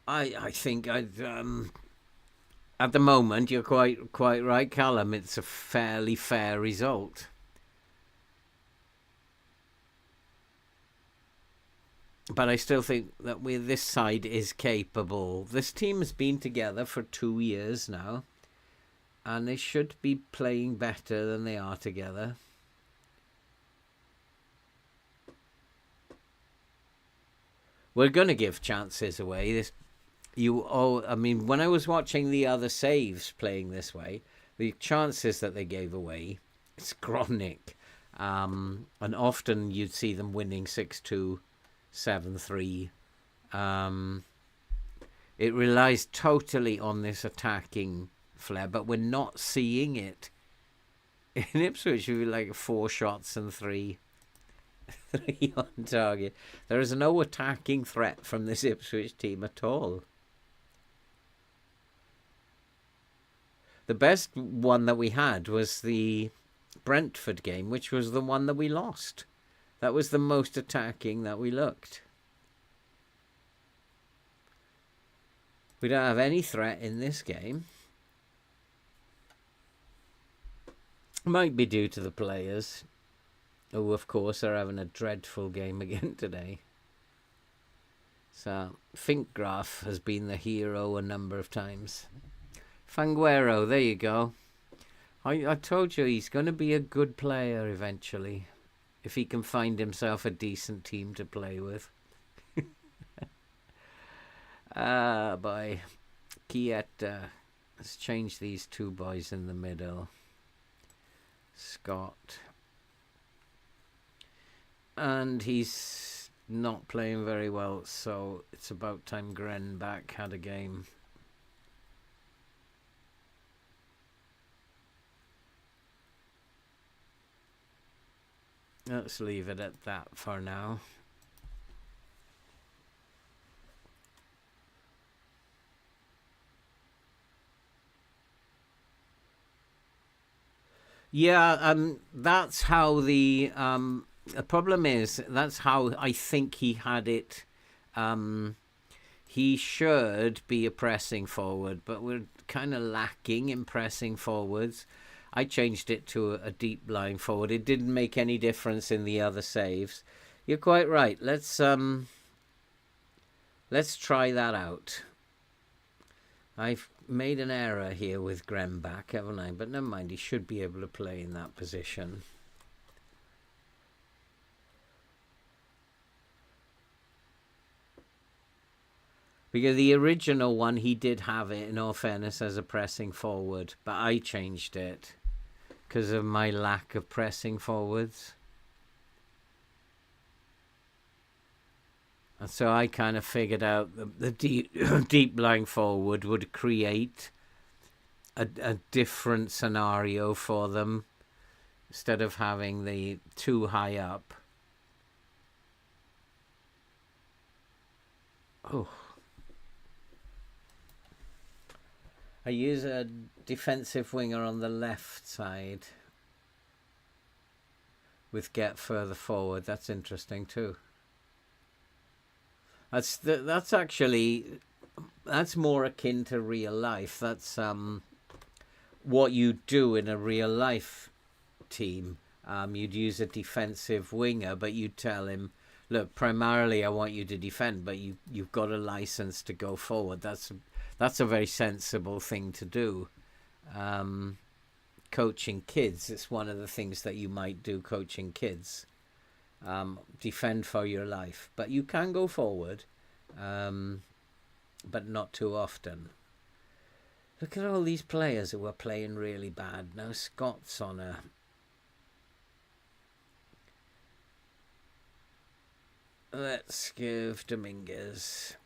I think at the moment you're quite right, Callum. It's a fairly fair result. But I still think that this side is capable. This team has been together for 2 years now, and they should be playing better than they are together. We're going to give chances away. I mean, when I was watching the other saves playing this way, the chances that they gave away, it's chronic. And often you'd see them winning 6-2, 7-3. It relies totally on this attacking flair, but we're not seeing it. In Ipswich, we like 4 shots and 3 on target. There is no attacking threat from this Ipswich team at all. The best one that we had was the Brentford game, which was the one that we lost. That was the most attacking that we looked. We don't have any threat in this game. Might be due to the players, who of course are having a dreadful game again today. So Finkgraf has been the hero a number of times. Fanguero, there you go. I told you he's going to be a good player eventually, if he can find himself a decent team to play with. Boy. Chietta. Let's change these 2 boys in the middle. Scott. And he's not playing very well, so it's about time Grenback had a game. Let's leave it at that for now. Yeah, that's how the problem is. That's how I think he had it. He should be a pressing forward, but we're kind of lacking in pressing forwards. I changed it to a deep lying forward. It didn't make any difference in the other saves. You're quite right. Let's try that out. I've made an error here with Grenback, haven't I? But never mind, he should be able to play in that position. Because the original one, he did have it, in all fairness, as a pressing forward. But I changed it because of my lack of pressing forwards. And so I kind of figured out the deep lying forward would create a different scenario for them instead of having the too high up. Oh. I use a defensive winger on the left side with get further forward. That's interesting too. That's actually, that's more akin to real life. That's what you do in a real life team. You'd use a defensive winger, but you'd tell him, look, primarily I want you to defend, but you've got a license to go forward. That's a very sensible thing to do. Coaching kids, it's one of the things that you might do coaching kids. Defend for your life, but you can go forward, but not too often. Look at all these players who are playing really bad. Now Scott's on a... Let's give Dominguez...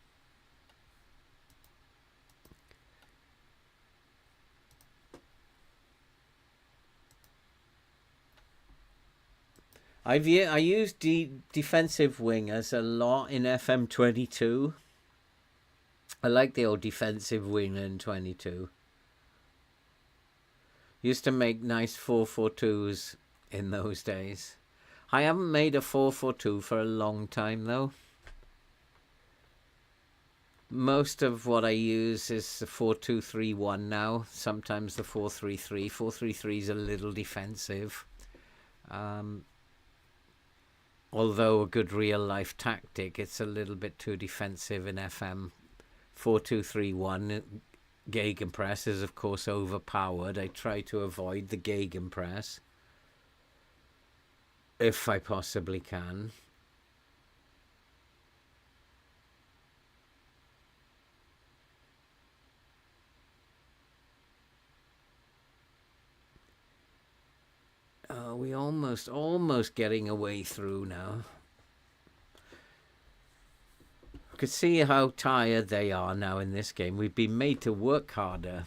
I use defensive wingers a lot in FM22. I like the old defensive winger in 22. Used to make nice 4-4-2s in those days. I haven't made a 4-4-2 for a long time though. Most of what I use is the 4-2-3-1 now. Sometimes the 4-3-3. 4-3-3 is a little defensive. Although a good real-life tactic, it's a little bit too defensive in FM. 4-2-3-1, gegenpress is, of course, overpowered. I try to avoid the gegenpress, if I possibly can. We almost getting a way through now. You could see how tired they are now in this game. We've been made to work harder.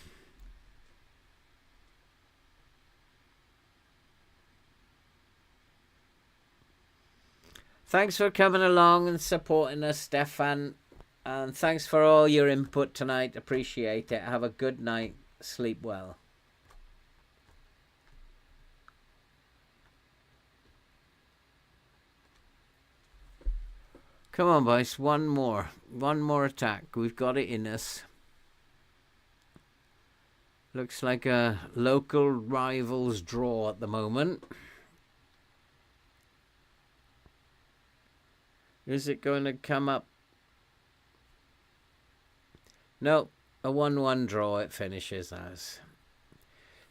Thanks for coming along and supporting us, Stefan. And thanks for all your input tonight. Appreciate it. Have a good night. Sleep well. Come on, boys. One more attack. We've got it in us. Looks like a local rivals draw at the moment. Is it going to come up? No, a 1-1 draw it finishes as.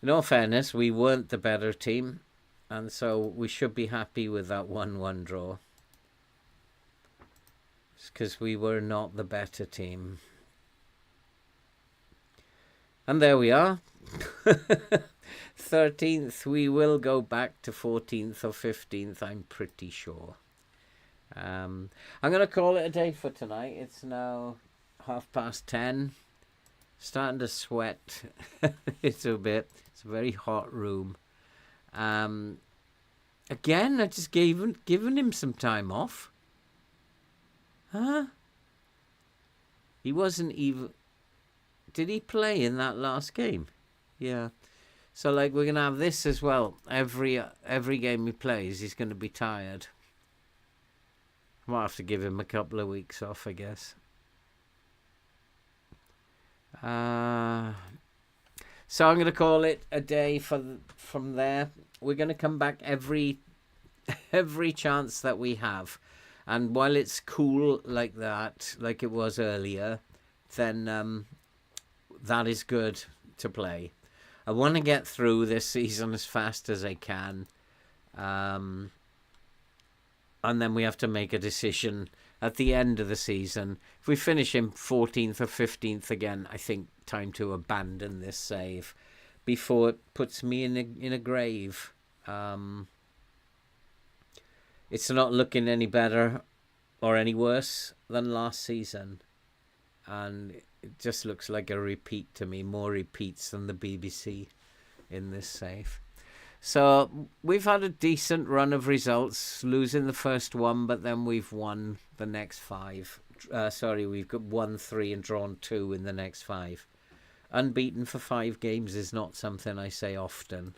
In all fairness, we weren't the better team, and so we should be happy with that 1-1 draw. Because we were not the better team. And there we are. 13th. We will go back to 14th or 15th, I'm pretty sure. I'm going to call it a day for tonight. It's now 10:30. Starting to sweat a little bit. It's a very hot room. Again, I just given him some time off. Huh? He wasn't even... Did he play in that last game? Yeah. So, like, we're going to have this as well. Every game he plays, he's going to be tired. Might have to give him a couple of weeks off, I guess. So I'm going to call it a day from there. We're going to come back every chance that we have. And while it's cool like that, like it was earlier, then that is good to play. I want to get through this season as fast as I can. And then we have to make a decision at the end of the season. If we finish in 14th or 15th again, I think time to abandon this save before it puts me in a grave. It's not looking any better or any worse than last season. And it just looks like a repeat to me. More repeats than the BBC in this save. So we've had a decent run of results. Losing the first one, but then we've won the next 5. we've got won 3 and drawn 2 in the next 5. Unbeaten for 5 games is not something I say often.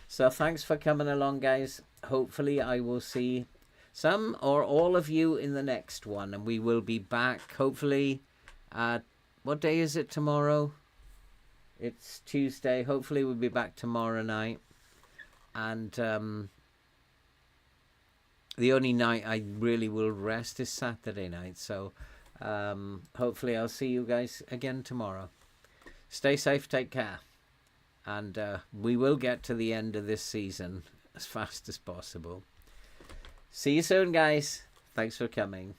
So thanks for coming along, guys. Hopefully I will see some or all of you in the next one, and we will be back hopefully at, what day is it tomorrow? It's Tuesday. Hopefully we'll be back tomorrow night. And the only night I really will rest is Saturday night. So hopefully I'll see you guys again tomorrow. Stay safe, take care. And we will get to the end of this season as fast as possible. See you soon, guys. Thanks for coming.